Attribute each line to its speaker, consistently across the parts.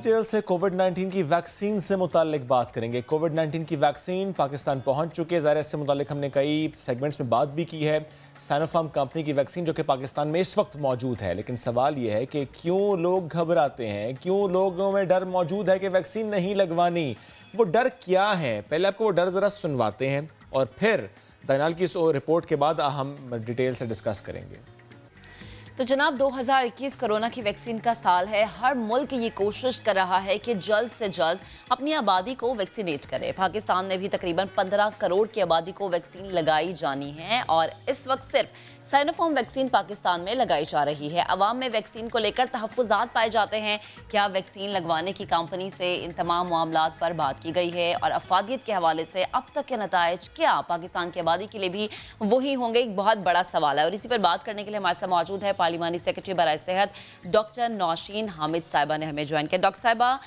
Speaker 1: Detail से कोविड-19 की vaccine से मुतालिक बात करेंगे। कोविड-19 की वैक्सीन पाकिस्तान पहुंच चुकी है। ज़ाहिर है इससे मुतालिक हमने कई सेगमेंट्स में बात भी की है। साइनोफार्म कंपनी की वैक्सीन जो कि पाकिस्तान में इस वक्त मौजूद है, लेकिन सवाल यह है कि क्यों लोग घबराते हैं, क्यों लोगों में डर मौजूद है कि वैक्सीन नहीं लगवानी। वो डर क्या है, पहले आपको वो डर ज़रा सुनवाते हैं और फिर दयाल की इस रिपोर्ट के बाद हम डिटेल से डिस्कस करेंगे।
Speaker 2: तो जनाब 2021 कोरोना की वैक्सीन का साल है। हर मुल्क ये कोशिश कर रहा है कि जल्द से जल्द अपनी आबादी को वैक्सीनेट करे। पाकिस्तान ने भी तकरीबन 15 करोड़ की आबादी को वैक्सीन लगाई जानी है और इस वक्त सिर्फ साइनोफार्म वैक्सीन पाकिस्तान में लगाई जा रही है। अवाम में वैक्सीन को लेकर तहफ़्फ़ुज़ात पाए जाते हैं। क्या वैक्सीन लगवाने की कंपनी से इन तमाम मामलात पर बात की गई है और अफादियत के हवाले से अब तक के नताइज क्या पाकिस्तान की आबादी के लिए भी वही होंगे, एक बहुत बड़ा सवाल है। और इसी पर बात करने के लिए हमारे साथ मौजूद है पार्लिमानी सेक्रेटरी बराए सेहत डॉक्टर नौशीन हामिद साहिबा ने हमें ज्वाइन किया। डॉक्टर साहिबा,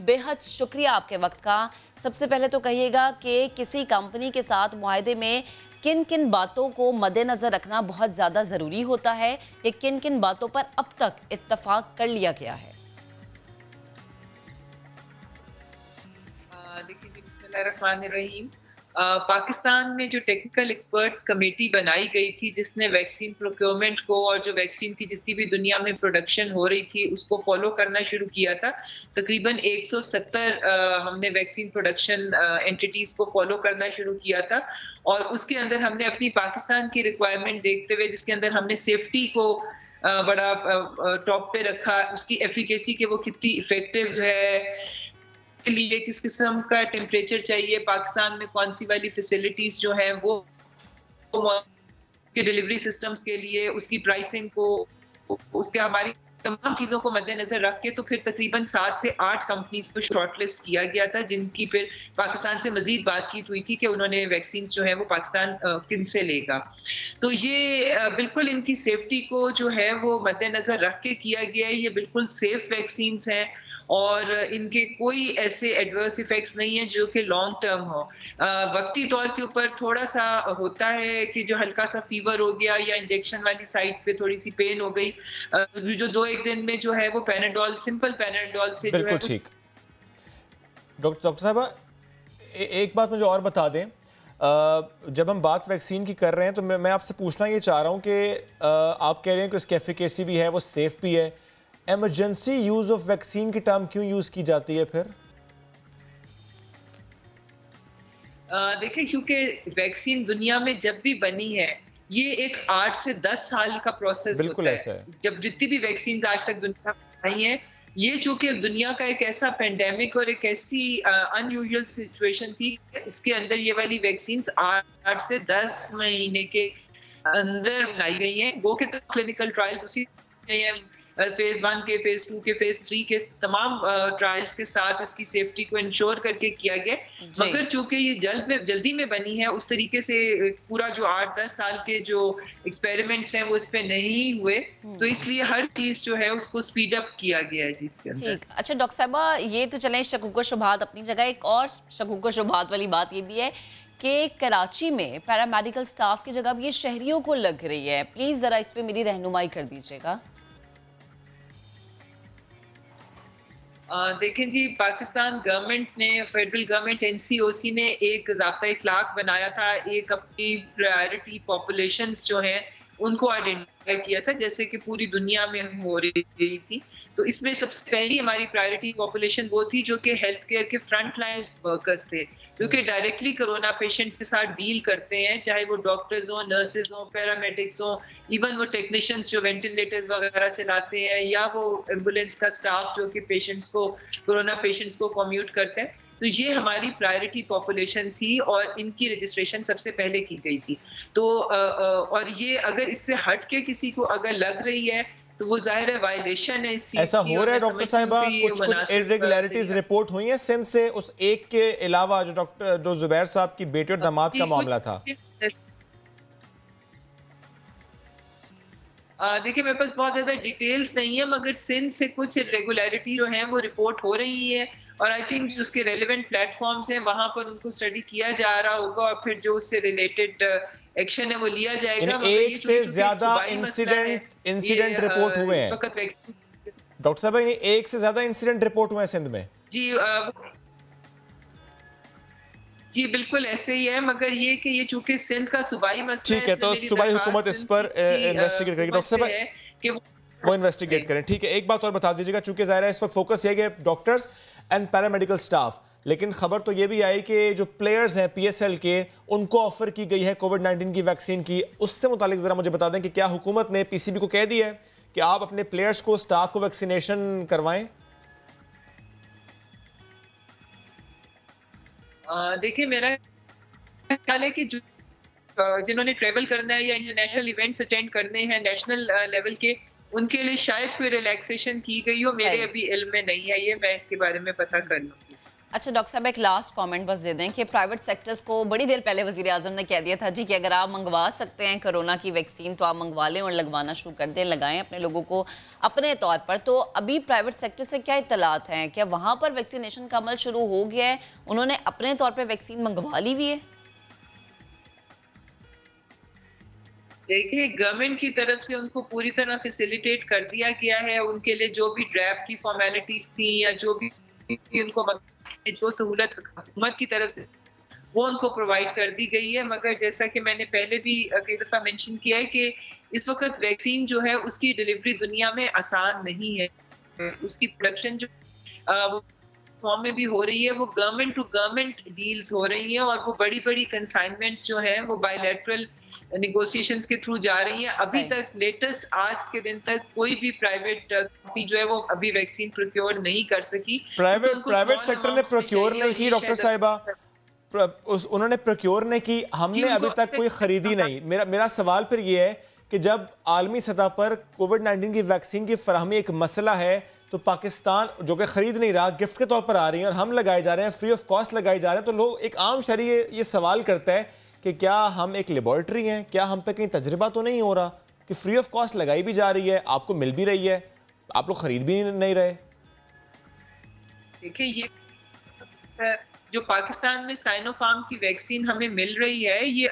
Speaker 2: बेहद शुक्रिया आपके वक्त का। सबसे पहले तो कहिएगा कि किसी कंपनी के साथ मुआहदे में किन किन बातों को मद्देनजर रखना बहुत ज़्यादा ज़रूरी होता है, या किन किन बातों पर अब तक इत्तफाक कर लिया गया है?
Speaker 3: देखिए जी, बिस्मिल्लाहिर्रहमानिर्रहीम। पाकिस्तान में जो टेक्निकल एक्सपर्ट्स कमेटी बनाई गई थी जिसने वैक्सीन प्रोक्योरमेंट को और जो वैक्सीन की जितनी भी दुनिया में प्रोडक्शन हो रही थी उसको फॉलो करना शुरू किया था। तकरीबन 170 हमने वैक्सीन प्रोडक्शन एंटिटीज को फॉलो करना शुरू किया था और उसके अंदर हमने अपनी पाकिस्तान की रिक्वायरमेंट देखते हुए, जिसके अंदर हमने सेफ्टी को बड़ा टॉप पे रखा, उसकी एफिकेसी के वो कितनी इफेक्टिव है, के लिए किस किस्म का टेम्परेचर चाहिए, पाकिस्तान में कौन सी वाली फैसिलिटीज जो है वो के डिलीवरी सिस्टम्स के लिए, उसकी प्राइसिंग को, उसके हमारी तमाम चीजों को मद्देनजर रख के तो फिर तकरीबन 7 से 8 कंपनीज को शॉर्टलिस्ट किया गया था, जिनकी फिर पाकिस्तान से मजीद बातचीत हुई थी कि उन्होंने वैक्सीन जो है वो पाकिस्तान किन से लेगा। तो ये बिल्कुल इनकी सेफ्टी को जो है वो मद्देनजर रख के किया गया है। ये बिल्कुल सेफ वैक्सीन्स हैं और इनके कोई ऐसे एडवर्स इफेक्ट्स नहीं है जो कि लॉन्ग टर्म हो। वक्ती तौर के ऊपर थोड़ा सा होता है कि जो हल्का सा फीवर हो गया या इंजेक्शन वाली साइड पे थोड़ी सी पेन हो गई, जो 2-1 दिन में जो है वो पैनाडोल, सिंपल पैनाडोल से जो है।
Speaker 1: बिल्कुल ठीक। डॉक्टर साहबा, एक बात मुझे और बता दें, जब हम बात वैक्सीन की कर रहे हैं तो मैं आपसे पूछना ये चाह रहा हूँ कि आप कह रहे हैं कि उसकी एफिकेसी भी है, वो सेफ भी है, इमरजेंसी यूज ऑफ वैक्सीन की टर्म क्यों यूज की जाती है फिर?
Speaker 3: देखिए, क्योंकि वैक्सीन दुनिया में जब भी बनी है ये एक 8 से 10 साल का प्रोसेस होता है। जब जितनी भी वैक्सीन आज तक दुनिया में आई है, ये चूंकि दुनिया का एक ऐसा पेंडेमिक और एक ऐसी अनयूजुअल सिचुएशन थी, इसके अंदर ये वाली वैक्सीन 8 से 10 महीने के अंदर बनाई गई हैं। वो के क्लिनिकल ट्रायल्स उसी फेज 1 के, फेज 2 के, फेज 3 के तमाम ट्रायल्स के साथ इसकी सेफ्टी को इंश्योर करके किया गया। मगर चूंकि ये जल्दी में बनी है, उस तरीके से पूरा जो 8-10 साल के जो एक्सपेरिमेंट्स हैं वो इस पे नहीं हुए, तो इसलिए हर चीज जो है उसको स्पीड अप किया गया है जी इसके अंदर।
Speaker 2: ठीक। अच्छा डॉक्टर साहबा, ये तो चले शकूक व शुबहात अपनी जगह, एक और शकूक व शुबहात वाली बात ये भी है कि कराची में पैरामेडिकल स्टाफ की जगह भी ये शहरियों को लग रही है। प्लीज जरा इस पे मेरी रहनुमाई कर दीजिएगा।
Speaker 3: देखें जी, पाकिस्तान गवर्नमेंट ने, फेडरल गवर्नमेंट NCOC ने एक ज़ाब्ता इखलाक बनाया था, एक अपनी प्रायोरिटी पॉपुलेशंस जो हैं उनको आइडेंटिफाई किया था, जैसे कि पूरी दुनिया में हो रही थी। तो इसमें सबसे पहली हमारी प्रायोरिटी पॉपुलेशन वो थी जो कि हेल्थ केयर के फ्रंट लाइन वर्कर्स थे, क्योंकि डायरेक्टली कोरोना पेशेंट्स के साथ डील करते हैं, चाहे वो डॉक्टर्स हों, नर्सेज हों, पैरामेडिक्स हों, इवन वो टेक्नीशियंस जो वेंटिलेटर्स वगैरह चलाते हैं, या वो एम्बुलेंस का स्टाफ जो कि पेशेंट्स को, कोरोना पेशेंट्स को कम्यूट करते हैं। तो ये हमारी प्रायोरिटी पॉपुलेशन थी और इनकी रजिस्ट्रेशन सबसे पहले की गई थी। तो और ये अगर इससे हट के किसी को अगर लग रही है तो वो जाहिर है वायलेशन है इस चीज की।
Speaker 1: ऐसा हो रहा है डॉक्टर साहिबा, कुछ इरेगुलरिटीज रिपोर्ट हुई हैं सिंध से, उस एक के अलावा जो जुबैर साहब की बेटी और दामाद का मामला था?
Speaker 3: देखिए, मेरे पास बहुत ज्यादा डिटेल्स नहीं है, मगर सिंध से कुछ इरेगुलरिटी जो है वो रिपोर्ट हो रही है और आई थिंक जो उसके रेलेवेंट प्लेटफॉर्म्स हैं वहां पर उनको स्टडी किया जा रहा होगा और फिर जो उससे रिलेटेड एक्शन है वो लिया जाएगा।
Speaker 1: एक से ज्यादा इंसिडेंट रिपोर्ट हुए हैं डॉक्टर साहब, एक से ज्यादा इंसिडेंट रिपोर्ट हुए हैं सिंध में?
Speaker 3: जी बिल्कुल ऐसे ही है, मगर ये कि ये चूंकि सिंध का सूबाई मसला है,
Speaker 1: ठीक है, तो सूबाई हुकूमत इस पर इन्वेस्टिगेट करेगी। डॉक्टर साहब
Speaker 3: कि
Speaker 1: वो इन्वेस्टिगेट करें, ठीक है। एक बात और बता दीजिएगा, चूंकि ज़ाहिर है इस वक्त फोकस ये है कि डॉक्टर्स एंड पैरामेडिकल स्टाफ, लेकिन खबर तो ये भी आई कि जो प्लेयर्स हैं PSL के, उनको ऑफर की गई है कोविड-19 की वैक्सीन की। उससे मुतालिक ज़रा मुझे बता दें कि क्या हुकूमत ने PCB को कह दिया है कि आप अपने प्लेयर्स को, स्टाफ को वैक्सीनेशन करवाएं?
Speaker 3: देखिए, मेरा ख्याल है कि जिन्होंने ट्रेवल करना है या इंटरनेशनल इवेंट्स अटेंड करने हैं नेशनल लेवल के, उनके लिए शायद कोई रिलैक्सेशन की गई हो। मेरे अभी इल्म में नहीं है ये, मैं इसके बारे में पता कर लूँगी।
Speaker 2: अच्छा डॉक्टर साहब, एक लास्ट कमेंट बस दे दें कि प्राइवेट सेक्टर्स को बड़ी देर पहले वज़ीर आज़म ने कह दिया था जी कि अगर आप मंगवा सकते हैं कोरोना की वैक्सीन तो आप मंगवा लें और लगवाना शुरू कर दें, लगाएं अपने लोगों को अपने तौर पर। तो अभी प्राइवेट सेक्टर से क्या इत्तलात हैं? क्या वहाँ पर वैक्सीनेशन का अमल शुरू हो गया है? उन्होंने अपने तौर पर वैक्सीन मंगवा ली हुई है?
Speaker 3: देखिए, गवर्नमेंट की तरफ से उनको पूरी तरह फैसिलिटेट कर दिया गया है। उनके लिए जो भी ड्रैफ्ट की फॉर्मेलिटीज थी या जो भी उनको जो सहूलत हुकूमत की तरफ से वो उनको प्रोवाइड कर दी गई है। मगर जैसा कि मैंने पहले भी कई दफ़ा मेंशन किया है कि इस वक्त वैक्सीन जो है उसकी डिलीवरी दुनिया में आसान नहीं है। उसकी प्रोडक्शन जो फॉर्म में भी हो रही है, वो गवर्नमेंट टू गवर्नमेंट डील्स हो रही हैं और वो बड़ी बड़ी कंसाइनमेंट्स जो हैं वो बायलैटरल नेगोशिएशंस के थ्रू जा रही हैं। अभी तक लेटेस्ट आज के दिन तक कोई भी प्राइवेट कंपनी जो है वो अभी वैक्सीन प्रोक्योर नहीं कर सकी।
Speaker 1: प्राइवेट सेक्टर ने प्रोक्योर नहीं की डॉक्टर साहिबा, उन्होंने प्रोक्योर नहीं की, हमने अभी तक कोई खरीदी नहीं। मेरा सवाल फिर ये है कि जब आलमी सतह पर कोविड-19 की वैक्सीन की फराहमी एक मसला है, तो पाकिस्तान जो कि खरीद नहीं रहा, गिफ्ट के तौर पर आ रही है और हम लगाए जा रहे हैं, फ्री ऑफ कॉस्ट लगाए जा रहे हैं, तो लोग, एक आम शहरी ये सवाल करता है कि क्या हम एक लेबॉर्ट्री हैं? क्या हम पे कहीं तजर्बा तो नहीं हो रहा कि फ्री ऑफ कॉस्ट लगाई भी जा रही है, आपको मिल भी रही है, आप लोग खरीद भी नहीं रहे?
Speaker 3: देखिए, ये जो पाकिस्तान में साइनोफार्म की वैक्सीन हमें मिल रही है, ये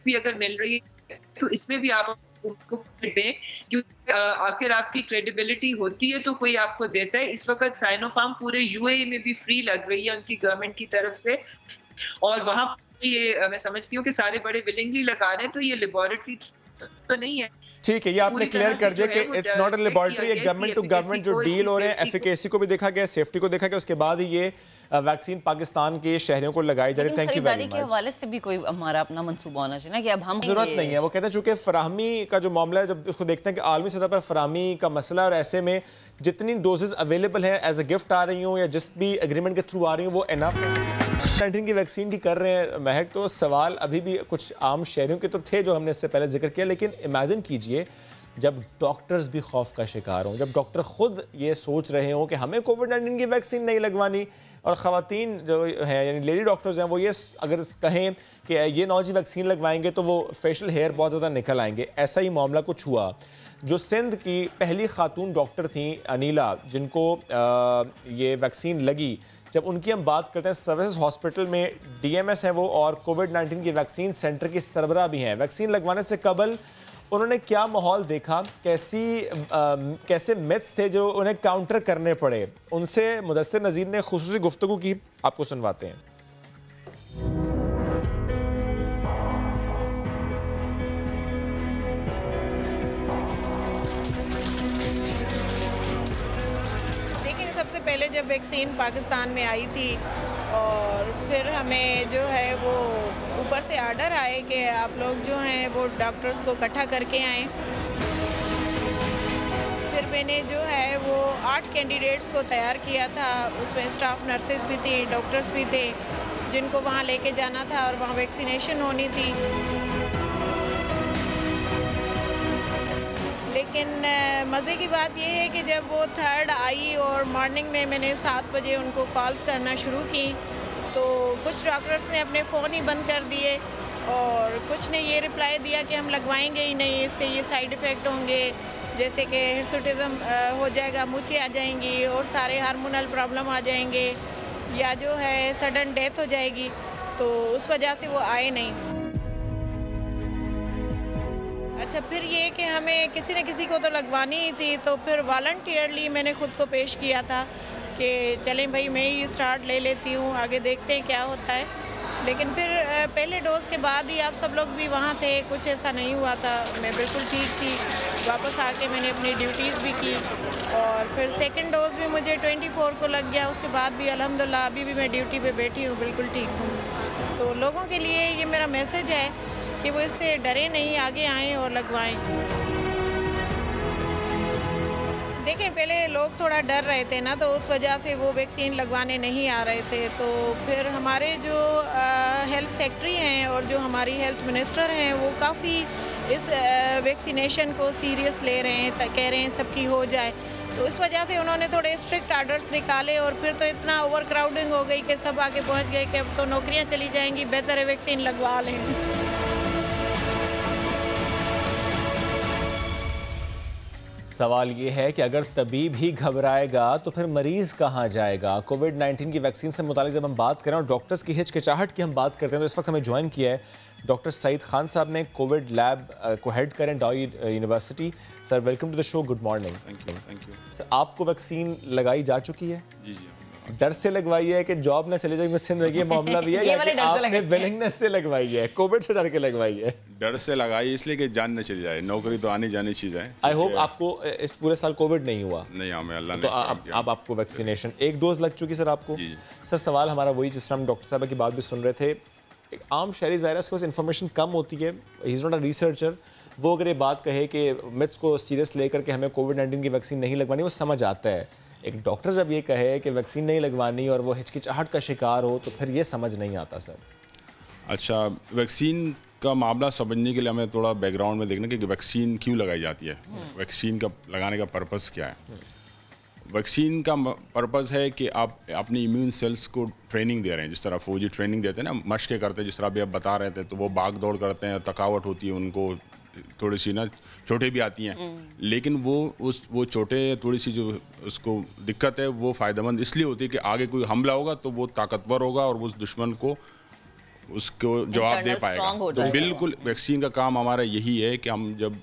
Speaker 3: भी अगर मिल रही है तो इसमें भी आप उनको दें, क्योंकि आखिर आपकी क्रेडिबिलिटी होती है तो कोई आपको देता है। इस वक्त साइनोफार्म पूरे UAE में भी फ्री लग रही है उनकी गवर्नमेंट की तरफ से, और वहां ये मैं समझती हूँ कि सारे बड़े विलिंगली लगा रहे हैं, तो ये लेबोरेटरी तो नहीं है।
Speaker 1: ठीक है, ये आपने क्लियर कर दिया कि इट्स नॉट अ लेबोरेटरी, एक गवर्नमेंट टू गवर्नमेंट जो डील हो रहे हैं, एफिकेसी को भी देखा गया, सेफ्टी को देखा गया, उसके बाद ही ये वैक्सीन पाकिस्तान के शहरियों को लगाई जा रही है। Thank you very much.
Speaker 2: के हवाले से भी कोई हमारा अपना मंसूबा होना चाहिए ना कि अब हम
Speaker 1: जरूरत नहीं है। वो कहते हैं चूंकि फराहमी का जो मामला है, जब उसको देखते हैं कि आलमी सतह पर फराहमी का मसला, और ऐसे में जितनी डोजेज अवेलेबल है एज अ गिफ्ट आ रही हूँ या जिस भी एग्रीमेंट के थ्रू आ रही हूँ, वो एनफ है। 19 की वैक्सीन की कर रहे हैं महक, तो सवाल अभी भी कुछ आम शहरियों के तो थे जो हमने इससे पहले जिक्र किया, लेकिन इमेजिन कीजिए जब डॉक्टर्स भी खौफ का शिकार हों, जब डॉक्टर खुद ये सोच रहे हों कि हमें कोविड-19 की वैक्सीन नहीं लगवानी, और ख़वातीन जो हैं यानी लेडी डॉक्टर्स हैं वो ये अगर कहें कि ये नौजी वैक्सीन लगवाएंगे तो वो फेशियल हेयर बहुत ज़्यादा निकल आएंगे। ऐसा ही मामला कुछ हुआ। जो सिंध की पहली खातून डॉक्टर थी अनीला, जिनको ये वैक्सीन लगी, जब उनकी हम बात करते हैं, सर्विसेज हॉस्पिटल में DMS हैं वो, और कोविड-19 की वैक्सीन सेंटर की सरबराह भी हैं। वैक्सीन लगवाने से कबल उन्होंने क्या माहौल देखा, कैसे मिथ्स थे जो उन्हें काउंटर करने पड़े, उनसे मुदस्सिर नज़ीर ने खुसूसी गुफ्तगू की, आपको सुनवाते हैं।
Speaker 4: देखिए, सबसे पहले जब वैक्सीन पाकिस्तान में आई थी और फिर हमें जो है वो ऊपर से आर्डर आए कि आप लोग जो हैं वो डॉक्टर्स को इकट्ठा करके आएँ। फिर मैंने जो है वो 8 कैंडिडेट्स को तैयार किया था, उसमें स्टाफ नर्सेज भी थी, डॉक्टर्स भी थे, जिनको वहाँ लेके जाना था और वहाँ वैक्सीनेशन होनी थी। लेकिन मज़े की बात यह है कि जब वो 3rd आई और मॉर्निंग में मैंने 7 बजे उनको कॉल्स करना शुरू की, तो कुछ डॉक्टर्स ने अपने फ़ोन ही बंद कर दिए और कुछ ने ये रिप्लाई दिया कि हम लगवाएंगे ही नहीं, इससे ये साइड इफ़ेक्ट होंगे, जैसे कि हिर्सुटिज़म हो जाएगा, मूंछें आ जाएंगी और सारे हार्मोनल प्रॉब्लम आ जाएंगे, या जो है सडन डेथ हो जाएगी, तो उस वजह से वो आए नहीं। अच्छा, फिर ये कि हमें किसी न किसी को तो लगवानी ही थी, तो फिर वॉलंटियरली मैंने ख़ुद को पेश किया था कि चलें भाई मैं ही स्टार्ट ले लेती हूँ, आगे देखते हैं क्या होता है। लेकिन फिर पहले डोज़ के बाद ही आप सब लोग भी वहाँ थे, कुछ ऐसा नहीं हुआ था, मैं बिल्कुल ठीक थी। वापस आके मैंने अपनी ड्यूटीज़ भी की और फिर सेकंड डोज़ भी मुझे 24 को लग गया। उसके बाद भी अल्हम्दुलिल्लाह अभी भी मैं ड्यूटी पे बैठी हूँ, बिल्कुल ठीक हूँ। तो लोगों के लिए ये मेरा मैसेज है कि वो इससे डरे नहीं, आगे आएँ और लगवाएँ। देखिए, पहले लोग थोड़ा डर रहे थे ना, तो उस वजह से वो वैक्सीन लगवाने नहीं आ रहे थे। तो फिर हमारे जो हेल्थ सेक्रेटरी हैं और जो हमारी हेल्थ मिनिस्टर हैं, वो काफ़ी इस वैक्सीनेशन को सीरियस ले रहे हैं, कह रहे हैं सबकी हो जाए। तो इस वजह से उन्होंने थोड़े स्ट्रिक्ट आर्डर्स निकाले और फिर तो इतना ओवर क्राउडिंग हो गई कि सब आगे पहुंच गए कि अब तो नौकरियां चली जाएंगी, बेहतर है वैक्सीन लगवा लें।
Speaker 1: सवाल ये है कि अगर तबीब ही घबराएगा तो फिर मरीज कहाँ जाएगा। कोविड-19 की वैक्सीन से मुतालिक जब हम बात करें और डॉक्टर्स की हिचकिचाहट की हम बात करते हैं, तो इस वक्त हमें ज्वाइन किया है डॉक्टर सईद खान साहब ने, कोविड लैब को हेड करें डॉई university. Sir welcome to the show, good morning.
Speaker 5: Thank you.
Speaker 1: Sir, आपको वैक्सीन लगाई जा चुकी है?
Speaker 5: जी जी।
Speaker 1: डर से लगवाई है कि जॉब ना चले जाए, मुझसे ये मामला भी है, या कि आपने विलिंगनेस से लगवाई है, कोविड से डर के लगवाई है?
Speaker 5: डर से लगाई इसलिए कि जान न चली जाए, नौकरी तो आनी जानी चीज़ है।
Speaker 1: आई होप आपको इस पूरे साल कोविड नहीं हुआ।
Speaker 5: नहीं, हमें अल्लाह ने।
Speaker 1: तो अब आपको वैक्सीनेशन एक डोज लग चुकी सर आपको?
Speaker 5: जी।
Speaker 1: सर सवाल हमारा वही जिस तरह हम डॉक्टर साहब की बात भी सुन रहे थे, एक आम शहरी ज़ाहिर है उसके पास इन्फॉर्मेशन कम होती है, he is not a researcher. वो अगर ये बात कहे कि मिथ्स को सीरियस लेकर के हमें कोविड-19 की वैक्सीन नहीं लगवानी, वो समझ आता है। एक डॉक्टर जब ये कहे कि वैक्सीन नहीं लगवानी और वो हिचकिचाहट का शिकार हो, तो फिर ये समझ नहीं आता सर।
Speaker 5: अच्छा, वैक्सीन का मामला समझने के लिए हमें थोड़ा बैकग्राउंड में देखना कि वैक्सीन क्यों लगाई जाती है, वैक्सीन का लगाने का पर्पस क्या है। वैक्सीन का पर्पस है कि आप अपनी इम्यून सेल्स को ट्रेनिंग दे रहे हैं, जिस तरह फौजी ट्रेनिंग देते हैं ना, मशक़ें करते हैं, जिस तरह अभी आप बता रहे थे, तो वो भाग दौड़ करते हैं, थकावट होती है उनको, थोड़ी सी ना चोटें भी आती हैं, लेकिन वो चोटें थोड़ी सी जो उसको दिक्कत है वो फ़ायदेमंद इसलिए होती है कि आगे कोई हमला होगा तो वो ताकतवर होगा और उस दुश्मन को उसको जवाब दे पाएगा। तो बिल्कुल वैक्सीन का काम हमारा यही है कि हम जब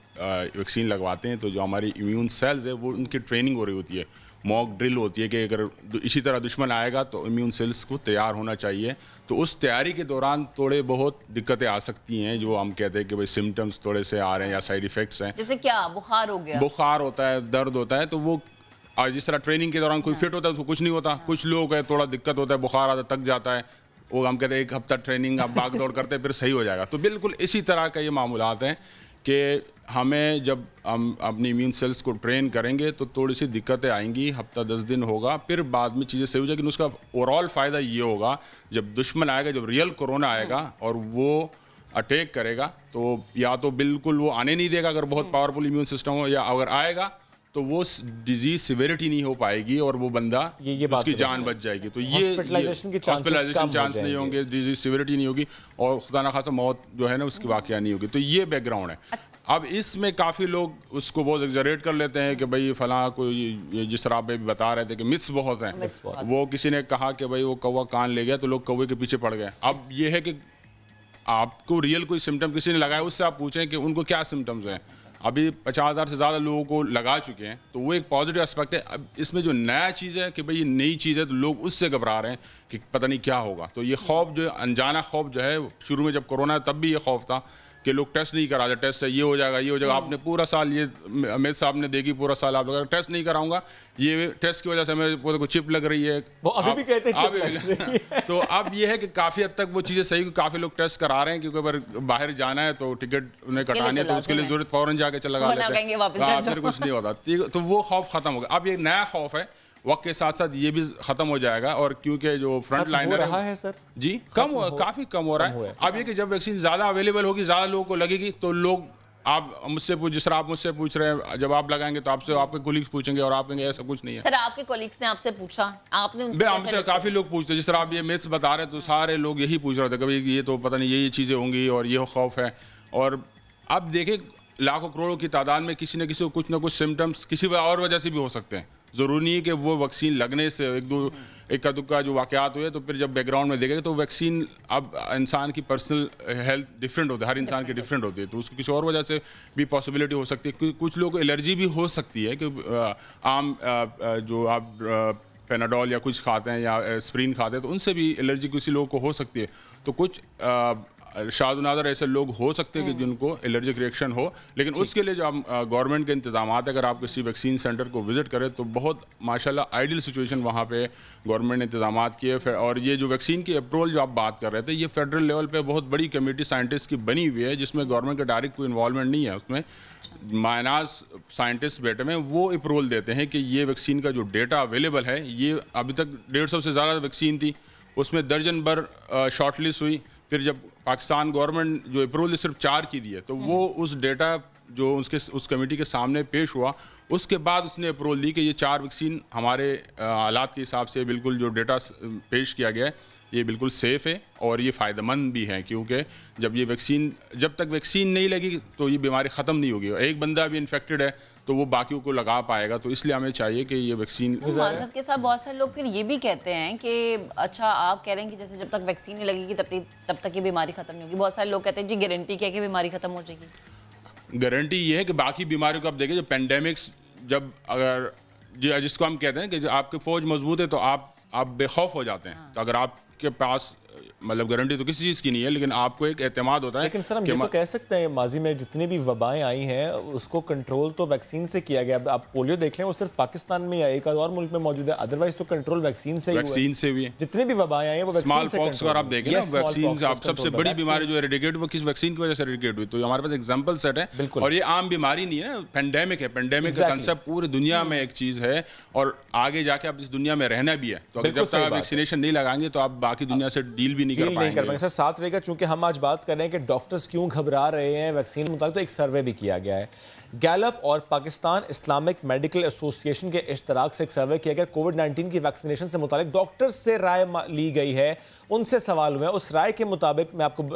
Speaker 5: वैक्सीन लगवाते हैं तो जो हमारी इम्यून सेल्स है वो उनकी ट्रेनिंग हो रही होती है, मॉक ड्रिल होती है कि अगर इसी तरह दुश्मन आएगा तो इम्यून सेल्स को तैयार होना चाहिए। तो उस तैयारी के दौरान थोड़े बहुत दिक्कतें आ सकती हैं, जो हम कहते हैं कि भाई सिम्टम्स थोड़े से आ रहे हैं या साइड इफ़ेक्ट्स हैं।
Speaker 2: जैसे क्या? बुखार हो गया,
Speaker 5: बुखार होता है, दर्द होता है, तो वो जिस तरह ट्रेनिंग के दौरान कोई फिट होता है तो कुछ नहीं होता, कुछ लोग है थोड़ा दिक्कत होता है, बुखार आता थक जाता है, वो हम कहते हैं एक हफ्ता ट्रेनिंग आप भाग दौड़ करते हैं फिर सही हो जाएगा। तो बिल्कुल इसी तरह का ये मामूलात हैं कि हमें जब हम अपनी इम्यून सेल्स को ट्रेन करेंगे तो थोड़ी सी दिक्कतें आएंगी, हफ्ता 10 दिन होगा, फिर बाद में चीज़ें सही हो जाएगी। उसका ओवरऑल फ़ायदा ये होगा, जब दुश्मन आएगा, जब रियल कोरोना आएगा और वो अटैक करेगा तो या तो बिल्कुल वो आने नहीं देगा अगर बहुत पावरफुल इम्यून सिस्टम हो, या अगर आएगा तो वो डिजीज सिविरिटी नहीं हो पाएगी और वो बंदा उसकी जान बच जाएगी। तो ये हॉस्पिटलाइजेशन चांस नहीं होंगे, डिजीज सिविरिटी नहीं होगी और खुदा ना खासा मौत जो है ना उसकी वाकया नहीं होगी। तो ये बैकग्राउंड है। अब इसमें काफ़ी लोग उसको बहुत एग्जरेट कर लेते हैं कि भाई फलां कोई, जिस तरह आप बता रहे थे कि मिथ्स बहुत हैं। वो किसी ने कहा कि भाई वो कौवा कान ले गया तो लोग कौवे के पीछे पड़ गए। अब ये है कि आपको रियल कोई सिम्टम किसी ने लगाया, उससे आप पूछें कि उनको क्या सिम्टम्स हैं। अभी 50,000 से ज़्यादा लोगों को लगा चुके हैं, तो वो एक पॉजिटिव एस्पेक्ट है। अब इसमें जो नया चीज़ है कि भाई ये नई चीज़ है तो लोग उससे घबरा रहे हैं कि पता नहीं क्या होगा। तो ये खौफ जो है, अनजाना खौफ जो है, शुरू में जब कोरोना तब भी ये खौफ था कि लोग टेस्ट नहीं करा, टेस्ट से ये हो जाएगा, ये हो जाएगा। आपने पूरा साल ये अमित साहब ने देखी, पूरा साल आप अगर टेस्ट नहीं कराऊंगा, ये टेस्ट की वजह से हमें को चिप लग रही है,
Speaker 1: वो अभी भी कहते हैं।
Speaker 5: तो अब ये है कि काफ़ी हद तक वो चीज़ें सही, काफ़ी लोग टेस्ट करा रहे हैं, क्योंकि अगर बाहर जाना है तो टिकट उन्हें कटानी है तो उसके लिए जरूरत फ़ौरन जाके चला लेते हैं, फिर कुछ नहीं होता। तो वो खौफ खत्म हो गया। अब ये नया खौफ है, वक्त के साथ साथ ये भी खत्म हो जाएगा। और क्योंकि जो फ्रंट लाइनर
Speaker 1: है सर
Speaker 5: जी कम हो, काफ़ी कम हो रहा है। अब ये कि जब वैक्सीन ज़्यादा अवेलेबल होगी, ज़्यादा लोगों को लगेगी, तो लोग आप मुझसे जिस तरह आप मुझसे पूछ रहे हैं, जब आप लगाएंगे तो आपसे आपके कोलीग्स पूछेंगे और आप कहेंगे ऐसा कुछ नहीं है।
Speaker 2: सर आपके कोलीग्स ने आपसे पूछा, आपने उनसे
Speaker 5: हमसे काफ़ी लोग पूछते हैं, जिस तरह आप ये मिथ्स बता रहे हैं तो सारे लोग यही पूछ रहे थे, कभी ये तो पता नहीं ये चीज़ें होंगी और ये खौफ है। और अब देखें लाखों करोड़ों की तादाद में किसी न किसी को कुछ ना कुछ सिम्टम्स किसी और वजह से भी हो सकते हैं। ज़रूरी नहीं है कि वो वैक्सीन लगने से इक्का दुक्का जो वाक़यात हुए तो फिर जब बैकग्राउंड में देखेंगे तो वैक्सीन अब इंसान की पर्सनल हेल्थ डिफरेंट होती है, हर इंसान की डिफरेंट होती है, तो उसकी किसी और वजह से भी पॉसिबिलिटी हो सकती है। कुछ लोगों को एलर्जी भी हो सकती है कि आम जो आप पेनाडोल या कुछ खाते हैं या एस्प्रिन खाते हैं तो उनसे भी एलर्जी किसी लोगों को हो सकती है। तो कुछ शाद नादर ऐसे लोग हो सकते हैं कि जिनको एलर्जिक रिएक्शन हो, लेकिन उसके लिए जो हम गवर्नमेंट के इंतजाम है, अगर आप किसी वैक्सीन सेंटर को विज़िट करें तो बहुत माशाल्लाह आइडियल सिचुएशन वहाँ पे गवर्नमेंट ने इंतजाम किए। और ये जो वैक्सीन की अप्रूवल जो आप बात कर रहे थे, ये फेडरल लेवल पे बहुत बड़ी कमेटी साइंटिस्ट की बनी हुई है जिसमें गवर्नमेंट का डायरेक्ट कोई इन्वॉल्वमेंट नहीं है। उसमें मायनाज साइंटिस्ट बैठे में वो अप्रूवल देते हैं कि ये वैक्सीन का जो डेटा अवेलेबल है, ये अभी तक 150 से ज़्यादा वैक्सीन थी, उसमें दर्जन भर शॉर्टलिस्ट हुई। फिर जब पाकिस्तान गवर्नमेंट जो अप्रूवल सिर्फ 4 की दी है तो वो उस डेटा जो उस कमेटी के सामने पेश हुआ, उसके बाद उसने अप्रूवल दी कि ये 4 वैक्सीन हमारे हालात के हिसाब से बिल्कुल जो डेटा पेश किया गया है ये बिल्कुल सेफ़ है और ये फ़ायदेमंद भी है, क्योंकि जब तक वैक्सीन नहीं लगी तो ये बीमारी ख़त्म नहीं होगी। एक बंदा भी इन्फेक्टेड है तो वो बाकियों को लगा पाएगा, तो इसलिए हमें चाहिए कि ये वैक्सीन।
Speaker 2: माज़रत के साथ बहुत सारे लोग फिर ये भी कहते हैं कि अच्छा आप कह रहे हैं कि जैसे जब तक वैक्सीन नहीं लगेगी तब तक ये बीमारी ख़त्म नहीं होगी। बहुत सारे लोग कहते हैं जी गारंटी क्या है कि बीमारी ख़त्म हो जाएगी?
Speaker 5: गारंटी ये है कि बाकी बीमारियों को आप देखें, जब पेंडेमिक्स जब अगर जिसको हम कहते हैं कि आपकी फ़ौज मजबूत है तो आप बेखौफ हो जाते हैं। तो अगर आपके पास मतलब गारंटी तो किसी चीज़ की नहीं है, लेकिन आपको एक एतमाद होता है।
Speaker 1: लेकिन सर हम ये तो कह सकते हैं माजी में जितनी भी वबाएं आई हैं उसको कंट्रोल तो वैक्सीन से किया गया। आप पोलियो देख लें, वो सिर्फ पाकिस्तान में या एक और मुल्क में मौजूद है, अदरवाइज तो कंट्रोल वैक्सीन से
Speaker 5: भी है।
Speaker 1: जितनी भी वबाएं आई हैं वो
Speaker 5: स्मॉल पॉक्स को आप देखें ना, वैक्सीन आप सबसे बड़ी बीमारी जो एरेडिकेट वो किस वैक्सीन की वजह से एरेडिकेट हुई, तो हमारे पास एग्जाम्पल सेट है। और ये आम बीमारी नहीं है, पेंडेमिक है। पेंडेमिक का कंसेप्ट पूरी दुनिया में एक चीज़ है और आगे जाके आप इस दुनिया में रहना भी है। तो जब तक आप वैक्सीनेशन नहीं लगाएंगे तो आप बाकी दुनिया से डील भी नहीं कर पाएंगे।
Speaker 1: साथ रहेगा, चूंकि हम आज बात कर रहे हैं कि डॉक्टर्स क्यों घबरा रहे हैं वैक्सीन मुताबिक, तो एक सर्वे भी किया गया है। गैलप और पाकिस्तान इस्लामिक मेडिकल एसोसिएशन के इश्तराक से एक सर्वे किया गया। कोविड-19 की वैक्सीनेशन से मुताबिक डॉक्टर्स से राय ली गई है, उनसे सवाल हुए हैं। उस राय के मुताबिक मैं आपको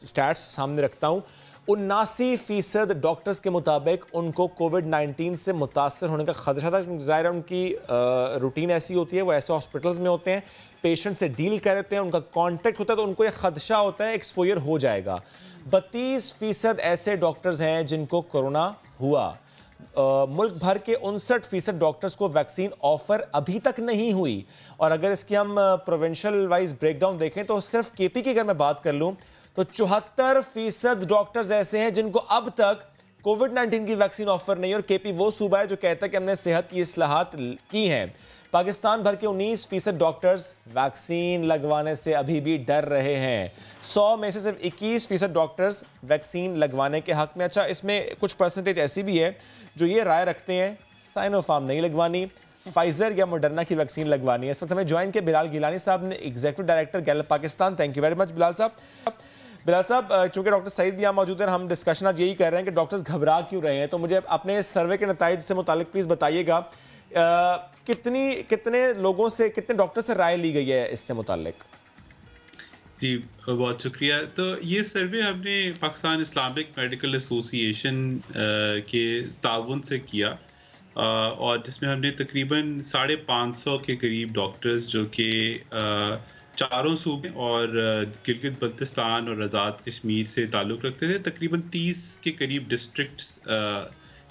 Speaker 1: स्टैट्स सामने रखता हूँ। 79% डॉक्टर्स के मुताबिक उनको कोविड-19 से मुतासर होने का खदशा था। ज़ाहिर है उनकी रूटीन ऐसी होती है, वो ऐसे हॉस्पिटल्स में होते हैं, पेशेंट से डील करते हैं, उनका कांटेक्ट होता है, तो उनको एक खदशा होता है एक्सपोजर हो जाएगा। 32% ऐसे डॉक्टर्स हैं जिनको कोरोना हुआ। मुल्क भर के 59% डॉक्टर्स को वैक्सीन ऑफर अभी तक नहीं हुई। और अगर इसकी हम प्रोविंशियल वाइज ब्रेकडाउन देखें तो सिर्फ केपी की अगर मैं बात कर लूँ तो 74% डॉक्टर्स ऐसे हैं जिनको अब तक कोविड-19 की वैक्सीन ऑफर नहीं है। और केपी वो सूबा है जो कहता है कि हमने सेहत की इस्लाहात की हैं। पाकिस्तान भर के 19% डॉक्टर्स वैक्सीन लगवाने से अभी भी डर रहे हैं। 100 में से सिर्फ 21% डॉक्टर्स वैक्सीन लगवाने के हक में। अच्छा, इसमें कुछ परसेंटेज ऐसी भी है जो ये राय रखते हैं साइनोफार्म नहीं लगवानी, फाइजर या मोडर्ना की वैक्सीन लगवानी है। इस वक्त हमें ज्वाइन के बिलाल गिलानी साहब ने, executive director Gallup Pakistan. Thank you very much Bilal साहब। बिलाल साहब, चूंकि डॉक्टर सईद भी यहाँ मौजूद हैं, हम डिस्कशन आज यही कर रहे हैं कि डॉक्टर्स घबरा क्यों रहे हैं, तो मुझे अपने सर्वे के नताइज से मुतालिक प्लीज़ बताइएगा कितने लोगों से, कितने डॉक्टर से राय ली गई है इससे मुतालिक?
Speaker 6: जी बहुत शुक्रिया। तो ये सर्वे हमने पाकिस्तान इस्लामिक मेडिकल एसोसिएशन के ताउन से किया और जिसमें हमने तकरीबन 550 के करीब डॉक्टर्स जो कि चारों सूबे और गिलगित बल्तिस्तान और आज़ाद कश्मीर से ताल्लुक़ रखते थे, तकरीबन 30 के करीब डिस्ट्रिक्ट्स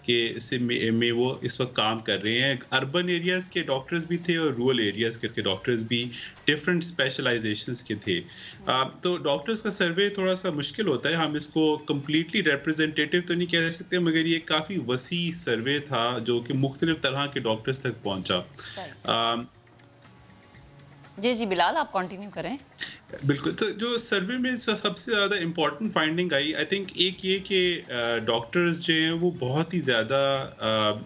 Speaker 6: में वो इस वक्त काम कर रहे हैं। अर्बन एरियाज़ के डॉक्टर्स भी थे और रूरल एरियाज़ के डॉक्टर्स भी डिफरेंट स्पेशलाइजेशंस के थे। तो डॉक्टर्स का सर्वे थोड़ा सा मुश्किल होता है, हम इसको कम्प्लीटली रिप्रेजेंटेटिव तो नहीं कह सकते, मगर ये काफ़ी वसी सर्वे था जो कि मुख्तलिफ तरह के डॉक्टर्स तक पहुँचा।
Speaker 2: जी बिलाल, आप कंटिन्यू करें।
Speaker 6: बिल्कुल। तो जो सर्वे में सबसे ज़्यादा important finding I, I think एक ये कि डॉक्टर्स जो हैं वो बहुत ही ज़्यादा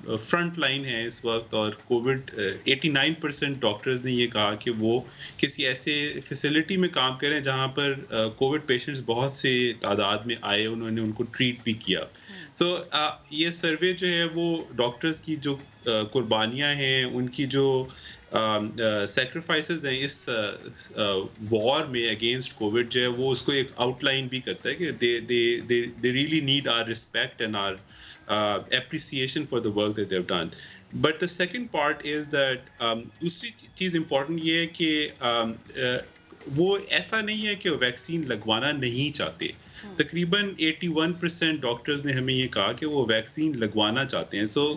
Speaker 6: फ्रंट लाइन है इस वक्त। और कोविड 89% डॉक्टर्स ने ये कहा कि वो किसी ऐसे फैसिलिटी में काम करें जहाँ पर कोविड पेशेंट्स बहुत से तादाद में आए, उन्होंने उनको ट्रीट भी किया। तो ये सर्वे जो है वो डॉक्टर्स की जो कुर्बानियां हैं, उनकी जो सेक्रीफाइसेस हैं इस वॉर में अगेंस्ट कोविड जो है, वो उसको एक आउटलाइन भी करता है कि they really need our respect and our appreciation for the work that they have done. But the second part is that दूसरी चीज़ इम्पॉर्टेंट ये है कि वो ऐसा नहीं है कि वो वैक्सीन लगवाना नहीं चाहते. तकरीबन 81% डॉक्टर्स ने हमें ये कहा कि वो वैक्सीन लगवाना चाहते हैं. सो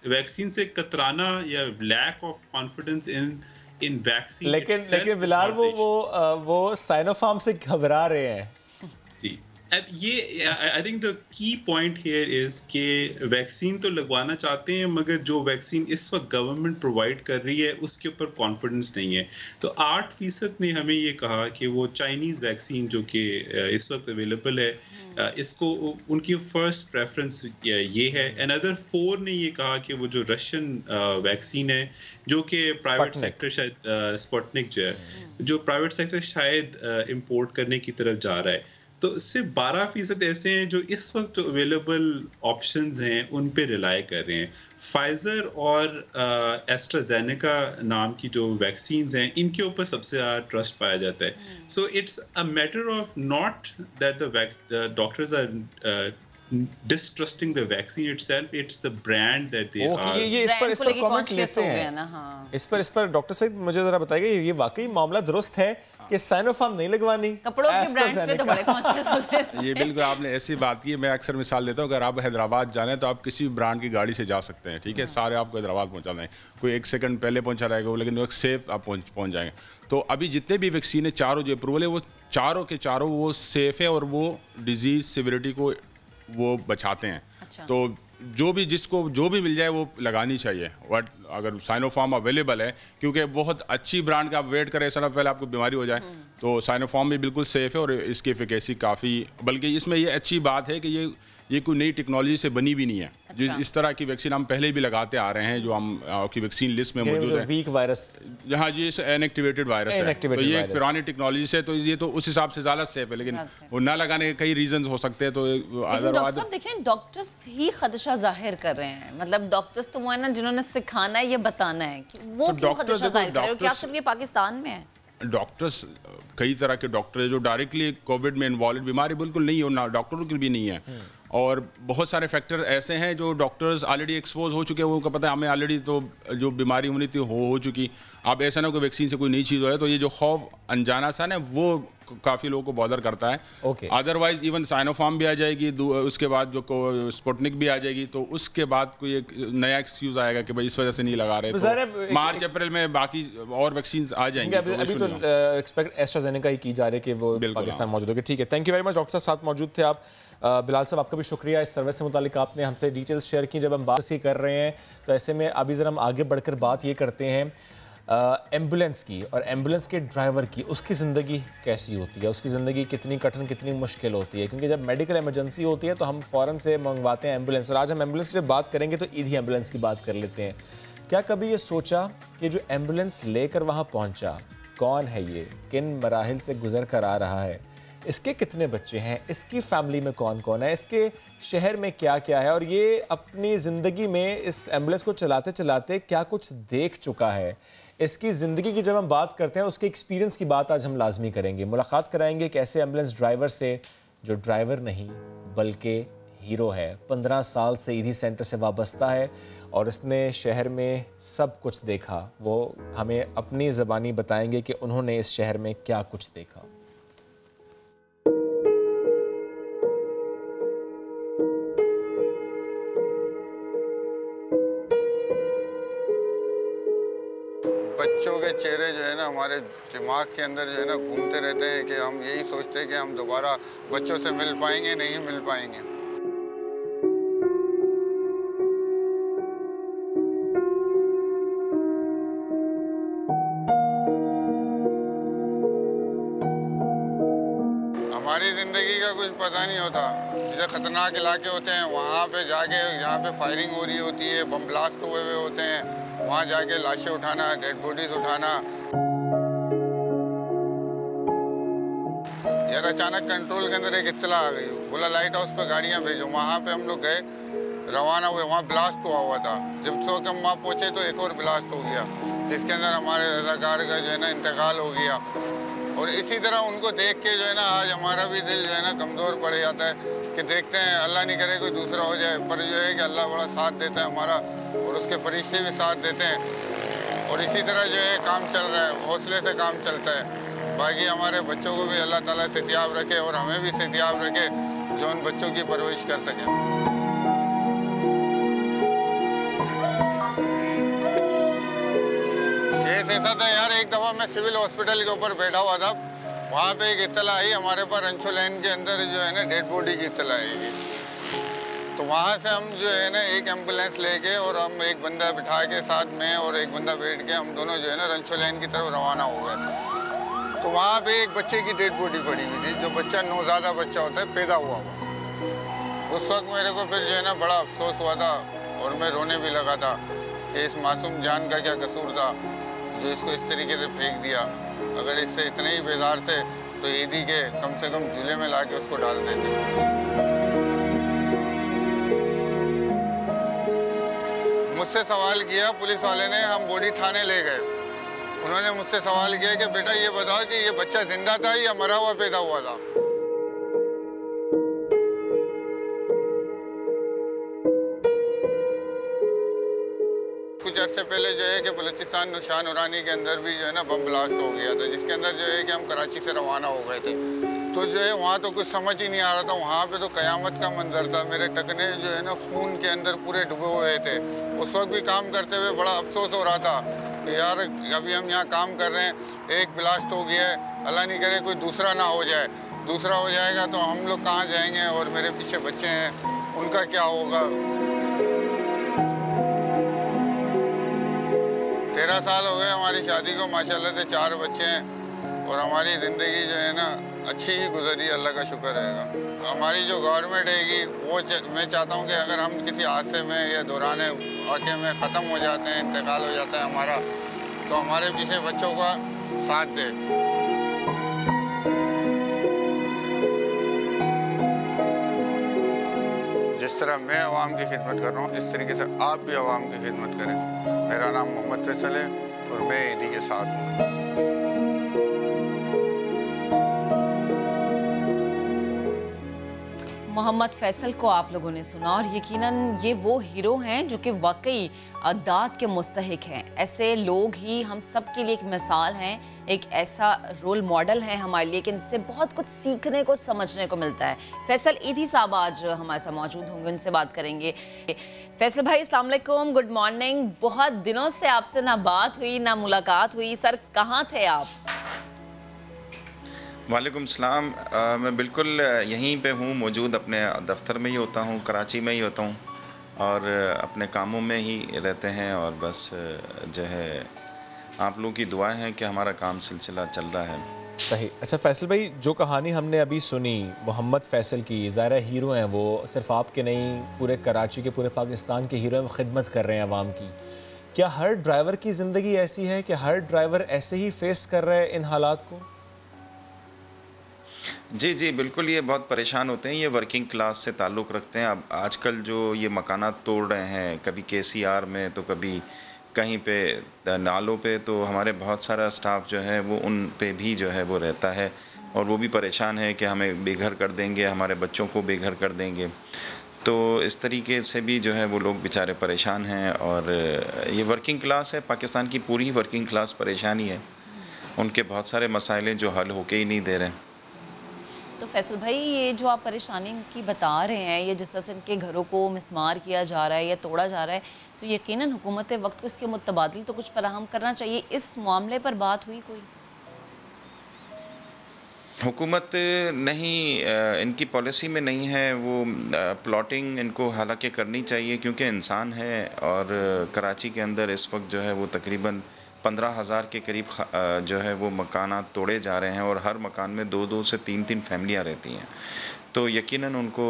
Speaker 6: वैक्सीन से कतराना या lack of confidence in vaccine,
Speaker 1: लेकिन बिलाल वो साइनोफार्म से घबरा रहे हैं.
Speaker 6: जी, ये I think the key point here is कि वैक्सीन तो लगवाना चाहते हैं, मगर जो वैक्सीन इस वक्त गवर्नमेंट प्रोवाइड कर रही है उसके ऊपर कॉन्फिडेंस नहीं है. तो 8% ने हमें ये कहा कि वो चाइनीज़ वैक्सीन जो कि इस वक्त अवेलेबल है, इसको उनकी फर्स्ट प्रेफरेंस ये है. अनदर 4 ने ये कहा कि वो जो रशियन वैक्सीन है जो कि प्राइवेट सेक्टर शायद स्पुतनिक जो है, जो प्राइवेट सेक्टर शायद इंपोर्ट करने की तरफ जा रहा है. तो सिर्फ 12% ऐसे हैं जो इस वक्त जो अवेलेबल ऑप्शंस हैं उन पे रिलाई कर रहे हैं. फाइजर और एस्ट्राजेनेका नाम की जो वैक्सीन्स हैं, इनके ऊपर सबसे ज़्यादा ट्रस्ट पाया जाता है. So it's a matter of not that the doctors are distrusting the vaccine itself, it's the brand that they are.
Speaker 1: ये इस पर कमेंट लेते हैं. इस पर डॉक्टर साहब मुझे जरा बताइए, ये वाकई मामला दुरुस्त है कि साइनोफार्म नहीं लगवानी,
Speaker 2: कपड़ों के ब्रांड्स पे तो बड़े कॉन्शियस होते हैं.
Speaker 5: ये बिल्कुल आपने ऐसी बात की है. मैं अक्सर मिसाल देता हूँ, अगर आप हैदराबाद जाने तो आप किसी ब्रांड की गाड़ी से जा सकते हैं, ठीक है, सारे आपको हैदराबाद पहुँचा दें. कोई 1 सेकंड पहले पहुँचा रहेगा, लेकिन वो सेफ आप पहुँच जाएंगे. तो अभी जितने भी वैक्सीन है, चारों जो अप्रूवल है, वो चारों के चारों वो सेफ है और वो डिजीज सिविरिटी को वो बचाते हैं.
Speaker 2: अच्छा.
Speaker 5: तो जो भी मिल जाए वो लगानी चाहिए. बट अगर साइनोफार्म अवेलेबल है, क्योंकि बहुत अच्छी ब्रांड का आप वेट करें, ऐसा ना पहले आपको बीमारी हो जाए, तो साइनोफार्म भी बिल्कुल सेफ है और इसकी एफिकेसी काफ़ी, बल्कि इसमें ये अच्छी बात है कि ये कोई नई टेक्नोलॉजी से बनी भी नहीं है.
Speaker 2: अच्छा.
Speaker 5: इस तरह की वैक्सीन हम पहले भी लगाते आ रहे हैं, जो हम आपकी वैक्सीन लिस्ट में मौजूद है.
Speaker 1: वीक वायरस,
Speaker 5: हाँ जी, इनएक्टिवेटेड वायरस है. तो ये एक पुरानी टेक्नोलॉजी से, तो ये तो उस हिसाब से ज़्यादा सेफ है, लेकिन वो ना लगाने के कई रीजंस हो सकते हैं. तो
Speaker 2: डॉक्टर साहब देखें, डॉक्टर्स ही खदशा जाहिर कर रहे हैं. मतलब डॉक्टर्स तो वो है ना जिन्होंने सिखाना है, ये बताना है कि वो क्यों खदशा जाहिर कर रहे हो. क्या सिर्फ ये पाकिस्तान में है?
Speaker 5: डॉक्टर्स, कई तरह के डॉक्टर हैं जो डायरेक्टली कोविड में इन्वॉल्व, बीमारी बिल्कुल नहीं हो ना, डॉक्टरों की भी नहीं है. और बहुत सारे फैक्टर ऐसे हैं जो डॉक्टर्स ऑलरेडी एक्सपोज हो चुके हैं, उनको पता है हमें ऑलरेडी तो जो बीमारी होनी थी हो चुकी. अब ऐसा ना कोई वैक्सीन से कोई नई चीज़ हो, तो ये जो खौफ अनजाना सा है वो काफ़ी लोगों को बॉदर करता है. अदरवाइज इवन साइनोफार्म भी आ जाएगी, उसके बाद जो स्पुतनिक भी आ जाएगी, तो उसके बाद कोई एक नया एक्सक्यूज आएगा कि भाई इस वजह से नहीं लगा रहे. तो मार्च अप्रैल में बाकी और वैक्सीन आ जाएंगे.
Speaker 1: अभी तो एक्सपेक्ट एस्ट्राजेनेका ही की जा रही है कि वो पाकिस्तान मौजूद होगी. ठीक है, thank you very much. Doctor साहब साथ मौजूद थे आप. बिलाल साहब, आपका भी शुक्रिया इस सर्विस से मुतालिक आपने हमसे डिटेल्स शेयर की. जब हम बात ही कर रहे हैं तो ऐसे में अभी ज़रा हम आगे बढ़कर बात ये करते हैं एम्बुलेंस की, और एम्बुलेंस के ड्राइवर की. उसकी ज़िंदगी कैसी होती है, उसकी ज़िंदगी कितनी कठिन, कितनी मुश्किल होती है, क्योंकि जब मेडिकल इमरजेंसी होती है तो हम फ़ौरन से मंगवाते हैं एम्बुलेंस. और आज हम एम्बुलेंस की जब बात करेंगे तो ईदी एम्बुलेंस की बात कर लेते हैं. क्या कभी ये सोचा कि जो एम्बुलेंस लेकर वहाँ पहुँचा, कौन है ये, किन मराहिल से गुजर कर आ रहा है, इसके कितने बच्चे हैं, इसकी फैमिली में कौन कौन है, इसके शहर में क्या क्या है, और ये अपनी ज़िंदगी में इस एम्बुलेंस को चलाते चलाते क्या कुछ देख चुका है. इसकी ज़िंदगी की जब हम बात करते हैं उसके एक्सपीरियंस की बात आज हम लाजमी करेंगे. मुलाकात कराएंगे एक ऐसे एम्बुलेंस ड्राइवर से जो ड्राइवर नहीं बल्कि हीरो है. 15 साल से ईदी सेंटर से वाबस्ता है और इसने शहर में सब कुछ देखा. वो हमें अपनी ज़बानी बताएंगे कि उन्होंने इस शहर में क्या कुछ देखा.
Speaker 7: बच्चों के चेहरे जो है ना हमारे दिमाग के अंदर जो है ना घूमते रहते हैं कि हम यही सोचते हैं कि हम दोबारा बच्चों से मिल पाएंगे, नहीं मिल पाएंगे. हमारी ज़िंदगी का कुछ पता नहीं होता. जैसे ख़तरनाक इलाके होते हैं वहाँ पे जाके, जहाँ पे फायरिंग हो रही होती है, बम ब्लास्ट हुए होते हैं, वहाँ जाके लाशें उठाना, डेड बॉडीज उठाना. यार अचानक कंट्रोल के अंदर एक इत्तला आ गई, बोला लाइट हाउस पे गाड़ियाँ भेजो. वहाँ पे हम लोग गए रवाना हुए। वहाँ ब्लास्ट हुआ था। जब तो हम वहाँ पहुँचे तो एक और ब्लास्ट हो गया, जिसके अंदर हमारे रज़ाकार का जो है ना इंतकाल हो गया। और इसी तरह उनको देख के जो है ना आज हमारा भी दिल जो है ना कमज़ोर पड़ जाता है कि देखते हैं, अल्लाह नहीं करे कोई दूसरा हो जाए, पर जो है कि अल्लाह बड़ा साथ देता है हमारा और उसके फरिश्ते भी साथ देते हैं। और इसी तरह जो है काम चल रहा है, हौसले से काम चलता है। बाकी हमारे बच्चों को भी अल्लाह ताला सेहतियाब रखे और हमें भी सेहतियाब रखे जो उन बच्चों की परवरिश कर सकें। केस ऐसा था यार, एक दफ़ा मैं सिविल हॉस्पिटल के ऊपर बैठा हुआ था, वहाँ पे एक इत्तला आई हमारे पास, रंचो लाइन के अंदर जो है ना डेड बॉडी की इत्तला आएगी। तो वहाँ से हम जो है ना एक एम्बुलेंस लेके और हम एक बंदा बिठा के साथ में और एक बंदा बैठ के हम दोनों जो है ना रंचो लाइन की तरफ रवाना हो गए। तो वहाँ पे एक बच्चे की डेड बॉडी पड़ी हुई थी, जो बच्चा नौज़ादा बच्चा होता है, पैदा हुआ। उस वक्त मेरे को फिर जो है ना बड़ा अफसोस हुआ था और मैं रोने भी लगा था कि इस मासूम जान का क्या कसूर था जो इसको इस तरीके से फेंक दिया। अगर इससे इतने ही बेजार थे तो ईदी के कम से कम झूले में ला के उसको डाल देते। मुझसे सवाल किया पुलिस वाले ने, हम बॉडी थाने ले गए। उन्होंने मुझसे सवाल किया कि बेटा ये बताओ कि ये बच्चा जिंदा था या मरा हुआ पैदा हुआ था। कुछ अर्से पहले जो है कि बलूचिस्तान निशान उरानी के अंदर भी जो है ना बम ब्लास्ट हो गया था, जिसके अंदर जो है कि हम कराची से रवाना हो गए थे। तो जो है वहाँ तो कुछ समझ ही नहीं आ रहा था, वहाँ पे तो क़यामत का मंजर था। मेरे टकने जो है ना खून के अंदर पूरे डूबे हुए थे। उस वक्त भी काम करते हुए बड़ा अफसोस हो रहा था कि यार अभी हम यहाँ काम कर रहे हैं, एक ब्लास्ट हो गया है, अल्लाह नहीं करे कोई दूसरा ना हो जाए। दूसरा हो जाएगा तो हम लोग कहाँ जाएंगे और मेरे पीछे बच्चे हैं, उनका क्या होगा। 13 साल हो गए हमारी शादी को, माशाल्लाह से 4 बच्चे हैं और हमारी ज़िंदगी जो है ना अच्छी ही गुजरी, अल्लाह का शुक्र रहेगा। हमारी जो गवर्नमेंट रहेगी वो मैं चाहता हूँ कि अगर हम किसी हादसे में या दौरान वाक़े में ख़त्म हो जाते हैं, इंतकाल हो जाता है हमारा, तो हमारे पीछे बच्चों का साथ दे। जिस तरह मैं आवाम की खिदमत कर रहा हूँ, इस तरीके से आप भी आवाम की खिदमत करें। मेरा नाम मोहम्मद फैसल है और मैं ईदी के साथ हूँ।
Speaker 2: मोहम्मद फैसल को आप लोगों ने सुना और यकीनन ये वो हीरो हैं जो कि वाकई दाद के मुस्तहिक हैं। ऐसे लोग ही हम सब के लिए एक मिसाल हैं, एक ऐसा रोल मॉडल है हमारे लिए कि इनसे बहुत कुछ सीखने को समझने को मिलता है। फैसल ईदी साहब आज हमारे साथ मौजूद होंगे, उनसे बात करेंगे। फैसल भाई अस्सलाम वालेकुम, गुड मॉर्निंग। बहुत दिनों से आपसे ना बात हुई ना मुलाकात हुई, सर कहाँ थे आप?
Speaker 8: वालेकुम सलाम। मैं बिल्कुल यहीं पे हूँ मौजूद, अपने दफ्तर में ही होता हूँ, कराची में ही होता हूँ और अपने कामों में ही रहते हैं। और बस जो है आप लोगों की दुआएं हैं कि हमारा काम सिलसिला चल रहा है।
Speaker 1: सही। अच्छा फैसल भाई, जो कहानी हमने अभी सुनी मोहम्मद फैसल की, ज़ाहिर हीरो हैं वो, सिर्फ आपके नहीं पूरे कराची के, पूरे पाकिस्तान के हीरो हैं, खिदमत कर रहे हैं आवाम की। क्या हर ड्राइवर की ज़िंदगी ऐसी है कि हर ड्राइवर ऐसे ही फेस कर रहे हैं इन हालात को?
Speaker 8: जी जी बिल्कुल, ये बहुत परेशान होते हैं। ये वर्किंग क्लास से ताल्लुक़ रखते हैं। अब आजकल जो ये मकानात तोड़ रहे हैं, कभी KCR में तो कभी कहीं पे नालों पे, तो हमारे बहुत सारा स्टाफ जो है वो उन पे भी जो है वो रहता है और वो भी परेशान है कि हमें बेघर कर देंगे, हमारे बच्चों को बेघर कर देंगे। तो इस तरीके से भी जो है वो लोग बेचारे परेशान हैं। और ये वर्किंग क्लास है, पाकिस्तान की पूरी वर्किंग क्लास परेशानी है। उनके बहुत सारे मसाइल जो हल होके ही नहीं दे रहे हैं।
Speaker 2: तो फैसल भाई, ये जो आप परेशानी की बता रहे हैं, ये जिस तरह से इनके घरों को मिसमार किया जा रहा है या तोड़ा जा रहा है, तो यकीनन हुकूमत वक्त को इसके मुतबादिल तो कुछ फराहम करना चाहिए। इस मामले पर बात हुई कोई?
Speaker 8: हुकूमत नहीं, इनकी पॉलिसी में नहीं है वो प्लॉटिंग। इनको हालांकि करनी चाहिए क्योंकि इंसान है। और कराची के अंदर इस वक्त जो है वो तकरीबन 15,000 के करीब जो है वो मकानात तोड़े जा रहे हैं और हर मकान में 2-2 से 3-3 फैमिलियाँ रहती हैं। तो यकीनन उनको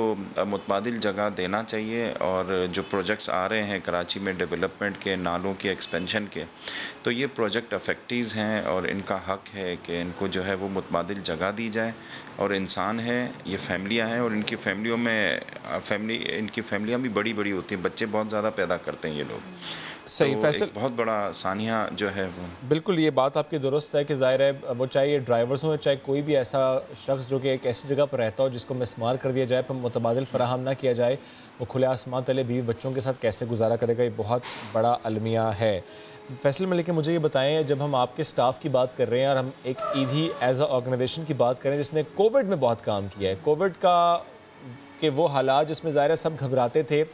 Speaker 8: मुतबादिल जगह देना चाहिए। और जो प्रोजेक्ट्स आ रहे हैं कराची में डेवलपमेंट के, नालों के एक्सपेंशन के, तो ये प्रोजेक्ट अफेक्टीज़ हैं और इनका हक़ है कि इनको जो है वो मुतबादिल जगह दी जाए। और इंसान है, ये फैमिलियाँ हैं और इनकी फैमिलियों में इनकी फैमिलियाँ भी बड़ी बड़ी होती हैं, बच्चे बहुत ज़्यादा पैदा करते हैं ये लोग।
Speaker 1: सही
Speaker 8: तो
Speaker 1: फैसल,
Speaker 8: एक बहुत बड़ा सानिया जो है वो,
Speaker 1: बिल्कुल ये बात आपकी दुरुस्त है कि ज़ाहिर है वो चाहे ड्राइवर्स हों, चाहे कोई भी ऐसा शख्स जो कि एक ऐसी जगह पर रहता हो जिसको मिसमार कर दिया जाए, पर मुतबादिल फराहम ना किया जाए, वो खुले आसमान तले बीवी बच्चों के साथ कैसे गुजारा करेगा, ये बहुत बड़ा अलमिया है। फैसल मलिक, मुझे ये बताएं, जब हम आपके स्टाफ की बात कर रहे हैं और हम एक ईदी एज अ ऑर्गेनाइजेशन की बात करें जिसने कोविड में बहुत काम किया है, कोविड का के वो हालात जिसमें ज़ाहिर है सब घबराते थे,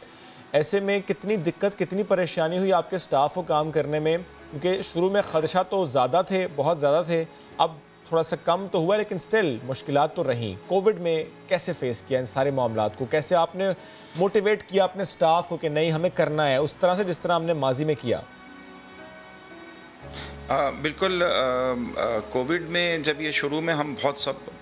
Speaker 1: ऐसे में कितनी दिक्कत, कितनी परेशानी हुई आपके स्टाफ को काम करने में? क्योंकि शुरू में ख़दशा तो ज़्यादा थे, बहुत ज़्यादा थे, अब थोड़ा सा कम तो हुआ, लेकिन स्टिल मुश्किलात तो रहीं। कोविड में कैसे फेस किया इन सारे मामलात को? कैसे आपने मोटिवेट किया अपने स्टाफ को कि नहीं हमें करना है, उस तरह से जिस तरह हमने माजी में किया?
Speaker 8: बिल्कुल। कोविड में जब ये शुरू में हम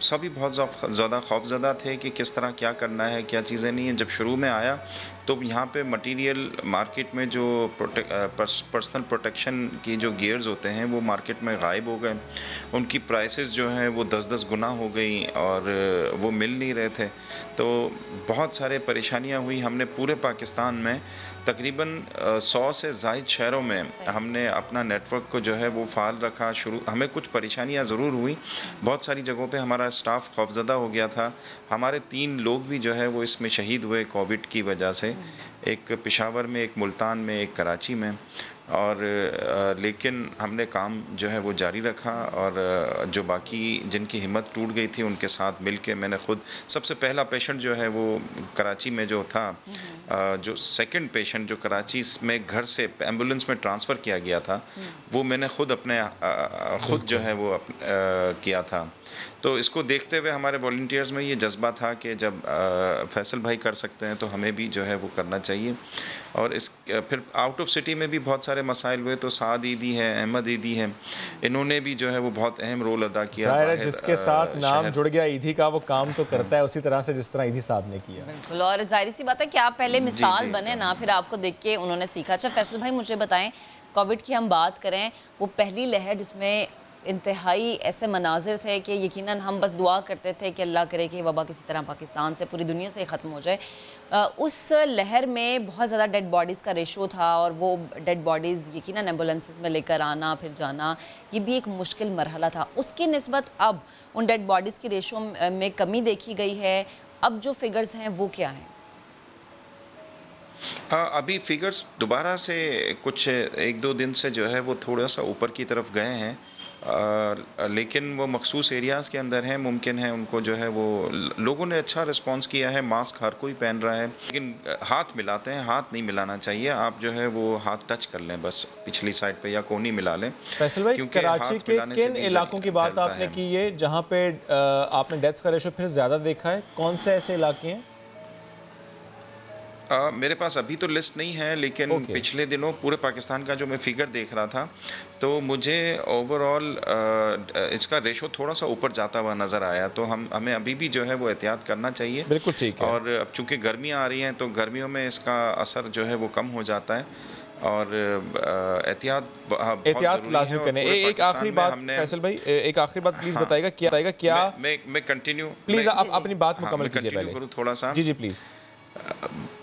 Speaker 8: सभी बहुत ज़्यादा खौफज़दा थे कि किस तरह क्या करना है, क्या चीज़ें नहीं हैं। जब शुरू में आया तो यहाँ पे मटेरियल मार्केट में जो पर्सनल प्रोटेक्शन की जो गियर्स होते हैं वो मार्केट में गायब हो गए, उनकी प्राइसेस जो हैं वो 10-10 गुना हो गई और वो मिल नहीं रहे थे। तो बहुत सारे परेशानियाँ हुई। हमने पूरे पाकिस्तान में तकरीबन 100 से ज़ायद शहरों में हमने अपना नेटवर्क को जो है वो फ़ाल रखा। हमें कुछ परेशानियाँ ज़रूर हुई, बहुत सारी जगहों पे हमारा स्टाफ खौफज़दा हो गया था। हमारे 3 लोग भी जो है वो इसमें शहीद हुए कोविड की वजह से, एक पेशावर में, एक मुल्तान में, एक कराची में। और लेकिन हमने काम जो है वो जारी रखा और जो बाकी जिनकी हिम्मत टूट गई थी उनके साथ मिलके मैंने खुद सबसे पहला पेशेंट जो है वो कराची में जो था, जो सेकंड पेशेंट जो कराची में घर से एम्बुलेंस में ट्रांसफ़र किया गया था, वो मैंने खुद खुद जो है वो किया था। तो इसको देखते हुए हमारे वॉलंटियर्स में ये जज्बा था कि जब फैसल भाई कर सकते हैं तो हमें भी जो है वो करना चाहिए। और फिर आउट ऑफ सिटी में भी बहुत सारे मसाइल हुए, तो साद ईदी है, अहमद ईदी है, इन्होंने भी जो है वो बहुत अहम रोल अदा किया।
Speaker 1: ज़ाहिर है जिसके साथ नाम जुड़ गया ईदी का, वो काम तो करता है उसी तरह से जिस तरह ईदी साहब ने किया।
Speaker 2: बिल्कुल, और जाहिर सी बात है कि आप पहले मिसाल बने ना, फिर आपको देख के उन्होंने सीखा। अच्छा फैसल भाई, मुझे बताएं, कोविड की हम बात करें, वो पहली लहर जिसमें इंतहाई ऐसे मनाजिर थे कि यकीनन हम बस दुआ करते थे कि अल्लाह करे कि वबा किसी तरह पाकिस्तान से, पूरी दुनिया से ख़त्म हो जाए। उस लहर में बहुत ज़्यादा डेड बॉडीज़ का रेशो था और वो डेड बॉडीज़ यकीनन एम्बुलेंसेस में लेकर आना फिर जाना, ये भी एक मुश्किल मरहला था। उसकी निस्बत अब उन डेड बॉडीज़ की रेशो में कमी देखी गई है। अब जो फिगर्स हैं वो क्या हैं?
Speaker 8: अभी फिगर्स दोबारा से कुछ 1-2 दिन से जो है वो थोड़ा सा ऊपर की तरफ गए हैं, लेकिन वो मखसूस एरियाज़ के अंदर हैं। मुमकिन है उनको जो है वो लोगों ने अच्छा रिस्पांस किया है, मास्क हर कोई पहन रहा है, लेकिन हाथ मिलाते हैं, हाथ नहीं मिलाना चाहिए। आप जो है वो हाथ टच कर लें बस पिछली साइड पे या कोनी मिला लें।
Speaker 1: फैसल भाई, कराची के किन इलाकों की बात आपने की है जहाँ पे आपने डेथ का रेशो फिर ज़्यादा देखा है? कौन से ऐसे इलाके हैं?
Speaker 8: मेरे पास अभी तो लिस्ट नहीं है, लेकिन पिछले दिनों पूरे पाकिस्तान का जो मैं फिगर देख रहा था तो मुझे ओवरऑल इसका रेशो थोड़ा सा ऊपर जाता हुआ नज़र आया। तो हमें अभी भी जो है वो एहतियात करना चाहिए।
Speaker 1: बिल्कुल ठीक है।
Speaker 8: और अब चूँकि गर्मियाँ आ रही हैं तो गर्मियों में इसका असर जो है वो कम हो जाता है और एहतियात
Speaker 1: लाजमी करने। एक आखिरी बात फैसल भाई, एक आखिरी बात प्लीज़ बताइएगा क्या
Speaker 8: मैं कंटिन्यू
Speaker 1: प्लीज़ आप अपनी बात मुकम्मल कीजिए पहले
Speaker 8: थोड़ा सा।
Speaker 1: जी प्लीज़।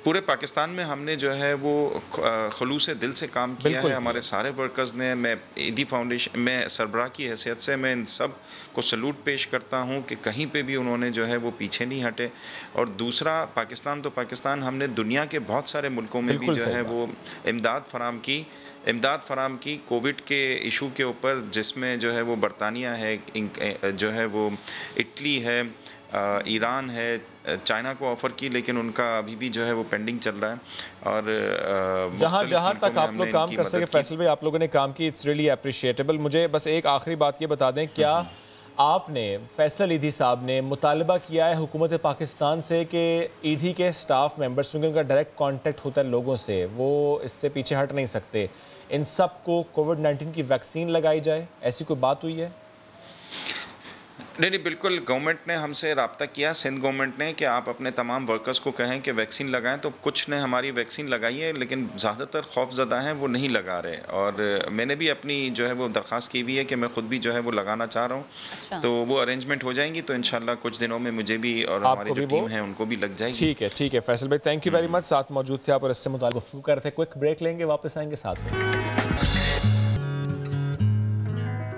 Speaker 8: पूरे पाकिस्तान में हमने जो है वो खलूस दिल से काम किया है, हमारे सारे वर्कर्स ने। मैं ईदी फाउंडेशन में सरबराह की हैसियत से मैं इन सब को सलूट पेश करता हूँ कि कहीं पे भी उन्होंने जो है वो पीछे नहीं हटे। और दूसरा, पाकिस्तान तो पाकिस्तान, हमने दुनिया के बहुत सारे मुल्कों में भी जो है वो इमदाद फराम की कोविड के इशू के ऊपर, जिसमें जो है वो बरतानिया है, जो है वो इटली है, ईरान है, चाइना को ऑफ़र की, लेकिन उनका अभी भी जो है वो पेंडिंग चल रहा है। और
Speaker 1: जहाँ तक आप लोग काम कर सके फैसल भाई, आप लोगों ने काम की, इट्स रियली अप्रिशिएटेबल। मुझे बस एक आखिरी बात ये बता दें, क्या आपने, फैसल ईदी साहब ने मुतालबा किया है हुकूमत पाकिस्तान से कि ईदी के स्टाफ मेंबर्स, क्योंकि उनका डायरेक्ट कांटेक्ट होता है लोगों से, वो इससे पीछे हट नहीं सकते, इन सब को कोविड-19 की वैक्सीन लगाई जाए? ऐसी कोई बात हुई है?
Speaker 8: नहीं, बिल्कुल गवर्नमेंट ने हमसे रब्ता किया, सिंध गवर्नमेंट ने, कि आप अपने तमाम वर्कर्स को कहें कि वैक्सीन लगाएं। तो कुछ ने हमारी वैक्सीन लगाई है, लेकिन ज़्यादातर खौफज़दा हैं, वो नहीं लगा रहे। और मैंने भी अपनी जो है वो दरख्वास्त की हुई है कि मैं ख़ुद भी जो है वो लगाना चाह रहा हूँ। अच्छा। तो वो अरेंजमेंट हो जाएंगी, तो इंशाल्लाह कुछ दिनों में मुझे भी और हमारी जो टीम है उनको भी लग जाएगी।
Speaker 1: ठीक है फैसल भाई, थैंक यू वेरी मच, साथ मौजूद थे आप और इससे मुताल्लिक़ गुफ्तगू कर रहे थे। क्विक ब्रेक लेंगे, वापस आएंगे साथ में।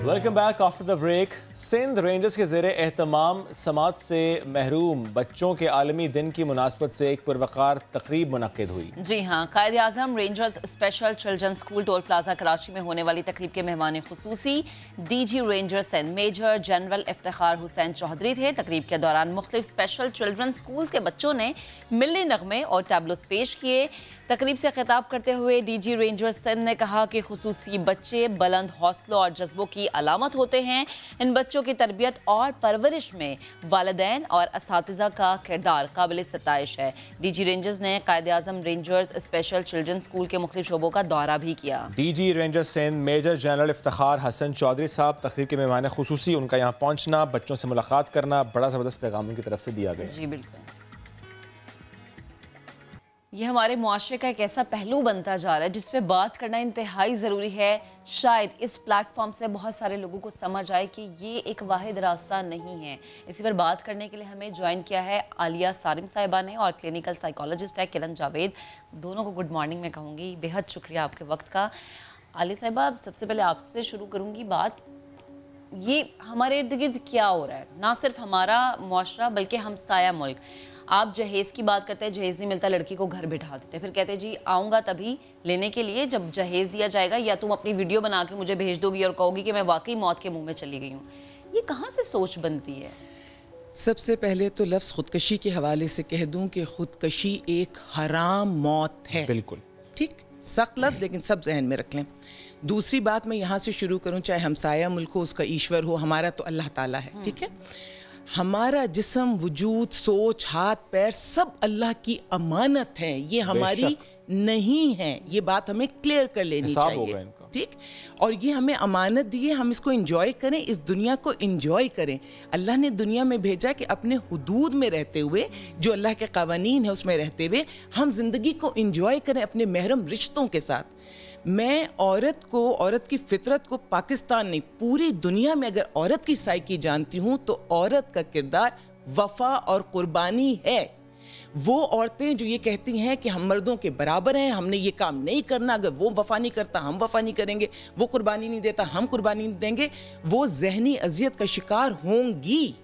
Speaker 1: Welcome back after the break. Sindh rangers के ज़ेरे एहतमाम समात से महरूम बच्चों के आलमी दिन की मुनासबत से एक पुरवकार तकरीब मुनक्किद हुई।
Speaker 2: जी हाँ, Quaid Azam rangers special children school toll plaza Karachi में होने वाली तकरीब के मेहमान खुसूसी DG rangers Sindh major general Iftikhar Hussain Chaudhry थे। तकरीब के दौरान मुख्तलिफ स्पेशल चिल्ड्रन स्कूल्स के बच्चों ने मिल्ली नगमे और टैबलोस पेश किए। तकरीब से खिताब करते हुए DG रेंजर्स सिंध ने कहा कि खुसूसी बच्चे बुलंद हौसलों और जज्बों की अलामत होते हैं। इन बच्चों की तरबियत और परवरिश में वालिदैन और असातिज़ा का किरदार काबिल सताइश है। DG रेंजर्स ने Quaid Azam rangers special children school के मुख्तलिफ शोबों का दौरा भी किया।
Speaker 1: DG rangers Sindh major general Iftikhar Hasan Chaudhry साहब तकरीब के मेहमान खुसूसी, उनका यहाँ पहुँचना, बच्चों से मुलाकात करना बड़ा ज़बरदस्त पैगाम उनकी तरफ से दिया गया।
Speaker 2: जी बिल्कुल, ये हमारे मुआशरे का एक ऐसा पहलू बनता जा रहा है जिस पे बात करना इंतहाई ज़रूरी है। शायद इस प्लेटफॉर्म से बहुत सारे लोगों को समझ आए कि ये एक वाहिद रास्ता नहीं है। इसी पर बात करने के लिए हमें ज्वाइन किया है आलिया सारिम साहिबा ने और क्लिनिकल साइकोलॉजिस्ट है किरण जावेद। दोनों को गुड मॉर्निंग मैं कहूँगी, बेहद शुक्रिया आपके वक्त का। आलिया साहिबा, सबसे पहले आपसे शुरू करूँगी बात। ये हमारे इर्द गिर्द क्या हो रहा है, ना सिर्फ हमारा मुआशरा बल्कि हमसाया मुल्क। आप जहेज़ की बात करते हैं, जहेज़ नहीं मिलता, लड़की को घर बिठा देते, फिर कहते हैं जी आऊँगा तभी लेने के लिए जब जहेज़ दिया जाएगा, या तुम अपनी वीडियो बना के मुझे भेज दोगी और कहोगी कि मैं वाकई मौत के मुंह में चली गई हूँ। ये कहाँ से सोच बनती है?
Speaker 9: सबसे पहले तो लफ्ज़ खुदकशी के हवाले से कह दूँ कि खुदकशी एक हराम मौत है।
Speaker 1: बिल्कुल
Speaker 9: ठीक, सख्त लफ्ज़, लेकिन सब जहन में रख लें। दूसरी बात मैं यहाँ से शुरू करूँ, चाहे हमसाया मुल्क हो, उसका ईश्वर हो, हमारा तो अल्लाह ताला है। ठीक है, हमारा जिस्म, वजूद, सोच, हाथ पैर सब अल्लाह की अमानत है, ये हमारी नहीं है। ये बात हमें क्लियर कर लेनी चाहिए। ठीक, और ये हमें अमानत दी है, हम इसको एंजॉय करें, इस दुनिया को एंजॉय करें। अल्लाह ने दुनिया में भेजा कि अपने हुदूद में रहते हुए, जो अल्लाह के कवानीन है उसमें रहते हुए हम जिंदगी को एंजॉय करें अपने महरम रिश्तों के साथ। मैं औरत को, औरत की फितरत को पाकिस्तान नहीं पूरी दुनिया में अगर औरत की साइकी जानती हूँ तो औरत का किरदार वफा और कुर्बानी है। वो औरतें जो ये कहती हैं कि हम मर्दों के बराबर हैं, हमने ये काम नहीं करना, अगर वो वफा नहीं करता हम वफा नहीं करेंगे, वो कुर्बानी नहीं देता हम कुर्बानी नहीं देंगे, वो जहनी अजियत का शिकार होंगी।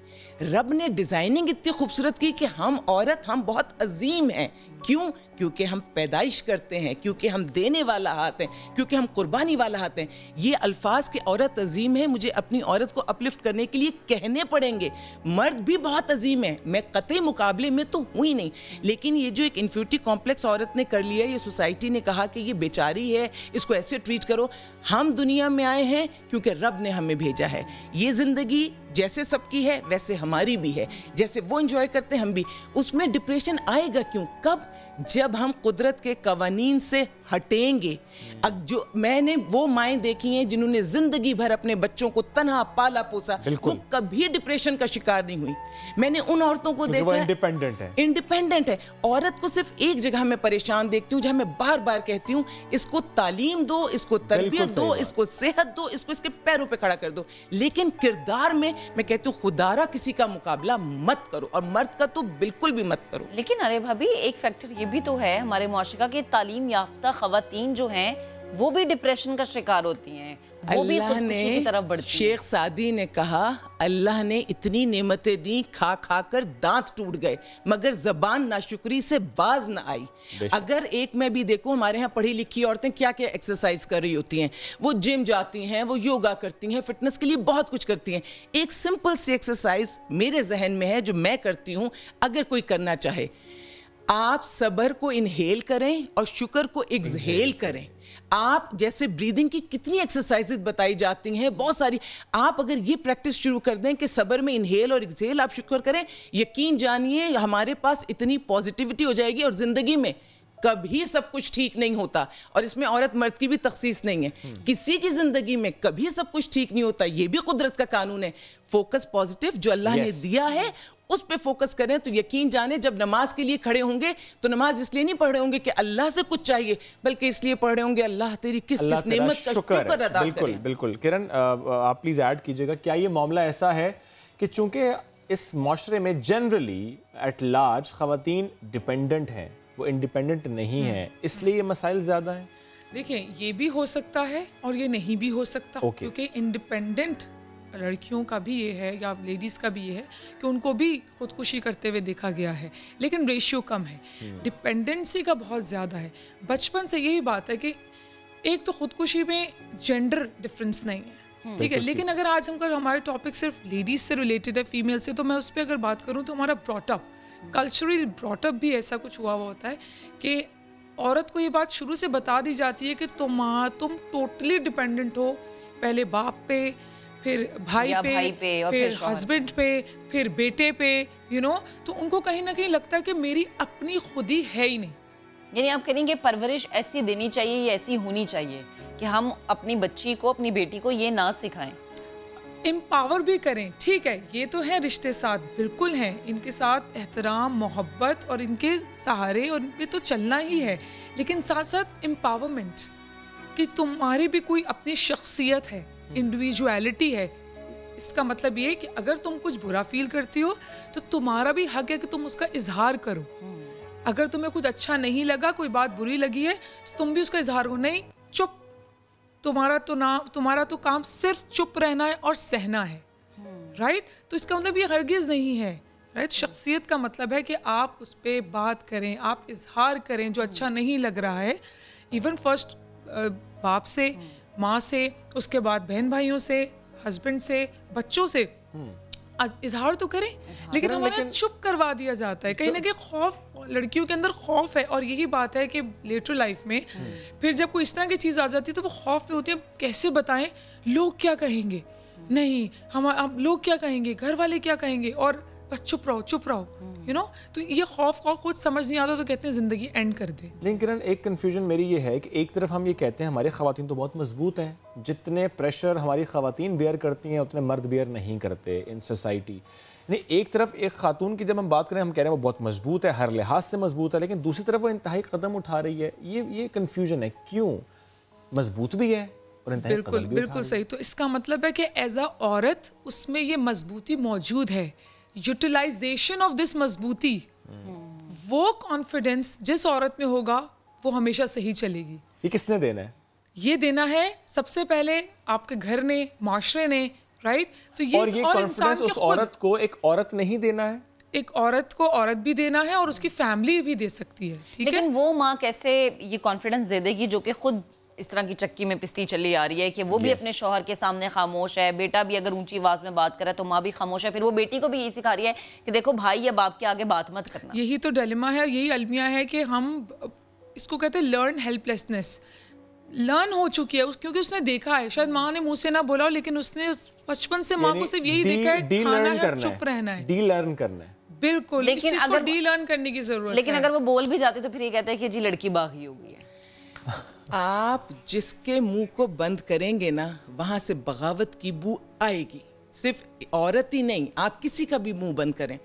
Speaker 9: रब ने डिज़ाइनिंग इतनी खूबसूरत की कि हम औरत, हम बहुत अजीम हैं। क्यों? क्योंकि हम पैदाइश करते हैं, क्योंकि हम देने वाला हाथ हैं, क्योंकि हम कुर्बानी वाला हाथ हैं। ये अल्फाज कि औरत अजीम है मुझे अपनी औरत को अपलिफ्ट करने के लिए कहने पड़ेंगे। मर्द भी बहुत अजीम है, मैं कतई मुकाबले में तो हुई नहीं, लेकिन ये जो एक इन्फिनिटी कॉम्प्लेक्स औरत ने कर लिया, ये सोसाइटी ने कहा कि ये बेचारी है, इसको ऐसे ट्रीट करो। हम दुनिया में आए हैं क्योंकि रब ने हमें भेजा है। ये ज़िंदगी जैसे सबकी है वैसे हमारी भी है, जैसे वो एंजॉय करते हैं हम भी। उसमें डिप्रेशन आएगा क्यों? कब? जब हम कुदरत के कवानीन से हटेंगे। अब जो मैंने वो माएँ देखी हैं जिन्होंने जिंदगी भर अपने बच्चों को तन्हा पाला पोसा, वो कभी डिप्रेशन का शिकार नहीं हुई। मैंने उन औरतों को देखा, इंडिपेंडेंट है। औरत को सिर्फ एक जगह मैं परेशान देखती हूँ, जहाँ मैं बार बार कहती हूँ इसको तालीम दो, इसको तरबियत दो, इसको सेहत दो, इसको इसके पैरों पे खड़ा कर दो, लेकिन किरदार में मैं कहती हूँ खुदारा किसी का मुकाबला मत करो, और मर्द का तो बिल्कुल भी मत करो।
Speaker 2: लेकिन अरे भाभी, एक फैक्टर ये भी तो है हमारे मुआशरे के तालीम याफ्ता खवातीन जो हैं वो भी डिप्रेशन का शिकार होती हैं, वो भी खुदकुशी की तरफ बढ़ती हैं।
Speaker 9: शेख सादी ने कहा अल्लाह ने इतनी नेमतें दी, खा खा कर दांत टूट गए, मगर जबान नाशुक्री से बाज न आई। अगर एक मैं भी देखूं, हमारे यहाँ पढ़ी लिखी औरतें क्या क्या एक्सरसाइज कर रही होती हैं, वो जिम जाती हैं, वो योगा करती हैं, फिटनेस के लिए बहुत कुछ करती हैं। एक सिंपल सी एक्सरसाइज मेरे जहन में है जो मैं करती हूँ, अगर कोई करना चाहे, आप सब्र को इनहेल करें और शुक्र को एक्सहेल करें। आप जैसे ब्रीदिंग की कितनी एक्सरसाइजेज बताई जाती हैं, बहुत सारी। आप अगर ये प्रैक्टिस शुरू कर दें कि सब्र में इनहेल और एक्सहेल आप शुक्र करें, यकीन जानिए हमारे पास इतनी पॉजिटिविटी हो जाएगी और ज़िंदगी में कभी सब कुछ ठीक नहीं होता, और इसमें औरत मर्द की भी तखसीस नहीं है। किसी की जिंदगी में कभी सब कुछ ठीक नहीं होता, ये भी कुदरत का कानून है। फोकस पॉजिटिव, जो अल्लाह ने दिया है उस पे फोकस करें, तो यकीन जाने जब नमाज के लिए खड़े होंगे तो नमाज इसलिए नहीं पढ़ रहे होंगे कि अल्लाह से कुछ चाहिए, बल्कि इसलिए पढ़ रहे होंगे अल्लाह तेरी किस किस नेमत का शुक्र अदा
Speaker 1: बिल्कुल बिल्कुल। किरण आप प्लीज ऐड कीजिएगा, क्या ये मामला ऐसा है कि चूंकि इस माशरे में जनरली एट लार्ज खवातीन डिपेंडेंट हैं, वो इंडिपेंडेंट नहीं है, इसलिए ये मसाइल ज्यादा हैं?
Speaker 10: देखिए, ये भी हो सकता है और ये नहीं भी हो सकता, क्योंकि इंडिपेंडेंट लड़कियों का भी ये है या लेडीज़ का भी ये है कि उनको भी खुदकुशी करते हुए देखा गया है, लेकिन रेशियो कम है। डिपेंडेंसी का बहुत ज़्यादा है। बचपन से यही बात है कि एक तो खुदकुशी में जेंडर डिफरेंस नहीं है, ठीक है, लेकिन अगर आज हमारे टॉपिक सिर्फ लेडीज़ से रिलेटेड है, फीमेल से, तो मैं उस पर अगर बात करूँ तो हमारा ब्रॉटअप, कल्चरल ब्रॉटअप भी ऐसा कुछ हुआ होता है कि औरत को ये बात शुरू से बता दी जाती है कि तुम टोटली डिपेंडेंट हो, पहले बाप पे, फिर भाई पे और फिर हस्बैंड पे, फिर बेटे पे, तो उनको कहीं ना कहीं लगता है कि मेरी अपनी खुदी है ही नहीं।
Speaker 2: यानी आप कहेंगे परवरिश ऐसी देनी चाहिए या ऐसी होनी चाहिए कि हम अपनी बच्ची को, अपनी बेटी को ये ना सिखाएं,
Speaker 10: एम्पावर भी करें। ठीक है, ये तो है, रिश्ते साथ बिल्कुल हैं, इनके साथ एहतराम, मोहब्बत और इनके सहारे और इन पे तो चलना ही है, लेकिन साथ साथ एम्पावरमेंट कि तुम्हारी भी कोई अपनी शख्सियत है, इंडिविजुअलिटी है। इसका मतलब ये है कि अगर तुम कुछ बुरा फील करती हो तो तुम्हारा भी हक है कि तुम उसका इजहार करो। अगर तुम्हें कुछ अच्छा नहीं लगा, कोई बात बुरी लगी है, तो तुम भी उसका इजहार करो। नहीं, चुप, तुम्हारा तो काम सिर्फ चुप रहना है और सहना है, राइट? तो इसका मतलब ये हरगिज नहीं है, राइट? शख्सियत का मतलब है कि आप उस पर बात करें, आप इजहार करें जो अच्छा नहीं लग रहा है, इवन फर्स्ट बाप से, माँ से, उसके बाद बहन भाइयों से, हस्बैंड से, बच्चों से इजहार तो करें, लेकिन हमारा चुप करवा दिया जाता है। कहीं ना कहीं खौफ, लड़कियों के अंदर खौफ है, और यही बात है कि लेटर लाइफ में फिर जब कोई इस तरह की चीज़ आ जाती है तो वो खौफ में होती है, कैसे बताएं, लोग क्या कहेंगे, नहीं हम लोग क्या कहेंगे, घर वाले क्या कहेंगे, और बस चुप रहो, तो ये खौफ को खुद समझ नहीं आता तो कहते हैं ज़िंदगी एंड कर दे।
Speaker 1: लेकिन किरण, एक कन्फ्यूजन मेरी ये है कि एक तरफ हम ये कहते हैं हमारे ख़वातीन तो बहुत मजबूत हैं, जितने प्रेशर हमारी ख़वातीन बेयर करती हैं उतने मर्द बेयर नहीं करते इन सोसाइटी। नहीं, एक तरफ एक खातून की जब हम बात करें, हम कह रहे हैं वो बहुत मजबूत है, हर लिहाज से मजबूत है, लेकिन दूसरी तरफ वो इंतहाई कदम उठा रही है। ये कन्फ्यूजन है, क्यों? मजबूत भी है और इंतहाई कदम भी उठा रही है।
Speaker 10: बिल्कुल सही। तो इसका मतलब है कि एज अ औरत उसमें ये मजबूती मौजूद है। यूटिलाइजेशन ऑफ दिस मजबूती, वो कॉन्फिडेंस जिस औरत में होगा वो हमेशा सही चलेगी।
Speaker 1: ये किसने देना है? ये
Speaker 10: देना है सबसे पहले आपके घर ने, माशरे ने, राइट? तो ये
Speaker 1: कॉन्फिडेंस उस औरत को एक औरत नहीं देना है,
Speaker 10: एक औरत को औरत भी देना है और उसकी फैमिली भी दे सकती है, ठीक है?
Speaker 2: लेकिन वो माँ कैसे ये कॉन्फिडेंस दे देगी जो कि खुद इस तरह की चक्की में पिसती चली आ रही है कि वो भी अपने शौहर के सामने खामोश है, बेटा भी अगर ऊंची आवाज में बात करे तो माँ भी खामोश है, फिर वो बेटी को भी यही सिखा रही है कि देखो भाई या बाप के आगे बात मत करना।
Speaker 10: यही तो डिलेमा है, यही अलमिया है कि हम इसको कहते हैं लर्न हेल्पलेसनेस। लर्न हो चुकी है क्योंकि उसने देखा है, शायद माँ ने मुंह से ना बोला हो, लेकिन उसने बचपन से माँ को सिर्फ यही देखा है, खाना है, चुप रहना है,
Speaker 1: डी लर्न करना है।
Speaker 10: बिल्कुल, लेकिन अगर डी लर्न करने की जरूरत है।
Speaker 2: लेकिन अगर वो बोल भी जाते तो फिर ये कहते हैं कि जी लड़की बागी हो गई है।
Speaker 9: आप जिसके मुंह को बंद करेंगे ना, वहां से बगावत की बू आएगी। सिर्फ औरत ही नहीं, आप किसी का भी मुंह बंद करें।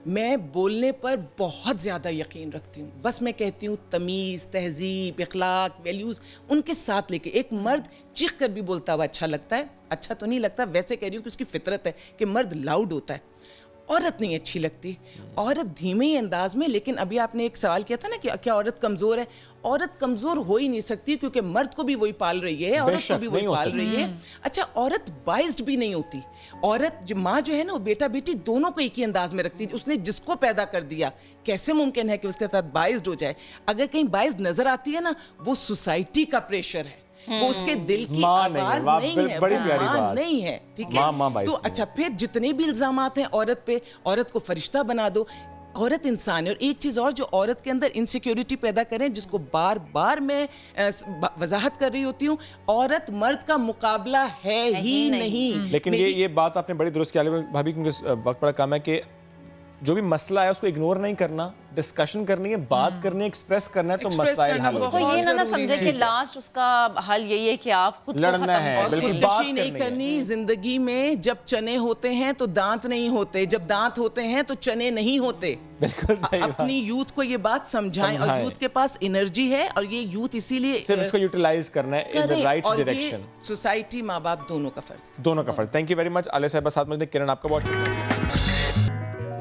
Speaker 9: मैं बोलने पर बहुत ज़्यादा यकीन रखती हूँ, बस मैं कहती हूँ तमीज़, तहजीब, इखलाक, वैल्यूज़ उनके साथ लेके। एक मर्द चीख कर भी बोलता हुआ अच्छा लगता है, अच्छा तो नहीं लगता, वैसे कह रही हूँ कि उसकी फितरत है कि मर्द लाउड होता है। औरत नहीं अच्छी लगती, औरत धीमे ही अंदाज में। लेकिन अभी आपने एक सवाल किया था ना कि क्या औरत कमज़ोर है? औरत कमज़ोर हो ही नहीं सकती, क्योंकि मर्द को भी वही पाल रही है, औरत को भी वही पाल रही है। अच्छा, औरत बाइस्ड भी नहीं होती। औरत जो माँ जो है ना, वो बेटा बेटी दोनों को एक ही अंदाज में रखती है। उसने जिसको पैदा कर दिया, कैसे मुमकिन है कि उसके साथ बाइस्ड हो जाए? अगर कहीं बाइस्ड नजर आती है ना, वो सोसाइटी का प्रेशर है, वो उसके दिल की आवाज नहीं है,
Speaker 1: बड़ी प्यारी बात
Speaker 9: नहीं है, ठीक है? तो अच्छा, फिर जितने भी इल्जामात हैं औरत पे, औरत को फरिश्ता बना दो। औरत इंसान है। और एक चीज़ और जो औरत के अंदर इनसिक्योरिटी पैदा करें, जिसको बार बार मैं वजाहत कर रही होती हूँ, औरत मर्द का मुकाबला है ही नहीं।
Speaker 1: लेकिन ये बात आपने बड़ी दुरुस्त किया भाभी, क्योंकि वक्त बड़ा कम है कि जो भी मसला है उसको इग्नोर नहीं करना, डिस्कशन करनी है, बात करनी है, एक्सप्रेस करना है, तो मसला हल हो
Speaker 2: तो ये ना समझे कि लास्ट उसका हल यही है कि आप खुद
Speaker 1: लड़ना है, बिल्कुल बात
Speaker 9: नहीं करनी। जिंदगी में जब चने होते हैं तो दांत नहीं होते, जब दांत होते हैं तो चने नहीं होते।
Speaker 1: बिल्कुल सही बात।
Speaker 9: अपनी यूथ को ये बात समझाएं और यूथ के पास एनर्जी है और ये यूथ इसीलिए
Speaker 1: सिर्फ इसको यूटिलाइज करना है in the right direction.
Speaker 9: Society, माँ बाप दोनों का फर्ज,
Speaker 1: दोनों का फर्ज। Thank you very much Aalia साहिबा, साथ में किरण, आपका बहुत शुक्रिया।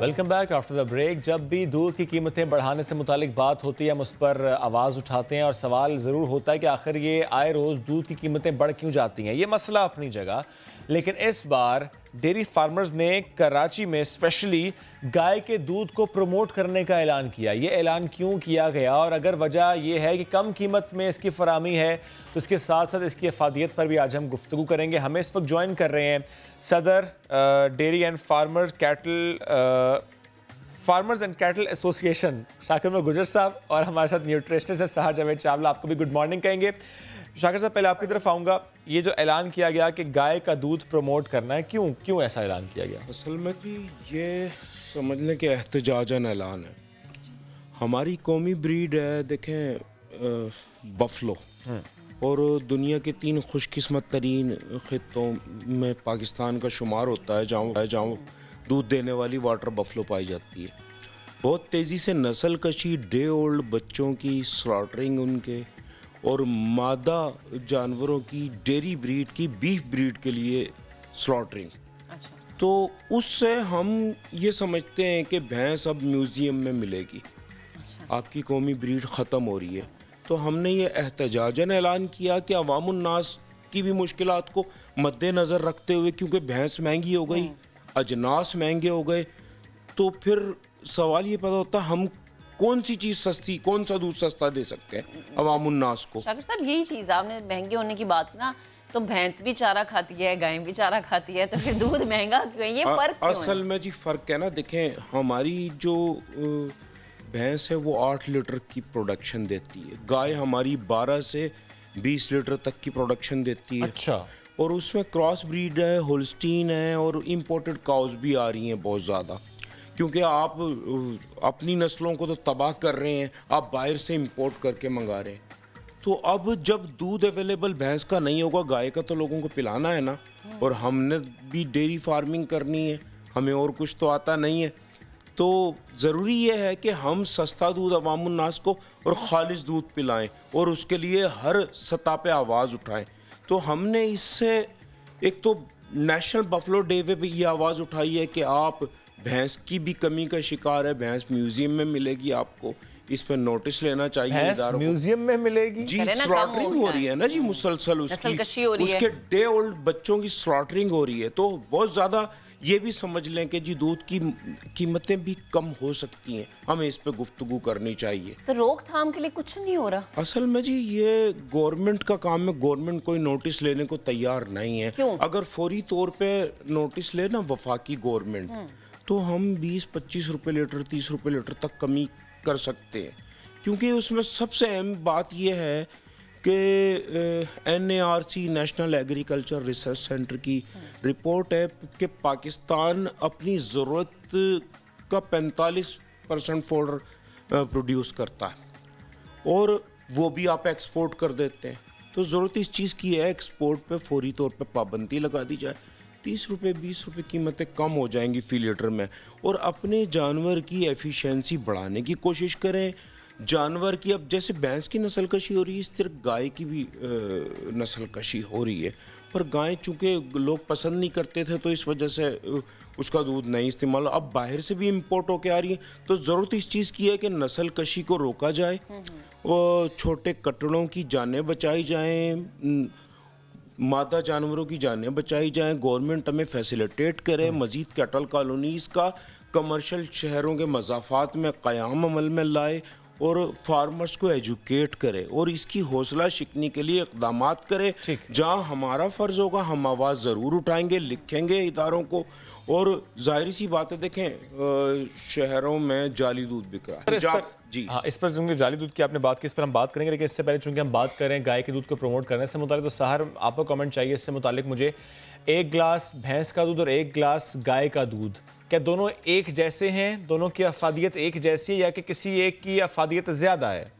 Speaker 1: Welcome back after the break. जब भी दूध की कीमतें बढ़ाने से मुतालिक बात होती है हम उस पर आवाज़ उठाते हैं और सवाल ज़रूर होता है कि आखिर ये आए रोज़ दूध की कीमतें बढ़ क्यों जाती हैं। ये मसला अपनी जगह, लेकिन इस बार डेयरी फार्मर्स ने कराची में स्पेशली गाय के दूध को प्रमोट करने का ऐलान किया। ये ऐलान क्यों किया गया और अगर वजह यह है कि कम कीमत में इसकी फरामी है तो इसके साथ साथ इसकी अफादियत पर भी आज हम गुफ्तगू करेंगे। हमें इस वक्त ज्वाइन कर रहे हैं सदर dairy and farmers and cattle association Shakir गुजर साहब और हमारे साथ न्यूट्रिशनिस्ट है सहर जावेद चावला। आपको भी गुड मॉर्निंग कहेंगे। शाकिर साहब, पहले आपकी तरफ आऊँगा। ये जो ऐलान किया गया कि गाय का दूध प्रमोट करना है, क्यों ऐसा ऐलान किया गया?
Speaker 11: असल में कि ये समझ लें कि एहतजाजन ऐलान है। हमारी कौमी ब्रीड है, देखें, बफलो, और दुनिया के 3 खुशकिस्मत तरीन खित्तों में पाकिस्तान का शुमार होता है जहाँ दूध देने वाली वाटर बफलो पाई जाती है। बहुत तेज़ी से नस्ल कशी, डे ओल्ड बच्चों की स्लॉटरिंग उनके और मादा जानवरों की डेयरी ब्रीड की बीफ ब्रीड के लिए स्लॉटरिंग। तो उससे हम ये समझते हैं कि भैंस अब म्यूज़ियम में मिलेगी, आपकी कौमी ब्रीड ख़त्म हो रही है। तो हमने ये एहतजाजन ऐलान किया कि अवामुन्नास की भी मुश्किलात को मद्देनज़र रखते हुए, क्योंकि भैंस महंगी हो गई, अजनास महंगे हो गए, तो फिर सवाल ये पैदा होता है हम कौन सी चीज़ सस्ती, कौन सा दूध सस्ता दे सकते हैं अवामुन्नास को।
Speaker 2: शाकिर साहब, यही चीज़ आपने महंगे होने की बात की ना, तो भैंस भी चारा खाती है, गाय भी चारा खाती है, तो फिर दूध महंगा क्यों है? ये फर्क क्यों है?
Speaker 11: असल में जी फ़र्क है ना, देखें, हमारी जो भैंस है वो 8 लीटर की प्रोडक्शन देती है, गाय हमारी 12 से 20 लीटर तक की प्रोडक्शन देती है।
Speaker 1: अच्छा।
Speaker 11: और उसमें क्रॉस ब्रीड है, होल्स्टीन है और इम्पोर्टेड काउज भी आ रही हैं बहुत ज़्यादा, क्योंकि आप अपनी नस्लों को तो तबाह कर रहे हैं, आप बाहर से इंपोर्ट करके मंगा रहे हैं। तो अब जब दूध अवेलेबल भैंस का नहीं होगा, गाय का तो लोगों को पिलाना है ना, और हमने भी डेयरी फार्मिंग करनी है, हमें और कुछ तो आता नहीं है। तो ज़रूरी ये है कि हम सस्ता दूध अवामुन्नास को और खालिस दूध पिलाएं और उसके लिए हर सतह पे आवाज़ उठाएं। तो हमने इससे एक तो नेशनल बफलो डे पे ये आवाज़ उठाई है कि आप भैंस की भी कमी का शिकार है, भैंस म्यूजियम में मिलेगी, आपको इस पर नोटिस लेना चाहिए इदारों को।
Speaker 1: म्यूजियम में मिलेगी
Speaker 11: जी, स्लॉटरिंग हो रही है ना जी, मुसलसल उसके डे ओल्ड बच्चों की स्लॉटरिंग हो रही है। तो बहुत ज़्यादा ये भी समझ लें कि जी दूध की कीमतें भी कम हो सकती हैं, हमें इस पे गुफ्तगू करनी चाहिए।
Speaker 2: तो रोकथाम के लिए कुछ नहीं हो रहा?
Speaker 11: असल में जी ये गवर्नमेंट का काम है, गवर्नमेंट कोई नोटिस लेने को तैयार नहीं है।
Speaker 2: क्यों?
Speaker 11: अगर फौरी तौर पे नोटिस ले ना वफाकी गवर्नमेंट, तो हम 20-25 रुपये लीटर, 30 रुपये लीटर तक कमी कर सकते हैं, क्योंकि उसमें सबसे अहम बात यह है कि NARC national agriculture research centre की रिपोर्ट है कि पाकिस्तान अपनी ज़रूरत का 45% फॉडर प्रोड्यूस करता है और वो भी आप एक्सपोर्ट कर देते हैं। तो ज़रूरत इस चीज़ की है, एक्सपोर्ट पे फौरी तौर पे पाबंदी लगा दी जाए, 30 रुपये 20 रुपये कीमतें कम हो जाएंगी फी लीटर में, और अपने जानवर की एफिशिएंसी बढ़ाने की कोशिश करें। जानवर की अब जैसे भैंस की नस्ल कशी हो रही है, इस तरह गाय की भी नस्ल कशी हो रही है, पर गाय चूँकि लोग पसंद नहीं करते थे तो इस वजह से उसका दूध नहीं इस्तेमाल, अब बाहर से भी इम्पोर्ट होके आ रही है। तो ज़रूरत इस चीज़ की है कि नस्ल कशी को रोका जाए और छोटे कटड़ों की जानें बचाई जाएँ, मादा जानवरों की जानें बचाई जाएं। गवर्नमेंट हमें फैसिलिटेट करे, मज़ीद कैटल कॉलोनीज़ का कमर्शियल शहरों के मज़ाफ़ात में क़याम अमल में लाए और फार्मर्स को एजुकेट करे और इसकी हौसला शिकनी के लिए इक़दामात करे। जहाँ हमारा फ़र्ज़ होगा हम आवाज़ ज़रूर उठाएंगे, लिखेंगे इदारों को। और जाहिर सी बात है, देखें शहरों में जाली दूध बिक रहा है जी।
Speaker 1: हाँ, इस पर चूँकि जाली दूध की आपने बात की, इस पर हम बात करेंगे, लेकिन इससे पहले चूँकि हम बात करें गाय के दूध को प्रमोट करने से मुतालिक, तो सहर आपका कमेंट चाहिए इससे मुतालिक मुझे। एक गिलास भैंस का दूध और एक गिलास गाय का दूध, क्या दोनों एक जैसे हैं? दोनों की अफादियत एक जैसी है या कि किसी एक की अफादियत ज़्यादा है?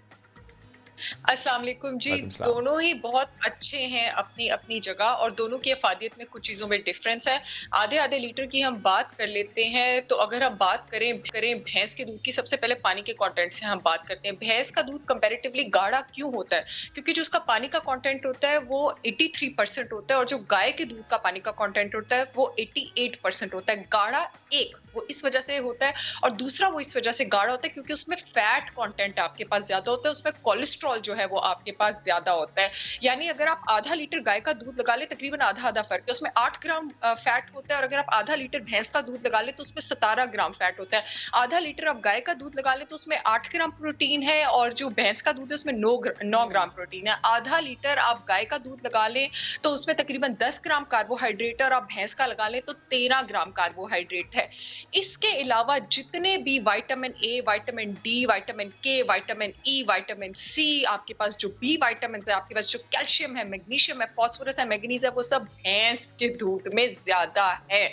Speaker 12: अस्सलाम वालेकुम जी, दोनों ही बहुत अच्छे हैं अपनी अपनी जगह और दोनों की अफादियत में कुछ चीज़ों में डिफरेंस है। आधे आधे लीटर की हम बात कर लेते हैं। तो अगर हम बात करें भैंस के दूध की, सबसे पहले पानी के कंटेंट से हम बात करते हैं। भैंस का दूध कंपैरेटिवली गाढ़ा क्यों होता है? क्योंकि जो उसका पानी का कंटेंट होता है वो 83% होता है और जो गाय के दूध का पानी का कंटेंट होता है वो 88% होता है। गाढ़ा एक वो इस वजह से होता है और दूसरा वो इस वजह से गाढ़ा होता है क्योंकि उसमें फैट कंटेंट आपके पास ज्यादा होता है, उसमें कोलेस्ट्रॉल जो है वो आपके पास ज्यादा होता है। यानी अगर आप आधा लीटर गाय का दूध लगा ले, तकरीबन आधा आधा फर्क है, उसमें 8 ग्राम फैट होता है और अगर आप आधा लीटर भैंस का दूध लगा ले तो उसमें 17 ग्राम फैट होता है। आधा लीटर आप गाय का दूध लगा ले तो उसमें 8 ग्राम प्रोटीन है और जो भैंस का दूध है उसमें 9 ग्राम प्रोटीन है। आधा लीटर आप गाय का दूध लगा ले तो उसमें तकरीबन 10 ग्राम कार्बोहाइड्रेट है और आप भैंस का लगा ले तो 13 ग्राम कार्बोहाइड्रेट है। इसके अलावा जितने भी vitamin A, vitamin D, vitamin के, विटामिन ई, विटामिन सी, आपके पास जो बी विटामिन है, आपके पास जो कैल्शियम है, मैग्नीशियम है, फास्फोरस है, मैग्नीज है, वो सब भैंस के दूध में ज्यादा है।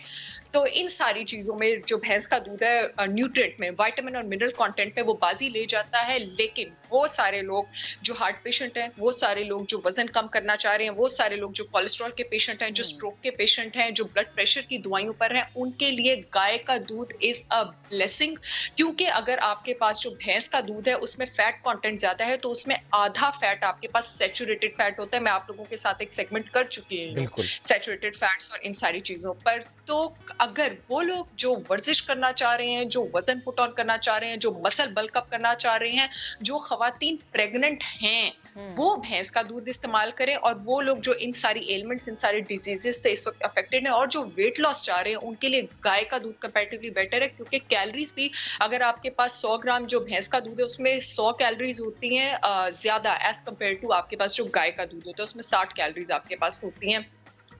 Speaker 12: तो इन सारी चीजों में जो भैंस का दूध है न्यूट्रिएंट में, विटामिन और मिनरल कंटेंट में वो बाजी ले जाता है। लेकिन वो सारे लोग जो हार्ट पेशेंट हैं, वो सारे लोग जो वजन कम करना चाह रहे हैं, वो सारे लोग जो कोलेस्ट्रॉल के पेशेंट हैं, जो स्ट्रोक के पेशेंट हैं, जो ब्लड प्रेशर की दवाइयों पर हैं, उनके लिए गाय का दूध इज अ ब्लेसिंग। क्योंकि अगर आपके पास जो भैंस का दूध है उसमें फैट कंटेंट ज्यादा है तो उसमें आधा फैट आपके पास सैचुरेटेड फैट होता है। मैं आप लोगों के साथ एक सेगमेंट कर चुकी हूँ सैचुरेटेड फैट्स और इन सारी चीजों पर। तो अगर वो लोग जो वर्जिश करना चाह रहे हैं, जो वजन पुट ऑन करना चाह रहे हैं, जो मसल बल्कअप करना चाह रहे हैं, जो खवातीन प्रेग्नेंट हैं, वो भैंस का दूध इस्तेमाल करें। और वो लोग जो इन सारी एलिमेंट्स, इन सारी डिजीजेस से इस वक्त अफेक्टेड हैं और जो वेट लॉस चाह रहे हैं, उनके लिए गाय का दूध कंपैरेटिवली बेटर है। क्योंकि कैलोरीज भी अगर आपके पास 100 ग्राम जो भैंस का दूध है उसमें 100 कैलोरीज होती हैं ज्यादा एज कम्पेयर टू आपके पास जो गाय का दूध होता है उसमें 60 कैलोरीज आपके पास होती हैं।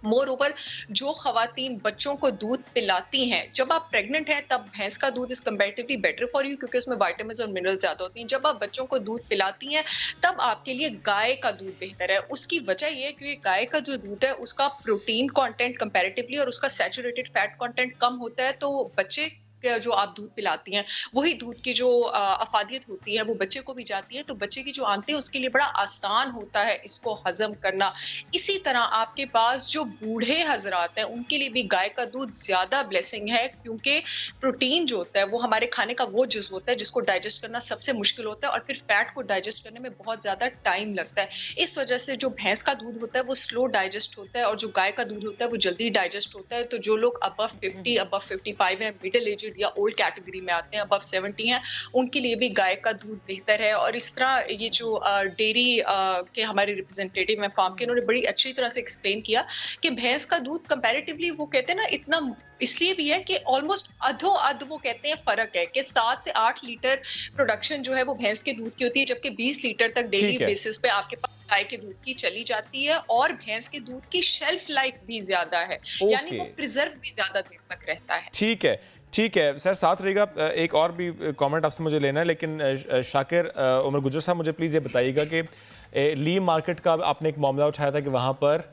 Speaker 12: मोर ओवर जो खवातीन बच्चों को दूध पिलाती हैं, जब आप प्रेग्नेंट हैं तब भैंस का दूध is comparatively better for you क्योंकि उसमें विटामिन्स और मिनरल्स ज्यादा होती हैं। जब आप बच्चों को दूध पिलाती हैं तब आपके लिए गाय का दूध बेहतर है। उसकी वजह ये है कि गाय का जो दूध है उसका प्रोटीन कंटेंट कंपैरेटिवली और उसका सैचुरेटेड फैट कंटेंट कम होता है। तो बच्चे जो आप दूध पिलाती हैं वही दूध की जो अफादियत होती है वो बच्चे को भी जाती है। तो बच्चे की जो आंतें उसके लिए बड़ा आसान होता है इसको हजम करना। इसी तरह आपके पास जो बूढ़े हजरात हैं उनके लिए भी गाय का दूध ज्यादा ब्लेसिंग है क्योंकि प्रोटीन जो होता है वो हमारे खाने का वो जुज़ होता है जिसको डाइजेस्ट करना सबसे मुश्किल होता है और फिर फैट को डाइजेस्ट करने में बहुत ज्यादा टाइम लगता है। इस वजह से जो भैंस का दूध होता है वो स्लो डाइजेस्ट होता है और जो गाय का दूध होता है वो जल्दी डाइजेस्ट होता है। तो जो लोग अबव 50, अबव 55 है, मिडिल एज या ओल्ड कैटेगरी में आते हैं, अबव 70 हैं, उनके लिए भी गाय का दूध बेहतर है। और इस तरह ये जो डेयरी के हमारे रिप्रेजेंटेटिव हैं फार्म के, उन्होंने बड़ी अच्छी तरह से एक्सप्लेन किया कि भैंस का दूध कंपैरेटिवली वो कहते हैं ना इतना इसलिए भी है कि ऑलमोस्ट अधो अध वो कहते हैं फर्क है कि 7 से 8 लीटर प्रोडक्शन जो है वो भैंस के दूध की होती है जबकि 20 लीटर तक डेली बेसिस पे आपके पास गाय के दूध की चली जाती है। और भैंस के दूध की शेल्फ लाइफ भी ज्यादा है, यानी वो प्रिजर्व भी ज्यादा देर तक रहता है।
Speaker 1: ठीक है सर, साथ रहेगा। एक और भी कमेंट आपसे मुझे लेना है, लेकिन शाकिर उमर गुजर साहब मुझे प्लीज़ ये बताइएगा कि ली मार्केट का आपने एक मामला उठाया था कि वहाँ पर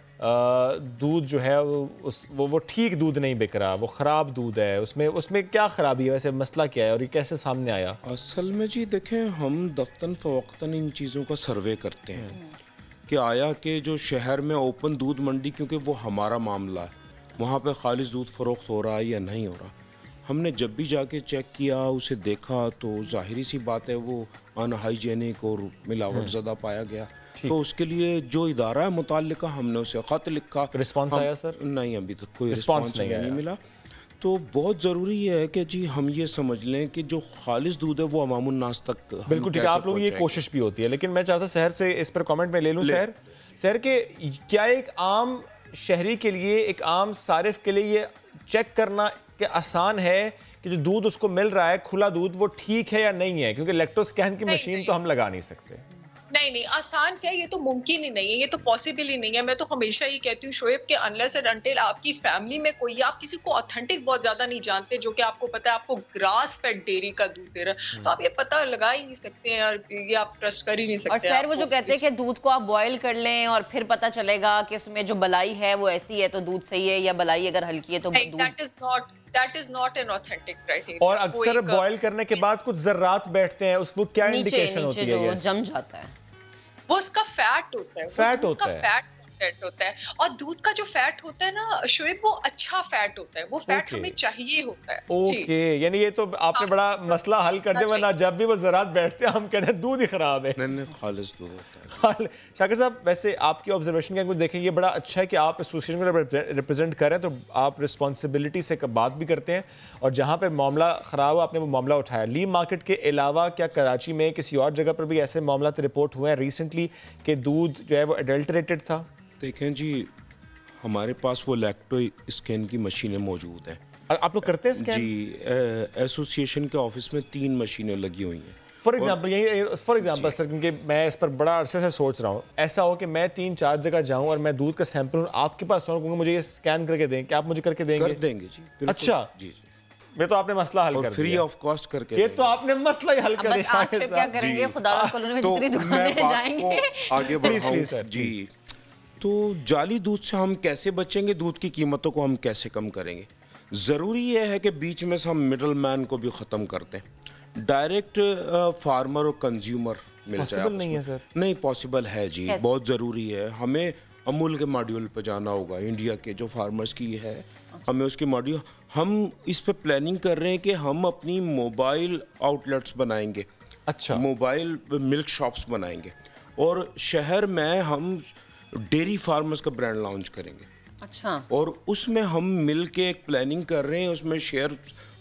Speaker 1: दूध जो है वो ठीक दूध नहीं बिक रहा, वो ख़राब दूध है। उसमें क्या ख़राबी है, वैसे मसला क्या है और ये कैसे सामने आया?
Speaker 11: असल में जी देखें, हम दफ्तन फ़वक्तन इन चीज़ों का सर्वे करते हैं कि आया कि जो शहर में ओपन दूध मंडी, क्योंकि वो हमारा मामला है, वहाँ पे खालिस दूध फ़रोख्त हो रहा है या नहीं हो रहा। हमने जब भी जाके चेक किया, उसे देखा, तो जाहिर सी बात है वो अनहाइजेनिक और मिलावट ज़्यादा पाया गया। तो उसके लिए जो इदारा है मुताल्लिका, हमने उसे ख़त लिखा।
Speaker 1: रिस्पांस आया सर?
Speaker 11: नहीं, अभी तक कोई रिस्पांस नहीं मिला। तो बहुत ज़रूरी है कि जी हम ये समझ लें कि जो खालिस दूध है वो अवामुन नास तक
Speaker 1: बिल्कुल ठीक है। आप लोग ये कोशिश भी होती है, लेकिन मैं चाहता शहर से इस पर कमेंट में ले लूँ। शहर के क्या एक आम शहरी के लिए, एक आम सारिफ के लिए ये चेक करना कि आसान है कि जो दूध उसको मिल रहा है खुला दूध वो ठीक है या नहीं है? क्योंकि लैक्टोस्कैन की मशीन तो हम लगा नहीं सकते।
Speaker 12: नहीं आसान क्या है, ये तो मुमकिन ही नहीं है, ये तो पॉसिबल ही नहीं है। मैं तो हमेशा ही कहती हूँ शोएब के अनलेस एंड अनटिल आपकी फैमिली में कोई, आप किसी को ऑथेंटिक बहुत ज्यादा नहीं जानते, जो कि आपको पता है आपको ग्रास फेड डेयरी का दूध दे रहा है, तो आप ये पता लगा ही नहीं सकते हैं यार, ये आप ट्रस्ट कर ही नहीं सकते।
Speaker 2: और सर वो जो कहते हैं कि दूध को आप बॉयल कर लें और फिर पता चलेगा कि उसमें जो बलाई है वो ऐसी है तो दूध सही है, या बलाई अगर हल्की है तो दूध
Speaker 12: That is not an authentic criteria।
Speaker 1: और अक्सर बॉयल करने के बाद कुछ जर्रात बैठते हैं, उसको क्या इंडिकेशन होती है?
Speaker 2: नीचे जो जम जाता है
Speaker 12: वो उसका फैट होता है,
Speaker 1: फैट होता है,
Speaker 12: फैट होता है। और दूध का जो फैट होता है ना शोएब, वो अच्छा फैट होता है, वो फैट हमें चाहिए होता है।
Speaker 1: ओके, यानी ये तो आपने बड़ा मसला हल कर दिया, वरना जब भी वो ज़रात बैठते हैं हम कहते हैं दूध ही खराब है।
Speaker 11: नहीं खालिस दूध होता है।
Speaker 1: शाकिर साहब, वैसे आपकी ऑब्जर्वेशन क्या कुछ देखें, ये बड़ा अच्छा है कि आप एसोसिएशन को रिप्रेजेंट करें, तो आप रिस्पॉन्सिबिलिटी से बात भी करते हैं, और जहाँ पर मामला ख़राब हुआ आपने वो मामला उठाया। ली मार्केट के अलावा क्या कराची में किसी और जगह पर भी ऐसे मामला रिपोर्ट हुए हैं रिसेंटली कि दूध जो है वो एडल्टरेटेड था?
Speaker 11: देखें जी, हमारे पास वो लैक्टो स्कैन की मशीनें मौजूद हैं।
Speaker 1: आप लोग करते हैं स्कैन?
Speaker 11: जी, एसोसिएशन के ऑफिस में 3 मशीनें लगी हुई हैं।
Speaker 1: फॉर एग्जांपल सर, क्योंकि मैं इस पर बड़ा अरसे से सोच रहा हूँ, ऐसा हो कि मैं 3-4 जगह जाऊँ और मैं दूध का सैंपल आपके पास कहूँगा मुझे ये स्कैन करके दें, क्या आप मुझे करके देंगे?
Speaker 11: कर देंगे जी।
Speaker 1: अच्छा
Speaker 11: जी,
Speaker 1: ये तो आपने मसला हल कर दिया,
Speaker 11: फ्री ऑफ कॉस्ट करके।
Speaker 1: ये तो आपने मसला ही हल कर दिया।
Speaker 2: क्या करेंगे, खुदा की कॉलोनी में जितनी दुकानें जाएंगे।
Speaker 11: आगे बढ़ाऊं जी, तो जाली दूध से हम कैसे बचेंगे, दूध की कीमतों को हम कैसे कम करेंगे? ज़रूरी यह है कि बीच में से हम मिडल मैन को भी ख़त्म करते हैं, डायरेक्ट फार्मर और कंज्यूमर मिल जाए।
Speaker 1: पॉसिबल नहीं है सर?
Speaker 11: नहीं पॉसिबल है जी, बहुत ज़रूरी है। हमें अमूल के मॉड्यूल पे जाना होगा, इंडिया के जो फार्मर्स की है, हमें उसकी मॉड्यूल, हम इस पे प्लानिंग कर रहे हैं कि हम अपनी मोबाइल आउटलेट्स बनाएंगे।
Speaker 1: अच्छा,
Speaker 11: मोबाइल मिल्क शॉप्स बनाएंगे, और शहर में हम डेयरी फार्मर्स का ब्रांड लॉन्च करेंगे।
Speaker 2: अच्छा, और
Speaker 11: उसमें हम मिल के एक प्लानिंग कर रहे हैं, उसमें शेयर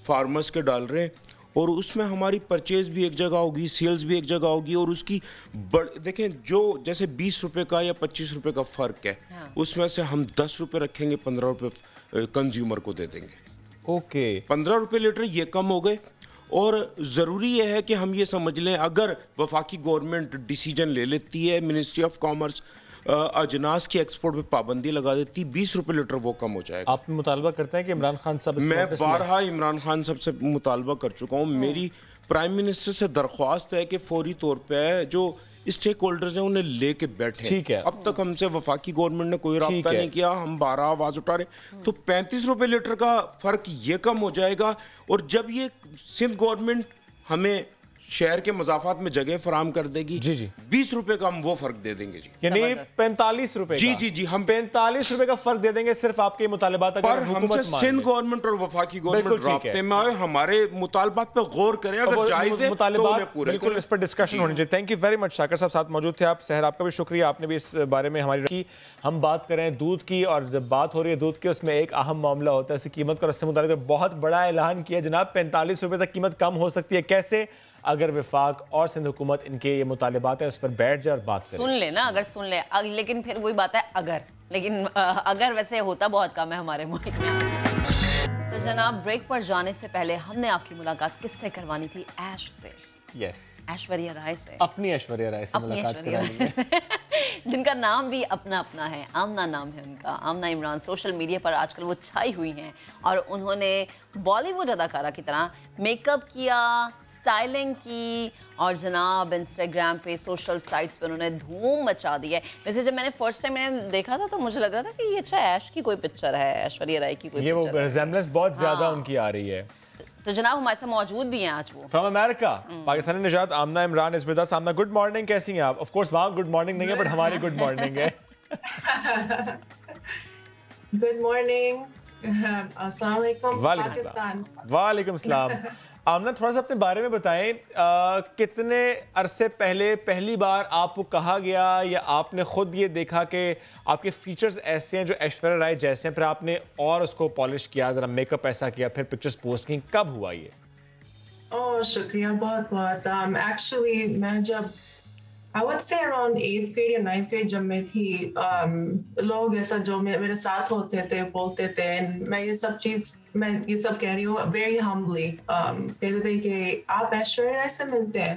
Speaker 11: फार्मर्स के डाल रहे हैं, और उसमें हमारी परचेज भी एक जगह होगी, सेल्स भी एक जगह होगी, और उसकी देखें जो जैसे 20 रुपए का या 25 रुपए का फ़र्क है,
Speaker 2: हाँ।
Speaker 11: उसमें से हम 10 रुपए रखेंगे, 15 रुपए कंज्यूमर को दे देंगे।
Speaker 1: ओके, 15
Speaker 11: रुपए लीटर ये कम हो गए। और ज़रूरी यह है कि हम ये समझ लें, अगर वफाकी गवर्नमेंट डिसीजन ले लेती है, मिनिस्ट्री ऑफ कॉमर्स अजनास की एक्सपोर्ट पे पाबंदी लगा देती, 20 रुपए लीटर वो कम हो जाएगा।
Speaker 1: आप मुतालबा करते हैं कि इमरान खान साहब?
Speaker 11: मैं बारहा इमरान खान साहब से मुतालबा कर चुका हूँ। मेरी प्राइम मिनिस्टर से दरख्वास्त है कि फौरी तौर पे जो स्टेक होल्डर्स हैं उन्हें लेके बैठे।
Speaker 1: ठीक है,
Speaker 11: अब तक हमसे वफाकी गवर्नमेंट ने कोई राब्ता नहीं किया, हम 12 आवाज उठा रहे, तो 35 रुपए लीटर का फर्क ये कम हो जाएगा। और जब ये सिंध गवर्नमेंट हमें शहर के मजाफात में जगह फराम कर देगी,
Speaker 1: जी जी,
Speaker 11: 20 रुपए का हम वो फर्क दे देंगे जी,
Speaker 1: यानी 45 रुपए।
Speaker 11: जी जी जी,
Speaker 1: हम 45 रुपए का फर्क दे देंगे सिर्फ आपके मुतालबात
Speaker 11: पर हमसे सिंध गवर्नमेंट और वफाकी गवर्नमेंट राब्ते में आए, हमारे मुतालबात पे गौर करें, अगर जायज है तो उन्हें पूरे
Speaker 1: बिल्कुल इस पर डिस्कशन होनी चाहिए। Thank you very much. Shakir साहब साथ मौजूद थे आप। सहर, आपका भी शुक्रिया, आपने भी इस बारे में हमारी की। हम बात करें दूध की, और जब बात हो रही है दूध की, उसमें एक अहम मामला होता है इसकी कीमत का। उससे मुतालिक बहुत बड़ा ऐलान किया जनाब, 45 रुपए तक कीमत कम हो सकती है। कैसे? अगर विफाक और सिंध हुकूमत इनके ये मुतालिबात है उस पर बैठ जाए और बात करें।
Speaker 2: सुन ले ना, अगर सुन ले, लेकिन फिर वही बात है अगर, लेकिन अगर वैसे होता बहुत कम है हमारे मुल्क में। तो जनाब, ब्रेक पर जाने से पहले हमने आपकी मुलाकात किससे करवानी थी? ऐश से।
Speaker 1: यस,
Speaker 2: ऐश्वर्या राय से।
Speaker 1: अपनी ऐश्वर्या राय से मुलाकात करानी है
Speaker 2: जिनका नाम भी अपना अपना है। आमना नाम है उनका, आमना इमरान। सोशल मीडिया पर आजकल वो छाई हुई हैं, और उन्होंने बॉलीवुड अदाकारा की तरह मेकअप किया, स्टाइलिंग की, और जनाब इंस्टाग्राम पे, सोशल साइट्स पे उन्होंने धूम मचा दी है। वैसे जब मैंने फर्स्ट टाइम मैंने देखा था तो मुझे लग रहा था कि ये अच्छा ऐश की कोई पिक्चर है, ऐश्वर्या राय की कोई
Speaker 1: ये
Speaker 2: पिक्चर है।
Speaker 1: वो रिजेम्बलेंस बहुत ज्यादा उनकी आ रही है।
Speaker 2: तो जनाब हमारे साथ मौजूद भी हैं आज वो
Speaker 1: फ्रॉम अमेरिका, पाकिस्तानी निजात Amna Imran is with us. Amna, good morning, कैसी हैं आप? ऑफ कोर्स वहाँ गुड मॉर्निंग नहीं है, बट हमारी गुड मॉर्निंग है।
Speaker 13: गुड मॉर्निंग, अस्सलाम वालेकुम पाकिस्तान।
Speaker 1: वालेकुम सलाम। आमना, थोड़ा सा अपने बारे में बताएं, कितने अरसे पहले पहली बार आपको कहा गया या आपने खुद ये देखा कि आपके फीचर्स ऐसे हैं जो ऐश्वर्या राय जैसे हैं, फिर आपने और उसको पॉलिश किया, ज़रा मेकअप ऐसा किया, फिर पिक्चर्स पोस्ट की, कब हुआ ये?
Speaker 13: ओह शुक्रिया बहुत बहुत। एक्चुअली मैं जब I would say around 8th grade या 9th grade जब मैं थी, लोग ऐसा जो मेरे साथ होते थे बोलते थे, मैं ये सब कह रही हूँ very humbly, कहते थे कि आप ऐश्वर्या राय से मिलते हैं,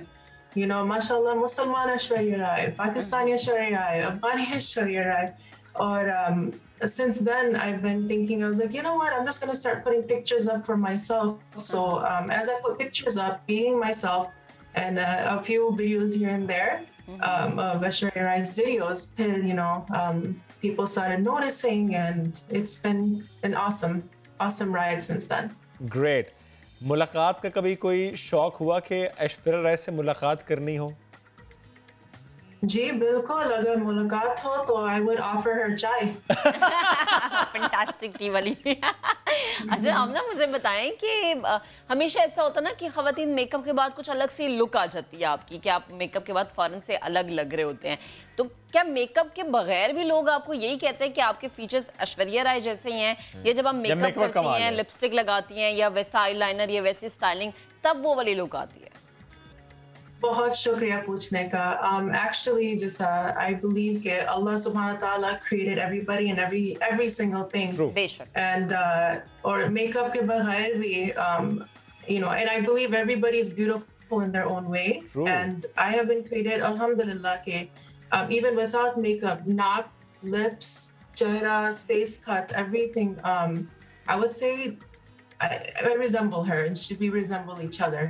Speaker 13: You know, mashallah, Musliman Aishwarya Rai, Pakistani Aishwarya Rai, Afghani Aishwarya Rai. Or since then, I've been thinking, I was like, you know what, I'm just going to start putting pictures up for myself. So as I put pictures up, being myself, and a few videos here and there of Aishwarya Rai's videos, you know, people started noticing, and it's been an awesome ride since then.
Speaker 1: Great. मुलाकात का कभी कोई शौक हुआ कि ऐश्वर्या राय से मुलाकात करनी हो?
Speaker 13: जी बिल्कुल, अगर मुलाकात हो तो I would offer her चाय।
Speaker 2: फैंटास्टिक टी वाली। अच्छा हम ना मुझे बताएं कि हमेशा ऐसा होता ना कि खवातीन मेकअप के बाद कुछ अलग सी लुक आ जाती है आपकी, कि आप मेकअप के बाद फौरन से अलग लग रहे होते हैं। तो क्या मेकअप के बगैर भी लोग आपको यही कहते हैं कि आपके फीचर्स ऐश्वर्या राय जैसे ही हैं, या जब आप मेकअप करती हैं, लिपस्टिक लगाती हैं या वैसा आईलाइनर या वैसी स्टाइलिंग, तब वो वाली लुक आती है?
Speaker 13: बहुत शुक्रिया पूछने का। Actually, just I believe that Allah Subhanahu wa Taala created everybody and every single thing.
Speaker 1: True.
Speaker 13: And or makeup के बगैर भी, you know, and I believe everybody is beautiful in their own way.
Speaker 1: True.
Speaker 13: And I have been created, alhamdulillah, के even without makeup, naak, lips, chehra, face cut, everything. I would say I resemble her, and we resemble each other.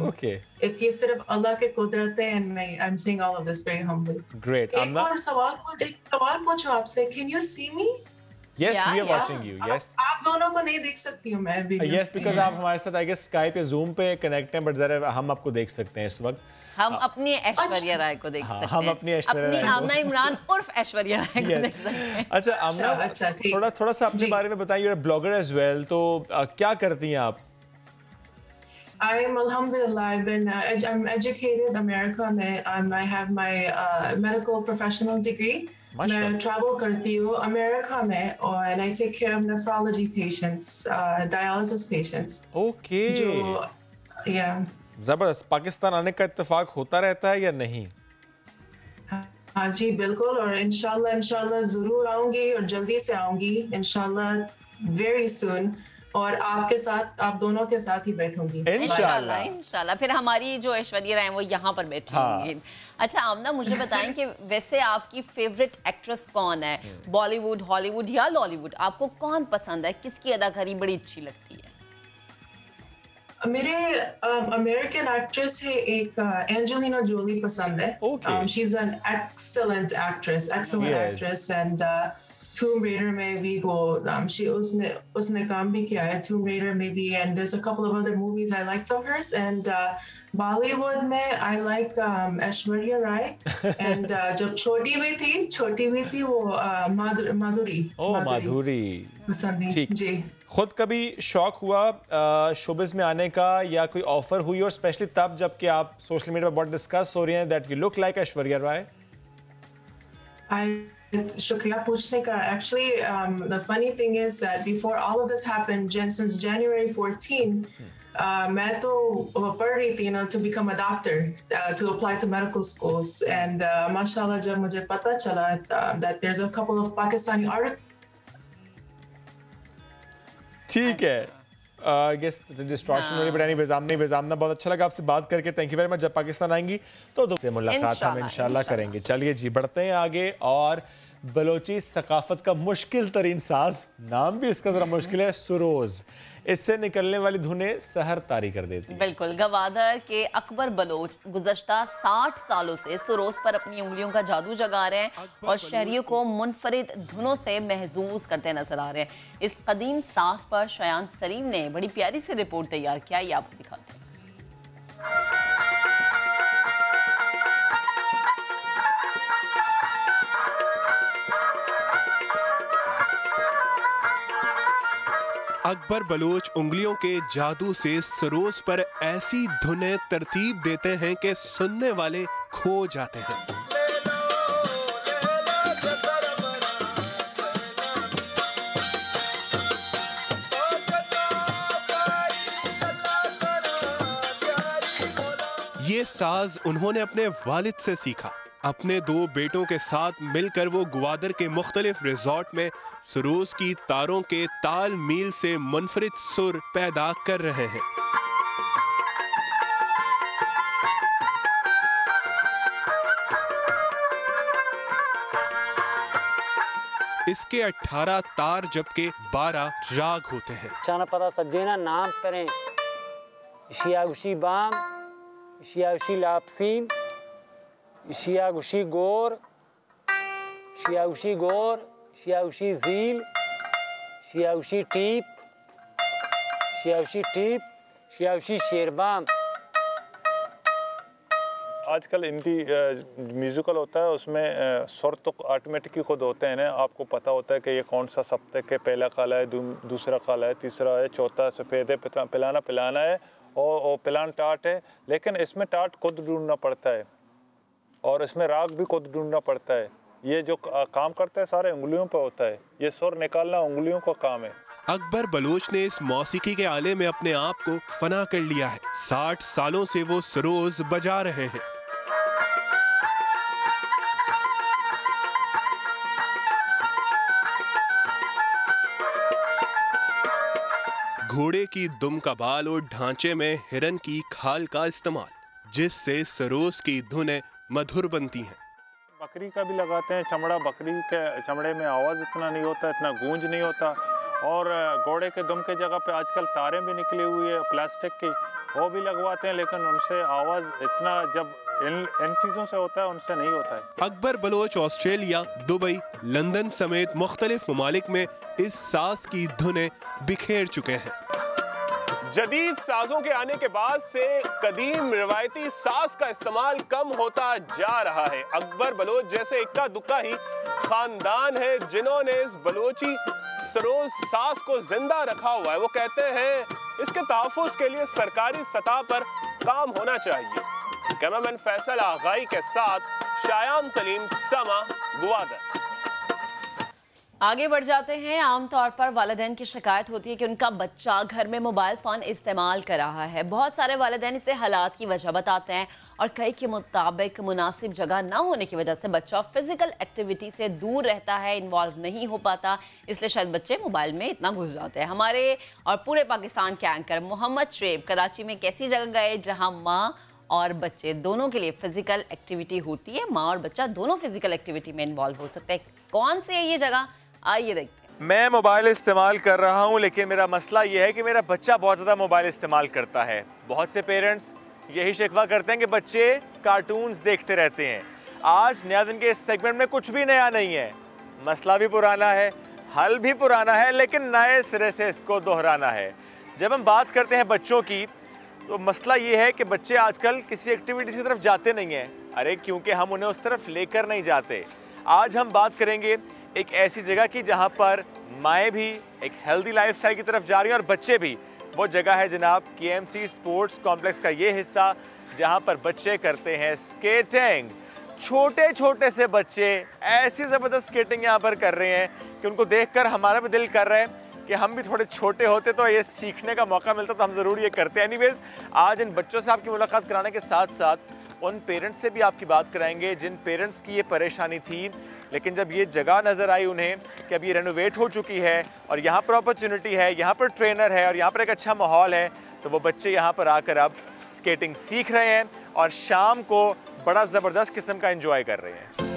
Speaker 1: Okay.
Speaker 13: It's ये सिर्फ अल्लाह के कुदरत है, and I'm saying all of this very humbly.
Speaker 1: Great.
Speaker 13: एक और सवाल पूछूं आपसे. Can you see me?
Speaker 1: Yes, we are watching you. Yes.
Speaker 13: आप दोनों को नहीं देख सकती हूँ मैं भी.
Speaker 1: Yes, because आप हमारे साथ I guess Skype या Zoom पे connect हैं, but जरा हम आपको देख सकते हैं इस वक्त.
Speaker 2: हम अपनी ऐश्वर्या राय को देख सकते हैं।
Speaker 1: हम अपनी ऐश्वर्या राय
Speaker 2: अपनी आमना इमरान उर्फ ऐश्वर्या राय को देख सकते हैं।
Speaker 1: अच्छा आमना, थोड़ा सा अपने बारे में बताइए, ब्लॉगर एज वेल, तो क्या करती हैं आप?
Speaker 13: I am alhamdulillah. I'm educated America में. I have my medical professional degree. मैं travel करती हूँ अमेरिका में, और and I take care of nephrology patients, dialysis patients.
Speaker 1: Okay.
Speaker 13: जो yeah.
Speaker 1: जबरदस्त। पाकिस्तान आने का इत्तेफाक होता रहता है या नहीं?
Speaker 13: हाँ जी बिल्कुल, और इंशाल्लाह जरूर आऊंगी, और जल्दी से आऊंगी इंशाल्लाह, very soon, और आपके साथ, आप दोनों के साथ ही बैठूंगी
Speaker 2: इंशाल्लाह। फिर हमारी जो ऐश्वर्या राय वो यहाँ पर बैठी होंगी। अच्छा आमना, मुझे बताएं कि वैसे आपकी फेवरेट एक्ट्रेस कौन है? बॉलीवुड, हॉलीवुड या लॉलीवुड? आपको कौन पसंद है? किसकी अदाकारी बड़ी अच्छी लगती है?
Speaker 13: मेरे अमेरिकन एक्ट्रेस है एक एंजेलिना जोली पसंद है। She is an excellent actress, and Tomb Raider में भी वो उसने काम भी किया है, Tomb Raider में भी, and there's a couple of other movies I liked of hers, and Bollywood में I like Aishwarya Rai, and जब छोटी भी थी वो माधुरी पसंद थी जी।
Speaker 1: खुद कभी शौक हुआ शोबिस में आने का, या कोई ऑफर हुई, और स्पेशली तब जब कि आप सोशल मीडिया पर बहुत डिस्कस हो रही हैं that you look like Aishwarya Rai?
Speaker 13: शुक्रिया पूछने का। Actually, the funny thing is that before all of this happened, since January 14, मैं तो पढ़ रही थी, you know, to become a doctor, to apply to medical schools, and mashallah जब मुझे पता चला that there's a couple of Pakistani artists.
Speaker 1: ठीक है, I guess डिस्ट्रैक्शन हो रही, but anyways आमना बहुत अच्छा लगा आपसे बात करके। Thank you very much. जब पाकिस्तान आएंगी तो से मुलाकात हम इंशाल्लाह करेंगे। चलिए जी, बढ़ते हैं आगे। और बलोची सकाफत का मुश्किल तरीन साज, नाम भी इसका जरा मुश्किल है, सुरोज, इससे निकलने वाली धुनें सहर तारी कर देती है।
Speaker 2: बिल्कुल। गवादर के अकबर बलोच गुज़श्ता 60 सालों से सुरोज पर अपनी उंगलियों का जादू जगा रहे हैं और शहरियों को मुनफरिद धुनों से महजूज करते नजर आ रहे हैं। इस कदीम साज पर शयान सलीम ने बड़ी प्यारी सी रिपोर्ट तैयार किया, ये आपको दिखाते हैं।
Speaker 14: अकबर बलोच उंगलियों के जादू से सरोज पर ऐसी धुनें तरतीब देते हैं कि सुनने वाले खो जाते हैं। ये साज उन्होंने अपने वालिद से सीखा। अपने 2 बेटों के साथ मिलकर वो ग्वादर के मुख्तलिफ रिजॉर्ट में सरोज की तारों के ताल मील से मुनफरिद सुर पैदा कर रहे हैं। इसके 18 तार जबकि 12 राग होते हैं।
Speaker 15: शाना पता सज्जेना नाम करें इशियागुशी बाम, इशियागुशी लापसीन, इशियागुशी गोर, इशियागुशी गोर, इशियागुशी झील, इशियागुशी टीप, इशियागुशी टीप, इशियागुशी शेरबाम।
Speaker 16: आजकल इनकी म्यूज़िकल होता है, उसमें सुर तो ऑटोमेटिक खुद होते हैं ना, आपको पता होता है कि ये कौन सा सप्ते के पहला काला है, दूसरा काला है, तीसरा है, चौथा सफ़ेद है, पिलाना है और पिलान टाट है। लेकिन इसमें टाट खुद ढूंढना पड़ता है और इसमें राग भी खुद ढूंढना पड़ता है। ये जो काम करता है सारे उंगलियों पर होता है, ये सुर निकालना उंगलियों का काम है।
Speaker 14: अकबर बलोच ने इस मौसीकी के आले में अपने आप को फना कर लिया है। 60 सालों से वो सरोज बजा रहे हैं। घोड़े की दुम का बाल और ढांचे में हिरन की खाल का इस्तेमाल, जिससे सरोज की धुनें मधुर बनती हैं।
Speaker 16: बकरी का भी लगाते हैं चमड़ा, बकरी के चमड़े में आवाज़ इतना नहीं होता, इतना गूंज नहीं होता। और घोड़े के दुम के जगह पे आजकल तारें भी निकली हुई है प्लास्टिक की, वो भी लगवाते हैं, लेकिन उनसे आवाज़ इतना जब इन चीज़ों से होता है उनसे नहीं होता है।
Speaker 14: Akbar Baloch Australia, Dubai, London समेत मुख्तलिफ ममालिक में इस साज की धुनें बिखेर चुके हैं।
Speaker 17: जदीद साजों के आने के बाद से कदीम रिवायती साज का इस्तेमाल कम होता जा रहा है। अकबर बलोच जैसे इक्का दुक्का ही खानदान है जिन्होंने इस बलोची सरोज साज को जिंदा रखा हुआ है। वो कहते हैं इसके तहफ़्फ़ुज़ के लिए सरकारी सतह पर काम होना चाहिए। कैमरामैन फैसल आगाई के साथ शायाम सलीम, समा, ग्वादर।
Speaker 2: आगे बढ़ जाते हैं। आमतौर पर वालिदैन की शिकायत होती है कि उनका बच्चा घर में मोबाइल फ़ोन इस्तेमाल कर रहा है। बहुत सारे वालिदैन इसे हालात की वजह बताते हैं और कई के मुताबिक मुनासिब जगह ना होने की वजह से बच्चा फिजिकल एक्टिविटी से दूर रहता है, इन्वॉल्व नहीं हो पाता, इसलिए शायद बच्चे मोबाइल में इतना घुस जाते हैं। हमारे और पूरे पाकिस्तान के एंकर मोहम्मद शुएब कराची में कैसी जगह गए जहाँ माँ और बच्चे दोनों के लिए फिजिकल एक्टिविटी होती है, माँ और बच्चा दोनों फिजिकल एक्टिविटी में इन्वॉल्व हो सकते हैं। कौन सी है ये जगह, आइए देखते हैं।
Speaker 18: मैं मोबाइल इस्तेमाल कर रहा हूं, लेकिन मेरा मसला ये है कि मेरा बच्चा बहुत ज़्यादा मोबाइल इस्तेमाल करता है। बहुत से पेरेंट्स यही शिकवा करते हैं कि बच्चे कार्टून्स देखते रहते हैं। आज नया दिन के इस सेगमेंट में कुछ भी नया नहीं है, मसला भी पुराना है, हल भी पुराना है, लेकिन नए सिरे से इसको दोहराना है। जब हम बात करते हैं बच्चों की, तो मसला ये है कि बच्चे आजकल किसी एक्टिविटी की तरफ जाते नहीं हैं। अरे क्योंकि हम उन्हें उस तरफ लेकर नहीं जाते। आज हम बात करेंगे एक ऐसी जगह की जहां पर माएँ भी एक हेल्दी लाइफस्टाइल की तरफ जा रही हैं और बच्चे भी। वो जगह है जनाब KMC स्पोर्ट्स कॉम्प्लेक्स का ये हिस्सा, जहां पर बच्चे करते हैं स्केटिंग। छोटे छोटे से बच्चे ऐसी ज़बरदस्त स्केटिंग यहाँ पर कर रहे हैं कि उनको देखकर हमारा भी दिल कर रहा है कि हम भी थोड़े छोटे होते तो ये सीखने का मौका मिलता तो हम ज़रूर ये करते। एनीवेज़, आज इन बच्चों से आपकी मुलाकात कराने के साथ साथ उन पेरेंट्स से भी आपकी बात कराएंगे जिन पेरेंट्स की ये परेशानी थी, लेकिन जब ये जगह नज़र आई उन्हें कि अब ये रेनोवेट हो चुकी है और यहाँ पर अपॉर्चुनिटी है, यहाँ पर ट्रेनर है और यहाँ पर एक अच्छा माहौल है, तो वो बच्चे यहाँ पर आकर अब स्केटिंग सीख रहे हैं और शाम को बड़ा ज़बरदस्त किस्म का एंजॉय कर रहे हैं।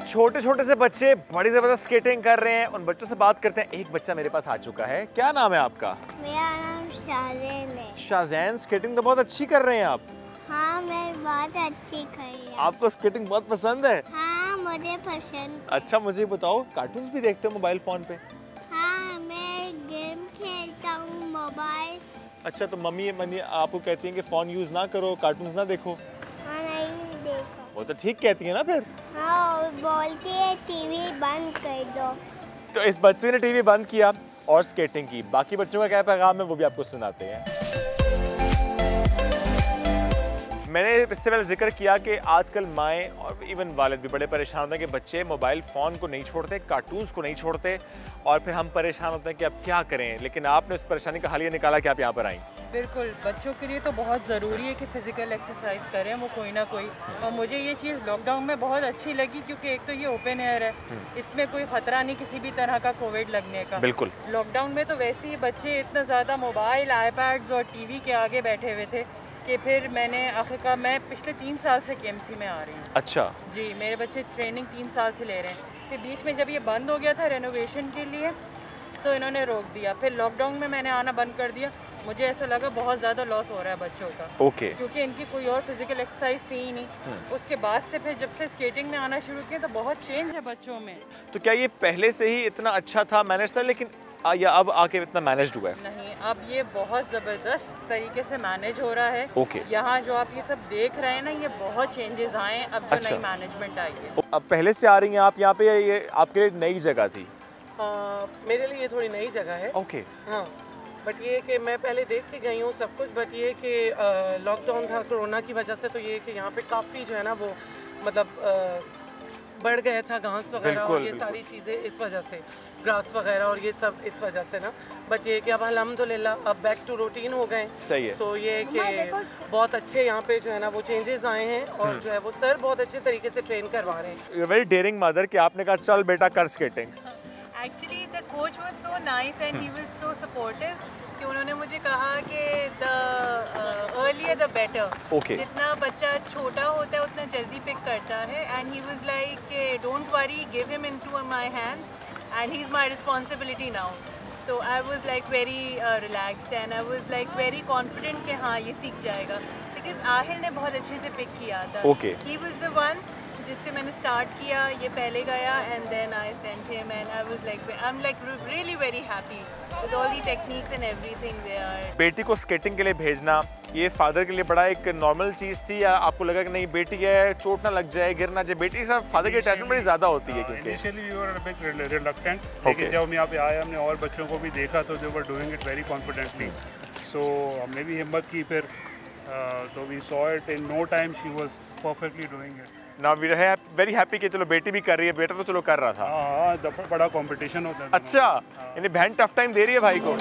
Speaker 18: छोटे छोटे से बच्चे बड़ी ज़बरदस्त स्केटिंग कर रहे हैं। उन बच्चों से बात करते हैं। एक बच्चा मेरे पास आ चुका है, क्या नाम है आपका?
Speaker 19: मेरा नाम शाज़ैन है।
Speaker 18: शाज़ैन, स्केटिंग तो बहुत अच्छी कर रहे हैं आप।
Speaker 19: हाँ, मैं बहुत अच्छी कर रही हूँ।
Speaker 18: आपको स्केटिंग बहुत पसंद है?
Speaker 19: हाँ, मुझे पसंद।
Speaker 18: अच्छा, मुझे बताओ, कार्टून्स भी देखते हो मोबाइल फ़ोन पे?
Speaker 19: हाँ, मैं गेम खेलता हूँ मोबाइल।
Speaker 18: अच्छा, तो मम्मी आपको कहती हैं कि फ़ोन यूज़ ना करो, कार्टून्स ना देखो?
Speaker 19: हाँ, नहीं देखो।
Speaker 18: वो तो ठीक कहती है ना फिर?
Speaker 19: हाँ, बोलती है टीवी बंद कर दो।
Speaker 18: तो इस बच्चे ने टीवी बंद किया और स्केटिंग की। बाकी बच्चों का क्या पैगाम है वो भी आपको सुनाते हैं। मैंने इससे पहले जिक्र किया कि आजकल माएँ और इवन वालिद भी बड़े परेशान होते हैं कि बच्चे मोबाइल फ़ोन को नहीं छोड़ते, कार्टून्स को नहीं छोड़ते, और फिर हम परेशान होते हैं कि अब क्या करें। लेकिन आपने उस परेशानी का हल ये निकाला कि आप यहाँ पर आईं।
Speaker 20: बिल्कुल, बच्चों के लिए तो बहुत ज़रूरी है कि फ़िज़िकल एक्सरसाइज करें वो कोई ना कोई। और मुझे ये चीज़ लॉकडाउन में बहुत अच्छी लगी क्योंकि एक तो ये ओपन एयर है, इसमें कोई ख़तरा नहीं किसी भी तरह का कोविड लगने का।
Speaker 18: बिल्कुल।
Speaker 20: लॉकडाउन में तो वैसे ही बच्चे इतना ज़्यादा मोबाइल, आईपैड्स और टीवी के आगे बैठे हुए थे कि फिर मैंने आखिरकार मैं पिछले 3 साल से KMC में आ रही हूँ।
Speaker 18: अच्छा
Speaker 20: जी, मेरे बच्चे ट्रेनिंग 3 साल से ले रहे हैं। फिर बीच में जब ये बंद हो गया था रेनोवेशन के लिए तो इन्होंने रोक दिया। फिर लॉकडाउन में मैंने आना बंद कर दिया। मुझे ऐसा लगा बहुत ज़्यादा लॉस हो रहा है बच्चों का।
Speaker 18: ओके।
Speaker 20: क्योंकि इनकी कोई और फिजिकल एक्सरसाइज थी ही नहीं। उसके बाद से फिर जब से स्केटिंग में आना शुरू किया तो बहुत चेंज है बच्चों में।
Speaker 18: तो क्या ये पहले से ही इतना अच्छा था, मैनेज था, लेकिन या अब आके इतना मैनेज्ड हुआ है?
Speaker 20: नहीं, अब ये बहुत ज़बरदस्त तरीके से मैनेज हो रहा है।
Speaker 18: ओके।
Speaker 20: यहाँ जो आप ये सब देख रहे हैं ना, ये बहुत चेंजेस आए हैं अब जो
Speaker 18: अच्छा।
Speaker 20: नई मैनेजमेंट आई है।
Speaker 18: अब पहले से आ रही हैं आप यहाँ पे, ये आपके लिए नई जगह थी?
Speaker 21: मेरे लिए ये थोड़ी नई जगह है।
Speaker 18: ओके।
Speaker 21: हाँ, बट ये कि मैं पहले देख के गई हूँ सब कुछ, बट ये कि लॉकडाउन था कोरोना की वजह से, तो ये कि यहाँ पे काफ़ी जो है ना वो मतलब बढ़ गया था घास वगैरह और ये सारी चीज़ें इस वजह से, ग्रास वगैरह और ये सब इस वजह से ना। बट ये कि अब अल्हम्दुलिल्लाह अब बैक टू रूटीन हो गए।
Speaker 18: सही है।
Speaker 21: तो ये कि बहुत अच्छे यहाँ पे जो है ना वो चेंजेस आए हैं और जो है वो सर बहुत अच्छे तरीके से ट्रेन करवा रहे हैं।
Speaker 18: You are very daring mother कि आपने कहा चल बेटा कर skating.
Speaker 20: Actually, the coach was so nice and he was so supportive कि उन्होंने मुझे कहा कि the earlier the better.
Speaker 18: Okay.
Speaker 20: जितना बच्चा छोटा होता है उतना जल्दी पिक करता है and he was like don't worry, give him into my hands and he's my responsibility now. So I was like very relaxed and I was like very confident कि हाँ ये सीख जाएगा because आहिल ने बहुत अच्छे से पिक किया था.
Speaker 18: Okay.
Speaker 20: He was the one जिससे मैंने स्टार्ट किया, ये पहले गया and then I sent him and I was like I am like really very happy with all the techniques and everything there.
Speaker 18: बेटी को स्केटिंग के लिए भेजना ये फादर के लिए बड़ा एक नॉर्मल चीज़ थी या आपको लगा कि नहीं बेटी है चोट ना लग जाए, गिर ना जाए? बेटी के साथ फादर की अटैचमेंट बड़ी ज़्यादा होती है क्योंकि
Speaker 16: initially we were a bit reluctant, लेकिन जब हम यहाँ पे आए हमने और बच्चों को भी देखा तो they were doing it very confidently, so हमने भी हिम्मत की फिर तो we saw it in no time she was perfectly doing it.
Speaker 18: ना वी है वेरी हैप्पी कि चलो बेटी भी कर रही है, बेटा तो चलो कर रहा था।
Speaker 16: हाँ, बड़ा कंपटीशन होता है।
Speaker 18: अच्छा, यानी बहन टफ टाइम दे रही है भाई को।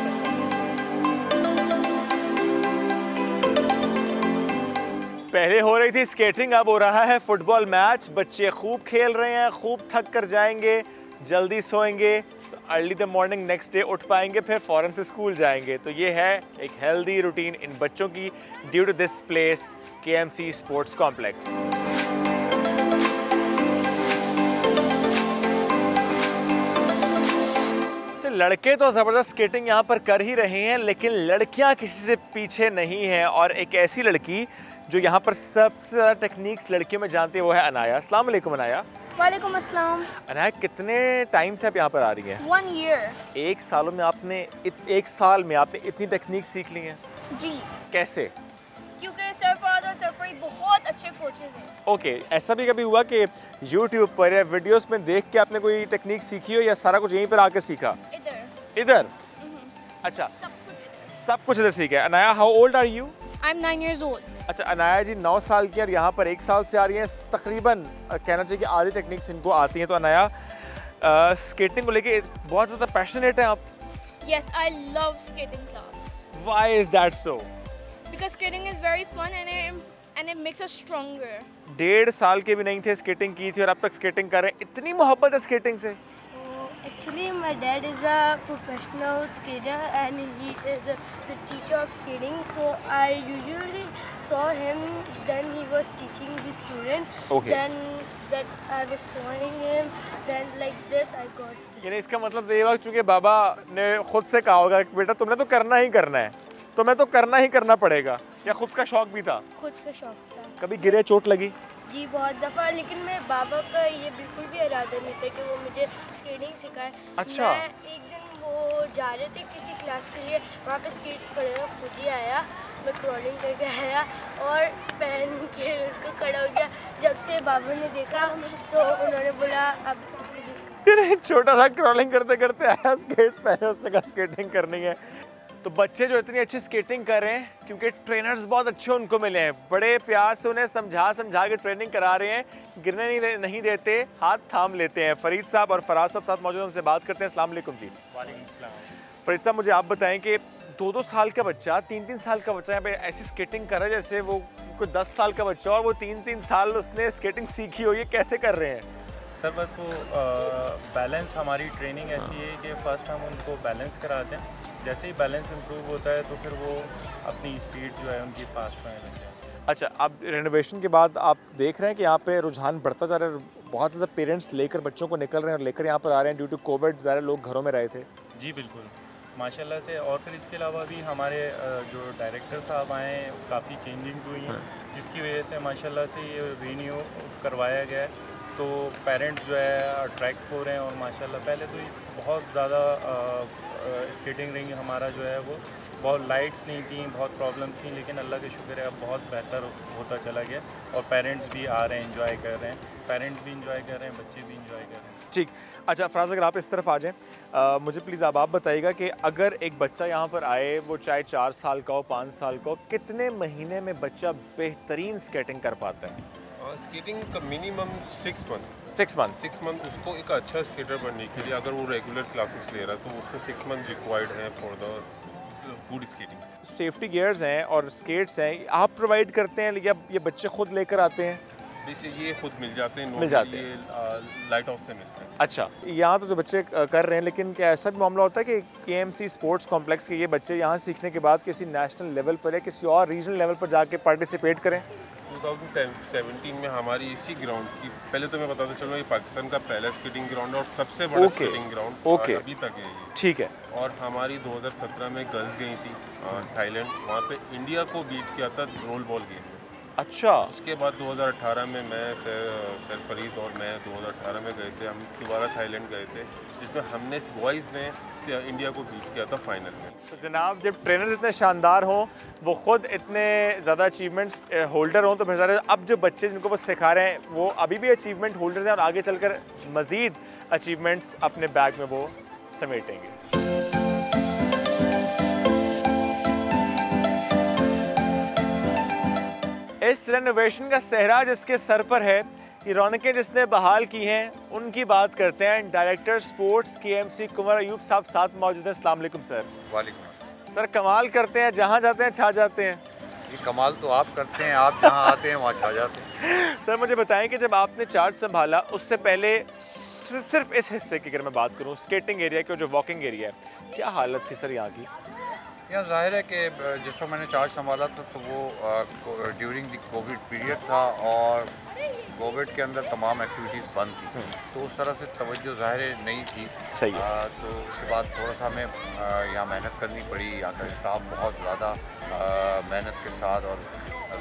Speaker 18: पहले हो रही थी स्केटिंग, अब हो रहा है फुटबॉल मैच। बच्चे खूब खेल रहे हैं, खूब थक कर जाएंगे, जल्दी सोएंगे, early the morning next day उठ पाएंगे, फिर फौरन से स्कूल जाएंगे। तो ये है एक हेल्दी रूटीन इन बच्चों की due to this place KMC sports complex. लड़के तो ज़बरदस्त स्केटिंग यहाँ पर कर ही रहे हैं, लेकिन लड़कियाँ किसी से पीछे नहीं हैं। और एक ऐसी लड़की जो यहाँ पर सबसे ज़्यादा टेक्निक्स लड़कियों में जानती है वो है अनाया। अस्सलाम वालेकुम अनाया।
Speaker 22: वालेकुम अस्सलाम।
Speaker 18: अनाया, कितने टाइम से आप यहाँ पर आ रही हैं?
Speaker 22: 1 year।
Speaker 18: एक साल में आपने इतनी टेक्निक सीख ली हैं?
Speaker 22: जी।
Speaker 18: कैसे?
Speaker 22: क्योंकि सर फराज और सर फरीद बहुत अच्छे कोचेस हैं।
Speaker 18: ओके, ऐसा भी कभी हुआ कि YouTube पर या वीडियोस में देख के आपने कोई टेक्निक सीखी हो या सारा कुछ यहीं पर आकर सीखा? इधर? अच्छा, सब कुछ इधर सीखा है। Anaya, how old are you?
Speaker 22: I am 9 years old।
Speaker 18: अच्छा, अनाया जी 9 साल की और यहाँ पर 1 साल से आ रही हैं। तकरीबन कहना चाहिए कि आधी टेक्निक्स इनको आती हैं। तो अनाया, स्केटिंग को लेके बहुत ज़्यादा पैशनेट हैं आप?
Speaker 22: Yes, I love skating class।
Speaker 18: Why is that so?
Speaker 22: Because skating is very fun and it makes us stronger।
Speaker 18: 1.5 साल के भी नहीं थे, स्केटिंग की थी और अब तक स्केटिंग कर रहे हैं। इतनी मोहब्बत है स्केटिंग से?
Speaker 22: Actually, my dad is a professional skater and he is the teacher of skating. So I usually saw him. Then he was teaching the student.
Speaker 18: Okay.
Speaker 22: Then that I was showing him. Then like this I got.
Speaker 18: यानी इसका मतलब ये हुआ चूँकि बाबा ने खुद से कहा होगा कि बेटा तुमने तो करना ही करना है, तुम्हें तो करना ही करना पड़ेगा, या खुद का शौक भी था?
Speaker 22: खुद का शौक था।
Speaker 18: कभी गिरे, चोट लगी?
Speaker 22: जी बहुत दफ़ा, लेकिन मेरे बाबा का ये बिल्कुल भी इरादा नहीं था कि वो मुझे स्केटिंग सिखाए।
Speaker 18: अच्छा।
Speaker 22: मैं एक दिन वो जा रहे थे किसी क्लास के लिए, वहाँ पे स्केट कर खुद ही आया, मैं क्रॉलिंग करके आया और पहन के उसको खड़ा हो गया। जब से बाबा ने देखा तो उन्होंने बोला अब इसको भी सिखा।
Speaker 18: छोटा सा क्रॉलिंग करते करते आया, स्केट्स पहने, उसने कहा स्केटिंग करनी है। तो बच्चे जो इतनी अच्छी स्केटिंग कर रहे हैं क्योंकि ट्रेनर्स बहुत अच्छे उनको मिले हैं, बड़े प्यार से उन्हें समझा के ट्रेनिंग करा रहे हैं, गिरने नहीं देते, हाथ थाम लेते हैं। फरीद साहब और फराज साहब साथ मौजूद, उनसे बात करते हैं। अस्सलाम वालेकुम जी।
Speaker 23: वालेकुम सलाम।
Speaker 18: फरीद साहब, मुझे आप बताएं कि 2-2 साल का बच्चा, 3-3 साल का बच्चा यहाँ पे ऐसी स्केटिंग कर रहा है जैसे वो कोई 10 साल का बच्चा और वो 3-3 साल उसने स्केटिंग सीखी हो, ये कैसे कर रहे हैं?
Speaker 3: सर बस वो बैलेंस, हमारी ट्रेनिंग ऐसी है कि फ़र्स्ट हम उनको बैलेंस कराते हैं, जैसे ही बैलेंस इम्प्रूव होता है तो फिर वो अपनी स्पीड जो है उनकी फास्ट होने लग जाती है।
Speaker 18: अच्छा, अब रेनोवेशन के बाद आप देख रहे हैं कि यहाँ पे रुझान बढ़ता जा रहा है, बहुत ज़्यादा पेरेंट्स लेकर बच्चों को निकल रहे हैं और लेकर यहाँ पर आ रहे हैं। ड्यू टू कोविड ज़्यादा लोग घरों में रहे थे।
Speaker 3: जी बिल्कुल, माशाल्लाह से। और फिर इसके अलावा भी हमारे जो डायरेक्टर साहब आए हैं, काफ़ी चेंजिंग हुई हैं, जिसकी वजह से माशाल्लाह से ये रीन्यू करवाया गया है, तो पेरेंट्स जो है अट्रैक्ट हो रहे हैं। और माशाल्लाह पहले तो बहुत ज़्यादा स्केटिंग रिंग हमारा जो है वो बहुत लाइट्स नहीं थी, बहुत प्रॉब्लम थी, लेकिन अल्लाह के शुक्र है अब बहुत बेहतर होता चला गया और पेरेंट्स भी आ रहे हैं, इंजॉय कर रहे हैं, पेरेंट्स भी इंजॉय कर रहे हैं, बच्चे भी इंजॉय कर रहे हैं।
Speaker 18: ठीक, अच्छा फराज, अगर आप इस तरफ आ जाएं, मुझे प्लीज़ आप बताइएगा कि अगर एक बच्चा यहाँ पर आए, वो चाहे 4 साल का हो, 5 साल का हो, कितने महीने में बच्चा बेहतरीन स्केटिंग कर पाता है?
Speaker 4: स्केटिंग का मिनिमम 6 मंथ।
Speaker 18: 6 मंथ?
Speaker 4: 6 मंथ उसको एक अच्छा स्केटर बनने के लिए, अगर वो रेगुलर क्लासेस ले रहा है तो उसको 6 मंथ रिक्वायर्ड है for the good skating.
Speaker 18: Safety gears हैं और स्केट्स हैं, आप प्रोवाइड करते हैं या ये बच्चे खुद लेकर आते हैं?
Speaker 4: ये खुद मिल जाते हैं,
Speaker 18: मिल जाते
Speaker 4: हैं, लाइट हाउस से मिलते हैं।
Speaker 18: अच्छा, यहाँ तो बच्चे कर रहे हैं, लेकिन क्या ऐसा भी मामला होता है कि KMC स्पोर्ट्स कॉम्प्लेक्स के ये बच्चे यहाँ सीखने के बाद किसी नेशनल लेवल पर या किसी और रीजनल लेवल पर जाके पार्टिसिपेट करें?
Speaker 4: 2017 में हमारी इसी ग्राउंड की, पहले तो मैं बताता चलूँ, ये पाकिस्तान का पहला स्केटिंग ग्राउंड और सबसे बड़ा स्केटिंग ग्राउंड अभी तक है ये।
Speaker 18: ठीक है। और
Speaker 4: हमारी 2017 में गर्ल्स गई थी थाईलैंड, वहाँ पे इंडिया को बीट किया था रोल बॉल गेम में।
Speaker 18: अच्छा।
Speaker 4: उसके बाद 2018 में मैं सर फरीद और मैं 2018 में गए थे, हम दोबारा थाईलैंड गए थे, जिसमें हमने बॉयज़ ने इंडिया को बीट किया था फाइनल में।
Speaker 18: तो जनाब, जब ट्रेनर्स इतने शानदार हों, वो खुद इतने ज़्यादा अचीवमेंट्स होल्डर हों, तो फिर सारे अब जो बच्चे जिनको वो सिखा रहे हैं वो अभी भी अचीवमेंट होल्डर्स हैं और आगे चलकर मज़ीद अचीवमेंट्स अपने बैग में वो समेटेंगे। इस रेनोवेशन का सहरा जिसके सर पर है, ये रौनकें जिसने बहाल की हैं, उनकी बात करते हैं। डायरेक्टर स्पोर्ट्स KMC कुंवर अयूब साहब साथ मौजूद हैं। अस्सलाम वालेकुम सर।
Speaker 23: वालेकुम
Speaker 18: सर, कमाल करते हैं, जहाँ जाते हैं छा जाते हैं।
Speaker 23: ये कमाल तो आप करते हैं, आप जहाँ आते हैं वहाँ छा जाते हैं।
Speaker 18: सर मुझे बताएं कि जब आपने चार्ज संभाला, उससे पहले सिर्फ इस हिस्से की अगर मैं बात करूँ, स्केटिंग एरिया की, जो वॉकिंग एरिया है, क्या हालत थी सर यहाँ की?
Speaker 23: यहाँ जाहिर है कि जिस वक्त मैंने चार्ज संभाला था तो वो ड्यूरिंग द कोविड पीरियड था और कोविड के अंदर तमाम एक्टिविटीज़ बंद थी, तो उस तरह से तवज्जो ज़ाहिर नहीं थी।
Speaker 18: सही है।
Speaker 23: तो उसके बाद थोड़ा सा हमें यहाँ मेहनत करनी पड़ी। यहाँ का स्टाफ बहुत ज़्यादा मेहनत के साथ और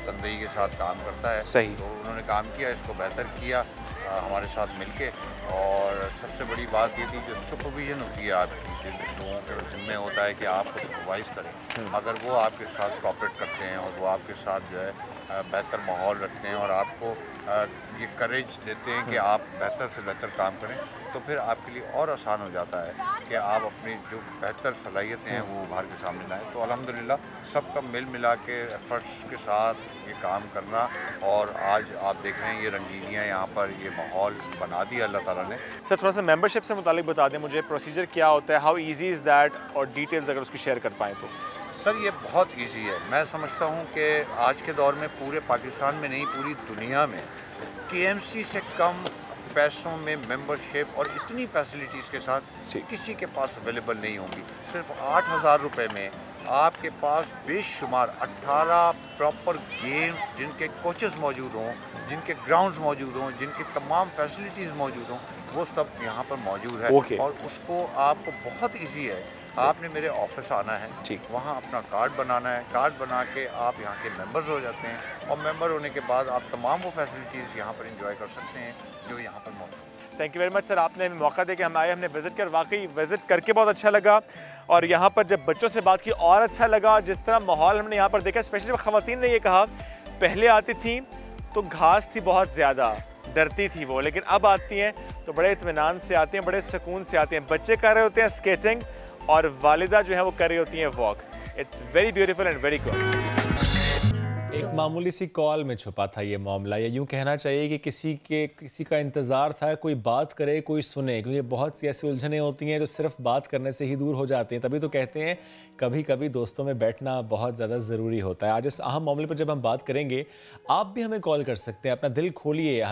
Speaker 23: तनदेही के साथ काम करता है।
Speaker 18: सही।
Speaker 23: तो उन्होंने काम किया, इसको बेहतर किया हमारे साथ मिलके। और सबसे बड़ी बात ये थी जो सुपरविजन होती है आपकी, लोगों के ज़िम्मे होता है कि आपको सुपरवाइज़ करें। अगर वो आपके साथ कोऑपरेट करते हैं और वो आपके साथ जो है बेहतर माहौल रखते हैं और आपको ये करेज देते हैं कि आप बेहतर से बेहतर काम करें, तो फिर आपके लिए और आसान हो जाता है कि आप अपनी जो बेहतर सलाहियतें हैं वो उभार के सामने लाएँ। तो अल्हम्दुलिल्लाह सबका मिल मिला के एफर्ट्स के साथ ये काम करना, और आज आप देख रहे हैं ये रंगीनियाँ यहाँ पर, ये माहौल बना दिया अल्लाह ताला ने।
Speaker 18: सर थोड़ा सा मेंबरशिप से मुतालिक बता दें मुझे, प्रोसीजर क्या होता है, हाउ ईजी इज़ दैट, और डिटेल्स अगर उसकी शेयर कर पाएँ तो।
Speaker 23: सर ये बहुत इजी है। मैं समझता हूँ कि आज के दौर में पूरे पाकिस्तान में नहीं, पूरी दुनिया में KMC से कम पैसों में मेंबरशिप और इतनी फैसिलिटीज़ के साथ किसी के पास अवेलेबल नहीं होंगी। सिर्फ 8,000 रुपये में आपके पास बेशुमार 18 प्रॉपर गेम्स, जिनके कोचेस मौजूद हों, जिनके ग्राउंड्स मौजूद हों, जिनकी तमाम फैसिलिटीज़ मौजूद हों, वो सब यहाँ पर मौजूद है। और उसको आपको बहुत ईजी है, आपने मेरे ऑफिस आना है, वहाँ अपना कार्ड बनाना है, कार्ड बना के आप यहाँ के मेंबर्स हो जाते हैं, और मेंबर होने के बाद आप तमाम वो फैसिलिटीज़ यहाँ पर एंजॉय कर सकते हैं जो यहाँ पर मौजूद है।
Speaker 18: Thank you very much sir, आपने मौका दे के हम आए, हमने विज़िट कर, वाकई विज़िट करके बहुत अच्छा लगा, और यहाँ पर जब बच्चों से बात की और अच्छा लगा। जिस तरह माहौल हमने यहाँ पर देखा, स्पेशली जब ख़वातीन ने ये कहा, पहले आती थी तो घास थी बहुत ज़्यादा, डरती थी वो, लेकिन अब आती हैं तो बड़े इत्मीनान से आती हैं, बड़े सुकून से आती हैं। बच्चे कर रहे होते हैं स्केटिंग और वालिदा जो है वो कर रही होती हैं walk. It's very beautiful and very good. एक मामूली सी कॉल में छुपा था ये मामला, या यूँ कहना चाहिए कि किसी का इंतज़ार था, कोई बात करे, कोई सुने, क्योंकि बहुत सी ऐसी उलझनें होती हैं जो सिर्फ बात करने से ही दूर हो जाती हैं। तभी तो कहते हैं
Speaker 1: कभी कभी दोस्तों में बैठना बहुत ज़्यादा ज़रूरी होता है। आज इस अहम मामले पर जब हम बात करेंगे, आप भी हमें कॉल कर सकते हैं, अपना दिल खोलिए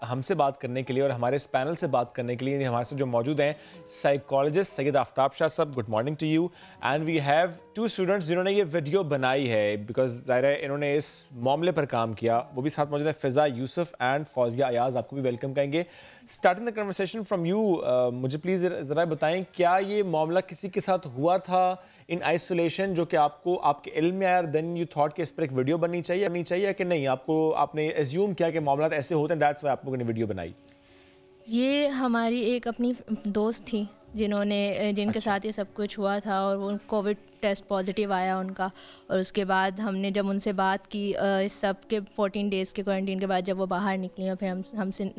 Speaker 1: हमसे बात करने के लिए और हमारे इस पैनल से बात करने के लिए। हमारे साथ जो मौजूद हैं साइकोलॉजिस्ट सैयद आफ्ताब शाह साहब, good morning to you. And we have 2 students जिन्होंने ये वीडियो बनाई है, बिकॉज ज़ाहिर है इन्होंने इस मामले पर काम किया। वो भी साथ मौजूद है, फ़िज़ा यूसुफ एंड फौजिया अयाज, आपको भी वेलकम कहेंगे। Starting the conversation from you, मुझे प्लीज़ ज़रा बताएं, क्या ये मामला किसी के साथ हुआ था इन आइसोलेशन जो कि आपको आपके इल्म में आया, देन यू थॉट कि इस पर एक वीडियो बननी चाहिए कि नहीं, आपने एज्यूम किया कि मामला ऐसे होते हैं, दैट्स व्हाई आप लोगों ने वीडियो बनाई?
Speaker 5: ये हमारी एक अपनी दोस्त थी जिनके साथ ये सब कुछ हुआ था, और वो कोविड टेस्ट पॉजिटिव आया उनका। और उसके बाद हमने जब उनसे बात की इस सब के 14 डेज़ के क्वारंटीन के बाद, जब वो बाहर निकली और फिर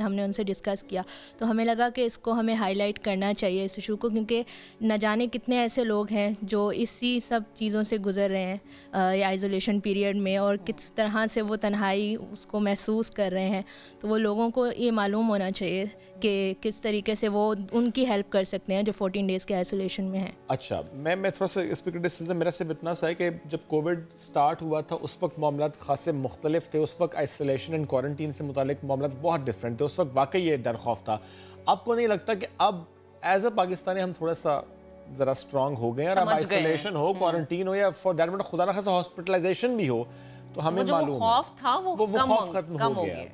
Speaker 5: हमने उनसे डिस्कस किया, तो हमें लगा कि इसको हमें हाईलाइट करना चाहिए इस इशू को, क्योंकि न जाने कितने ऐसे लोग हैं जो इसी सब चीज़ों से गुजर रहे हैं या आइसोलेशन पीरियड में, और किस तरह से वो तन्हाई उसको महसूस कर रहे हैं। तो वो लोगों को ये मालूम होना चाहिए कि किस तरीके से वो उनकी हेल्प कर सकते हैं जो 14 डेज़ के आइसोलेशन में हैं।
Speaker 1: अच्छा, मैं थोड़ा सा इस पर मेरा सिर्फ इतना सा है कि जब कोविड स्टार्ट हुआ था उस वक्त मामला खासे मुख्तलिफ थे। उस वक्त आइसोलेशन एंड क्वारंटीन से मुतालिक मामला बहुत डिफरेंट थे। उस वक्त वाकई ये डर खौफ था। आपको नहीं लगता कि अब एज अ पाकिस्तानी हम थोड़ा सा ज़रा स्ट्रांग हो गए, और अब आइसोलेशन हो, क्वारंटीन हो, या फॉर दैट मैटर खुदा ना खासा हॉस्पिटलाइजेशन भी हो, तो हमें मालूम है
Speaker 2: खौफ था वो
Speaker 1: खौफ खत्म हो गया।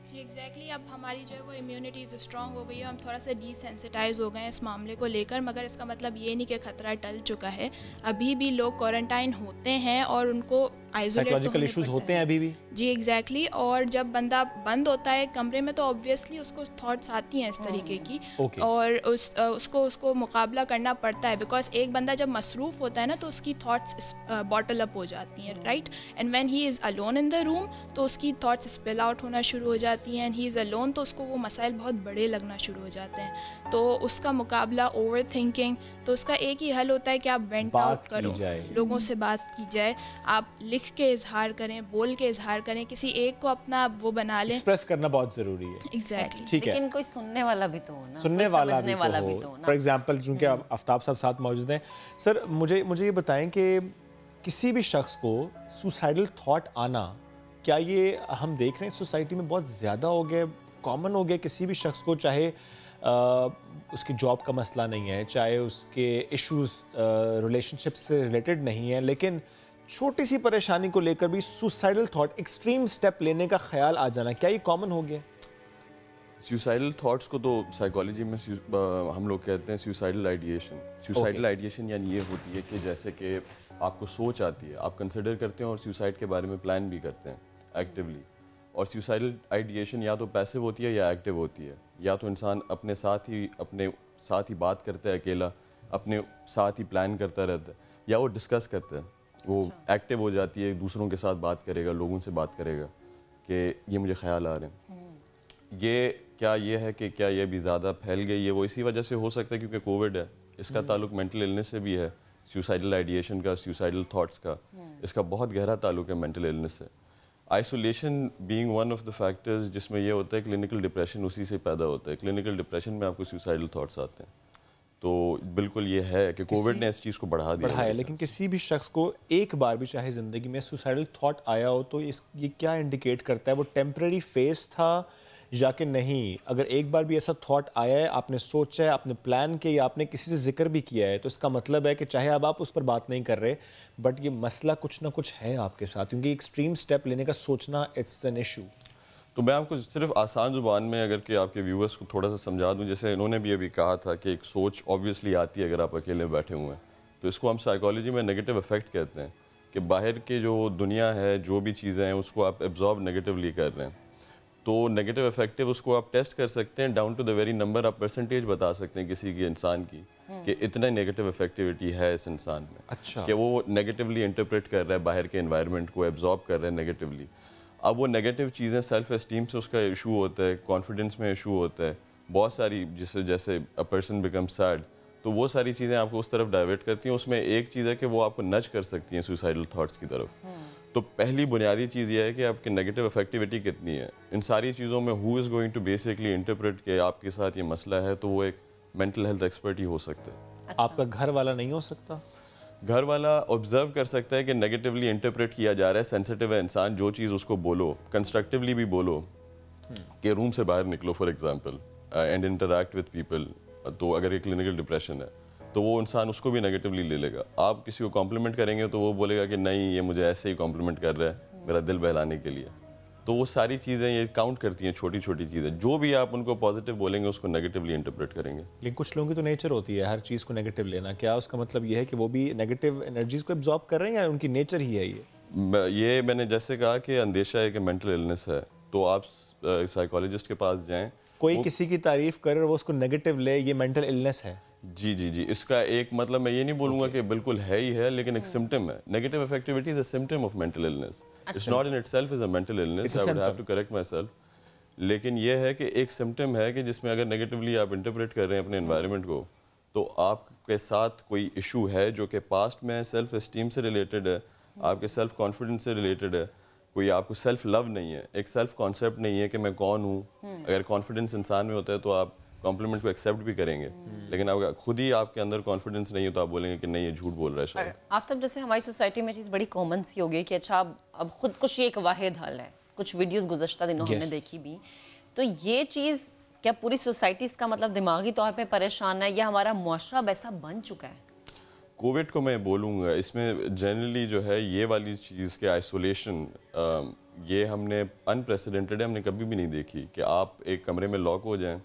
Speaker 6: जी एग्जैक्टली, अब हमारी जो है वो इम्यूनिटीज़ स्ट्रॉन्ग हो गई है, हम थोड़ा सा डिसेंसिटाइज हो गए हैं इस मामले को लेकर। मगर इसका मतलब ये नहीं कि खतरा टल चुका है, अभी भी लोग क्वारंटाइन होते हैं और उनको
Speaker 1: साइकोलॉजिकल इश्यूज होते हैं अभी भी।
Speaker 6: जी एग्जैक्टली, और जब बंदा बंद होता है कमरे में तो ऑब्वियसली उसको थॉट्स आती हैं इस तरीके की, और उसको मुकाबला करना पड़ता है, बिकॉज एक बंदा जब मसरूफ़ होता है ना तो उसकी थॉट्स बॉटल अप हो जाती हैं, right. And when he is alone in the room तो उसकी थॉट्स स्पिल आउट होना शुरू हो जाती हैं, एंड ही इज़ अलोन तो उसको वो मसाइल बहुत बड़े लगना शुरू हो जाते हैं। तो उसका मुकाबला ओवर थिंकिंग, तो उसका एक ही हल होता है कि आप वेंट आउट करो, लोगों से बात की जाए, आप लिख के इजहार करें, बोल के इजहार करें, किसी एक को अपना वो बना लें।
Speaker 1: एक्सप्रेस करना बहुत जरूरी है।
Speaker 6: एग्जैक्टली,
Speaker 1: ठीक है,
Speaker 2: लेकिन कोई सुनने वाला भी तो हो ना,
Speaker 1: सुनने वाला भी तो हो। फॉर एग्जांपल, चूंकि आफ्ताब साहब साथ मौजूद हैं, सर मुझे ये बताएं कि किसी भी शख्स को सुसाइडल थॉट आना, क्या ये हम देख रहे हैं सोसाइटी में बहुत ज़्यादा हो गया, कॉमन हो गया किसी भी शख्स को, चाहे उसकी जॉब का मसला नहीं है, चाहे उसके इश्यूज रिलेशनशिप से रिलेटेड नहीं है, लेकिन छोटी सी परेशानी को लेकर भी सुसाइडल थॉट, एक्सट्रीम स्टेप लेने का ख्याल आ जाना, क्या ये कॉमन हो गया?
Speaker 7: सुसाइडल थॉट्स को तो साइकोलॉजी में हम लोग कहते हैं सुसाइडल आइडिएशन। सुसाइडल आइडिएशन यानी ये होती है कि जैसे कि आपको सोच आती है, आप कंसिडर करते हैं और सुसाइड के बारे में प्लान भी करते हैं एक्टिवली। और सुसाइडल आइडिएशन या तो पैसिव होती है या एक्टिव होती है। या तो इंसान अपने साथ ही बात करता है अकेला, अपने साथ ही प्लान करता रहता है, या वो डिस्कस करता है, वो एक्टिव हो जाती है, दूसरों के साथ बात करेगा, लोगों से बात करेगा कि ये मुझे ख्याल आ रहे हैं। ये है कि क्या ये भी ज़्यादा फैल गई है? वो इसी वजह से हो सकता है क्योंकि कोविड है, इसका ताल्लुक मेंटल इलनेस से भी है, सुसाइडल आइडिएशन का, सुसाइडल थॉट्स का, इसका बहुत गहरा ताल्लुक है मेंटल इलनेस से। Isolation being one of the factors जिसमें ये होता है क्लिनिकल डिप्रेशन, उसी से पैदा होता है। क्लिनिकल डिप्रेशन में आपको सुसाइडल थॉट्स आते हैं। तो बिल्कुल ये है कि कोविड ने इस चीज़ को बढ़ा दिया है।
Speaker 1: लेकिन किसी भी शख्स को एक बार भी चाहे ज़िंदगी में सुसाइडल थॉट आया हो तो ये क्या इंडिकेट करता है? वो टेम्परेरी फेज था या कि नहीं? अगर एक बार भी ऐसा थॉट आया है, आपने सोचा है, आपने प्लान किया या आपने किसी से जिक्र भी किया है, तो इसका मतलब है कि चाहे अब आप उस पर बात नहीं कर रहे, बट ये मसला कुछ ना कुछ है आपके साथ, क्योंकि एक्सट्रीम स्टेप लेने का सोचना इट्स एन इशू।
Speaker 7: तो मैं आपको सिर्फ आसान ज़ुबान में अगर कि आपके व्यूअर्स को थोड़ा सा समझा दूं, जैसे इन्होंने भी अभी कहा था कि एक सोच ऑब्वियसली आती है अगर आप अकेले बैठे हुए हैं, तो इसको हम साइकोलॉजी में नेगेटिव इफेक्ट कहते हैं कि बाहर के जो दुनिया है, जो भी चीज़ें हैं, उसको आप एब्जॉर्ब नेगेटिवली कर रहे हैं। तो नेगेटिव इफेक्टिव उसको आप टेस्ट कर सकते हैं, down to the very number आप परसेंटेज बता सकते हैं किसी की इंसान की कि इतना नेगेटिव इफेक्टिविटी है इस इंसान में।
Speaker 1: अच्छा,
Speaker 7: कि वो नेगेटिवली इंटरप्रेट कर रहा है बाहर के एनवायरनमेंट को, एब्जॉर्ब कर रहा है नेगेटिवली। अब वो नेगेटिव चीज़ें सेल्फ एस्टीम से उसका इशू होता है, कॉन्फिडेंस में इशू होता है, बहुत सारी, जैसे अ पर्सन बिकम सैड, तो वो सारी चीज़ें आपको उस तरफ डाइवर्ट करती हैं। उसमें एक चीज़ है कि वो आपको नच कर सकती हैं सुसाइडल थॉट्स की तरफ। तो पहली बुनियादी चीज़ ये है कि आपकी नेगेटिव इफेक्टिविटी कितनी है। इन सारी चीज़ों में who is going to basically interpret कि आपके साथ ये मसला है, तो वो एक मेंटल हेल्थ एक्सपर्ट ही हो सकता है।
Speaker 1: आपका घर वाला नहीं हो सकता?
Speaker 7: घर वाला ऑब्जर्व कर सकता है कि नेगेटिवली इंटरप्रेट किया जा रहा है, सेंसिटिव है इंसान, जो चीज़ उसको बोलो, कंस्ट्रक्टिवली भी बोलो कि रूम से बाहर निकलो for example and interact with people, तो अगर ये क्लिनिकल डिप्रेशन है तो वो इंसान उसको भी नेगेटिवली ले लेगा। आप किसी को कॉम्प्लीमेंट करेंगे तो वो बोलेगा कि नहीं, ये मुझे ऐसे ही कॉम्प्लीमेंट कर रहा है मेरा दिल बहलाने के लिए। तो वो सारी चीज़ें ये काउंट करती हैं, छोटी छोटी चीज़ें। जो भी आप उनको पॉजिटिव बोलेंगे उसको नेगेटिवली इंटरप्रेट करेंगे।
Speaker 1: लेकिन कुछ लोगों की तो नेचर होती है हर चीज़ को नेगेटिव लेना। क्या उसका मतलब ये है कि वो भी नेगेटिव एनर्जीज को एब्जॉर्ब कर रहे हैं या उनकी नेचर ही है
Speaker 7: ये मैंने जैसे कहा कि अंदेशा है कि मेंटल इलनेस है, तो आप साइकोलॉजिस्ट के पास जाएं।
Speaker 1: कोई किसी की तारीफ करे और वो उसको नेगेटिव ले, ये मेंटल इलनेस है।
Speaker 7: जी जी जी, इसका एक मतलब मैं ये नहीं बोलूँगा कि बिल्कुल है ही है, लेकिन एक सिम्टम है। Negative affectivity is a symptom of mental illness. It's not in itself is a mental illness, I would have to correct myself. लेकिन ये है कि एक सिम्टम है कि जिसमें अगर नेगेटिवली आप इंटरप्रेट कर रहे हैं अपने एनवायरनमेंट को, तो आपके साथ कोई इशू है जो कि पास्ट में सेल्फ एस्टीम से रिलेटेड है, आपके सेल्फ कॉन्फिडेंस से रिलेटेड है, कोई आपको सेल्फ लव नहीं है, एक सेल्फ कॉन्सेप्ट नहीं है कि मैं कौन हूँ। अगर कॉन्फिडेंस इंसान में होता है तो आप कॉम्प्लीमेंट को एक्सेप्ट भी करेंगे, लेकिन अगर खुद ही आपके अंदर कॉन्फिडेंस नहीं हो तो आप बोलेंगे कि नहीं, ये झूठ बोल रहा है शायद।
Speaker 2: आफ्ताब, जैसे हमारी सोसाइटी में चीज़ बड़ी कॉमन सी हो गई कि अच्छा अब खुदकुशी एक वाहिद हल है। कुछ वीडियोस गुज़श्ता दिनों हमने देखी भी, तो ये चीज़ क्या पूरी सोसाइटी इसका मतलब दिमागी तौर पे परेशान है या हमारा मुआशरा वैसा बन चुका है?
Speaker 7: कोविड को मैं बोलूँगा इसमें जनरली जो है ये वाली चीज़ के आइसोलेशन, ये हमने अनप्रेसिडेंटेड है, हमने कभी भी नहीं देखी कि आप एक कमरे में लॉक हो जाएं।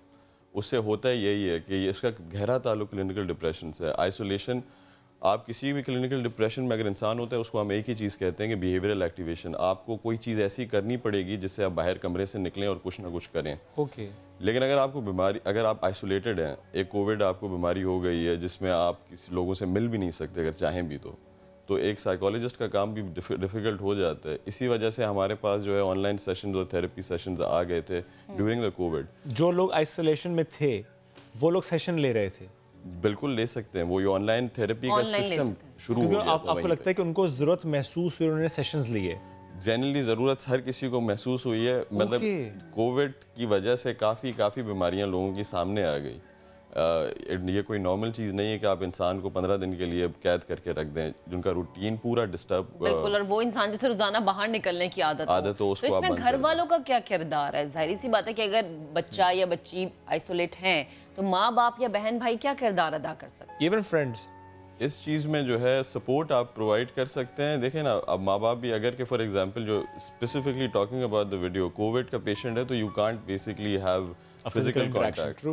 Speaker 7: उससे होता है यही है कि इसका गहरा ताल्लुक क्लिनिकल डिप्रेशन से है। आइसोलेशन, आप किसी भी क्लिनिकल डिप्रेशन में अगर इंसान होता है उसको हम एक ही चीज़ कहते हैं कि बिहेवियरल एक्टिवेशन। आपको कोई चीज़ ऐसी करनी पड़ेगी जिससे आप बाहर कमरे से निकलें और कुछ ना कुछ करें।
Speaker 1: ओके।
Speaker 7: लेकिन अगर आपको बीमारी, अगर आप आइसोलेटेड हैं, एक कोविड आपको बीमारी हो गई है जिसमें आप किसी लोगों से मिल भी नहीं सकते अगर चाहें भी, तो एक साइकोलॉजिस्ट का काम भी डिफ़िकल्ट हो जाता है। इसी वजह से हमारे पास जो है ऑनलाइन सेशंस और थेरेपी सेशंस आ गए थे ड्यूरिंग द कोविड।
Speaker 1: जो लोग आइसोलेशन में थे वो लोग सेशन ले रहे थे?
Speaker 7: बिल्कुल ले सकते हैं, वो ये ऑनलाइन थेरेपी का सिस्टम शुरू हो गया था।
Speaker 1: आपको लगता है कि उनको ज़रूरत महसूस हुई, उन्होंने सेशंस लिए?
Speaker 7: जनरली ज़रूरत हर किसी को महसूस हुई है। मतलब कोविड की वजह से काफ़ी बीमारियां लोगों की सामने आ गई। ये कोई नॉर्मल चीज़ नहीं है कि आप इंसान को 15 दिन के लिए कैद करके रख दें, जिनका रूटीन पूरा डिस्टर्ब।
Speaker 2: बिल्कुल, और वो इंसान जिसे रोजाना बाहर निकलने की आदत हो, तो इसमें घर वालों का क्या किरदार है? जाहिर सी बात है कि अगर बच्चा या बच्ची आइसोलेट हैं तो माँ बाप या बहन भाई क्या किरदार अदा कर सकते हैं?
Speaker 1: इवन फ्रेंड्स
Speaker 7: इस चीज़ में जो है सपोर्ट आप प्रोवाइड कर सकते हैं। देखें ना, अब माँ बाप भी अगर के फॉर एग्जांपल जो specifically talking about the video, Covid का पेशेंट है तो you can't basically have physical contact,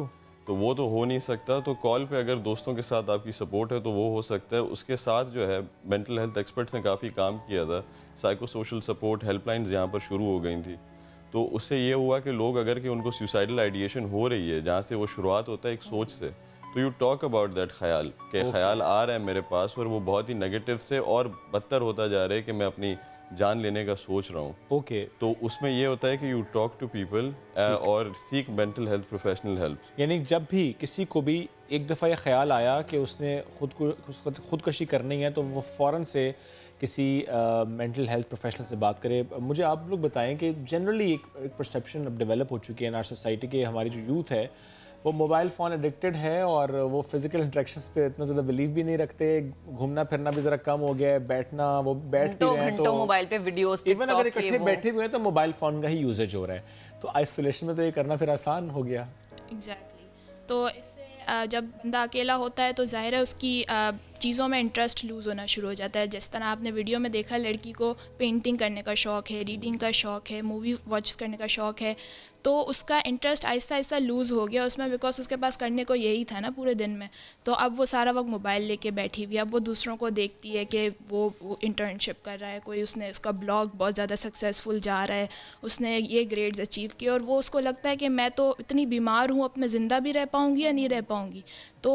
Speaker 7: तो वो तो हो नहीं सकता। तो कॉल पे अगर दोस्तों के साथ आपकी सपोर्ट है तो वो हो सकता है। उसके साथ जो है मेंटल हेल्थ एक्सपर्ट्स ने काफ़ी काम किया था, साइको सोशल सपोर्ट हेल्पलाइंस यहाँ पर शुरू हो गई थी। तो उससे ये हुआ कि लोग अगर कि उनको सुसाइडल आइडिएशन हो रही है, जहाँ से वो शुरुआत होता है एक सोच से, तो यू टॉक अबाउट दैट ख्याल कि ख्याल आ रहा है मेरे पास और वो बहुत ही नेगेटिव से और बदतर होता जा रहा है कि मैं अपनी जान लेने का सोच रहा हूँ।
Speaker 1: ओके।
Speaker 7: तो उसमें ये होता है कि यू टॉक टू पीपल और seek mental health professional help.
Speaker 1: यानी जब भी किसी को भी एक दफ़ा ये ख्याल आया कि उसने खुदकशी करनी है तो वो फ़ौरन से किसी मेंटल हेल्थ प्रोफेशनल से बात करे। मुझे आप लोग बताएं कि जनरली एक परसेप्शन अब डेवलप हो चुकी है इन आवर सोसाइटी के, हमारी जो यूथ है वो मोबाइल फ़ोन एडिक्टेड है और वो फिजिकल इंटरेक्शंस पे इतना ज़्यादा बिलीव भी नहीं रखते। घूमना फिरना भी ज़रा कम हो गया है, बैठना वो बैठ भी रहे हैं तो
Speaker 2: मोबाइल पे वीडियोस,
Speaker 1: इवन अगर इकट्ठे बैठे हुए हैं तो मोबाइल फ़ोन का ही यूजेज हो रहा है। तो आइसोलेशन में तो ये करना फिर आसान हो गया।
Speaker 6: एग्जैक्टली। तो इससे जब बंदा अकेला होता है तो जाहिर है उसकी चीज़ों में इंटरेस्ट लूज़ होना शुरू हो जाता है। जिस तरह आपने वीडियो में देखा, लड़की को पेंटिंग करने का शौक़ है, रीडिंग का शौक़ है, मूवी वॉच करने का शौक़ है, तो उसका इंटरेस्ट आहिस्ता आहिस्ता लूज़ हो गया उसमें, बिकॉज उसके पास करने को यही था ना पूरे दिन में। तो अब वो सारा वक्त मोबाइल लेके बैठी हुई है। अब वो दूसरों को देखती है कि वो इंटर्नशिप कर रहा है, कोई उसने उसका ब्लॉग बहुत ज़्यादा सक्सेसफुल जा रहा है, उसने ये ग्रेड्स अचीव किए, और वो उसको लगता है कि मैं तो इतनी बीमार हूँ, अब मैं ज़िंदा भी रह पाऊँगी या नहीं रह पाऊँगी। तो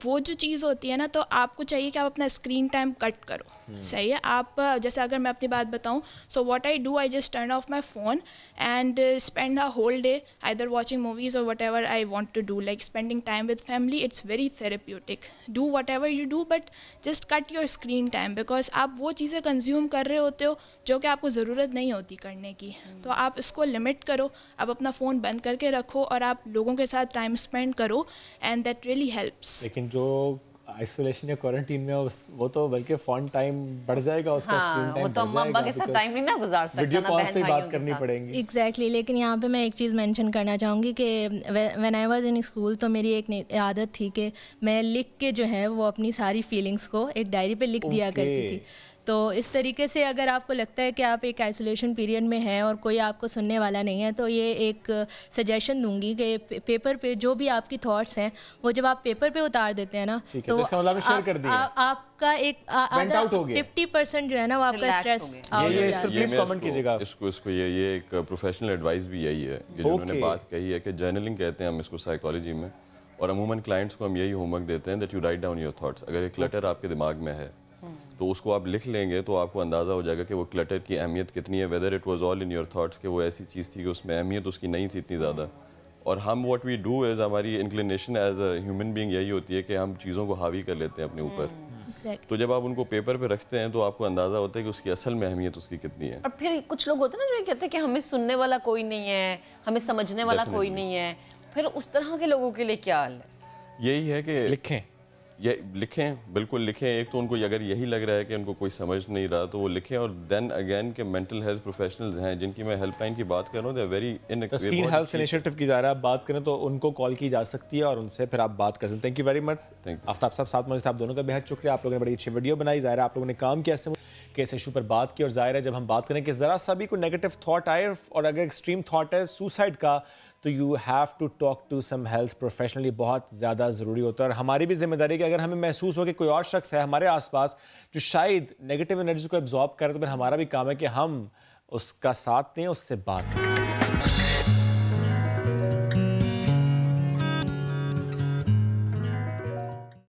Speaker 6: वो जो चीज़ होती है ना, तो आपको चाहिए कि आप अपना स्क्रीन टाइम कट करो। सही है। आप जैसे अगर मैं अपनी बात बताऊँ, so what I do, I just turn off my phone and spend a whole day either watching movies or whatever I want to do, like spending time with family. It's very therapeutic. Do whatever you do but just cut your screen time, because आप वो चीज़ें consume कर रहे होते हो जो कि आपको ज़रूरत नहीं होती करने की। तो आप इसको लिमिट करो, आप अपना फ़ोन बंद करके रखो और आप लोगों के साथ टाइम स्पेंड करो, एंड दैट रियली हेल्प्स।
Speaker 1: लेकिन जो आइसोलेशन या क्वारंटीन में वो तो बल्कि फोन टाइम बढ़ जाएगा उसका, स्क्रीन टाइम
Speaker 2: वो तो अम्मा अब्बा के साथ टाइम नहीं ना गुजार सकता,
Speaker 1: वीडियो
Speaker 2: ना
Speaker 1: कॉल
Speaker 2: बहन
Speaker 1: पे
Speaker 2: भाइयों
Speaker 1: बात करनी पड़ेगी।
Speaker 5: एग्जैक्टली लेकिन यहाँ पे मैं एक चीज़ मेंशन करना चाहूँगी कि when I was in school तो मेरी एक आदत थी कि मैं लिख के जो है वो अपनी सारी फीलिंग्स को एक डायरी पे लिख दिया करती थी। तो इस तरीके से अगर आपको लगता है कि आप एक आइसोलेशन पीरियड में हैं और कोई आपको सुनने वाला नहीं है, तो ये एक सजेशन दूंगी कि पेपर पे जो भी आपकी थॉट्स हैं वो जब आप पेपर पे उतार देते हैं ना, तो आपका एक 50% जो है ना वो आपका स्ट्रेस
Speaker 7: इसको ये एक प्रोफेशनल एडवाइस भी यही है कि जो उन्होंने बात कही है कि जर्नलिंग कहते हैं हम इसको साइकोलॉजी में, और अमूमन क्लाइंट्स को हम यही होमवर्क देते हैं that you write down your thoughts. अगर एक क्लटर आपके दिमाग में है तो उसको आप लिख लेंगे तो आपको अंदाज़ा हो जाएगा कि वो क्लटर की अहमियत कितनी है, whether it was all in your thoughts कि वो ऐसी चीज़ थी कि उसमें अहमियत उसकी नहीं थी इतनी ज़्यादा। और हम व्हाट वी डू इज़ हमारी inclination as a human being यही होती है कि हम चीज़ों को हावी कर लेते हैं अपने ऊपर। तो जब आप उनको पेपर पे रखते हैं तो आपको अंदाज़ा होता है कि उसकी असल में अहमियत उसकी कितनी है।
Speaker 2: और फिर कुछ लोग होते हैं ना जो ये कहते हैं कि हमें सुनने वाला कोई नहीं है, हमें समझने वाला कोई नहीं है, फिर उस तरह के लोगों के लिए क्या हाल है?
Speaker 7: यही है कि लिखें, बिल्कुल लिखें। एक तो उनको अगर यही लग रहा है कि उनको कोई समझ नहीं रहा तो वो लिखें, और देन अगेन के मेंटल हेल्थ प्रोफेशनल्स हैं जिनकी मैं हेल्पलाइन की बात कर रहा हूँ, they are very
Speaker 1: screen health initiative की जा रहा है, आप बात करें तो उनको कॉल की जा सकती है और उनसे फिर आप बात कर सकते हैं। Thank you very much Aftab साहब, साथ मौजूद आप दोनों का बेहद शुक्रिया। आप लोगों ने बड़ी अच्छी वीडियो बनाई, ज़ाहिर है आप लोगों ने काम किया कि इस इशू पर बात की, और ज़ाहिर है जब हम बात करें कि ज़रा सा भी कोई नेगेटिव थाट आए और अगर एक्सट्रीम थाट है सुसाइड का, तो you have to talk to some health professional. बहुत ज़्यादा ज़रूरी होता है, और हमारी भी जिम्मेदारी है कि अगर हमें महसूस हो कि कोई और शख्स है हमारे आसपास जो शायद नेगेटिव एनर्जी को एब्जॉर्ब करे, तो फिर हमारा भी काम है कि हम उसका साथ दें, उससे बात करें।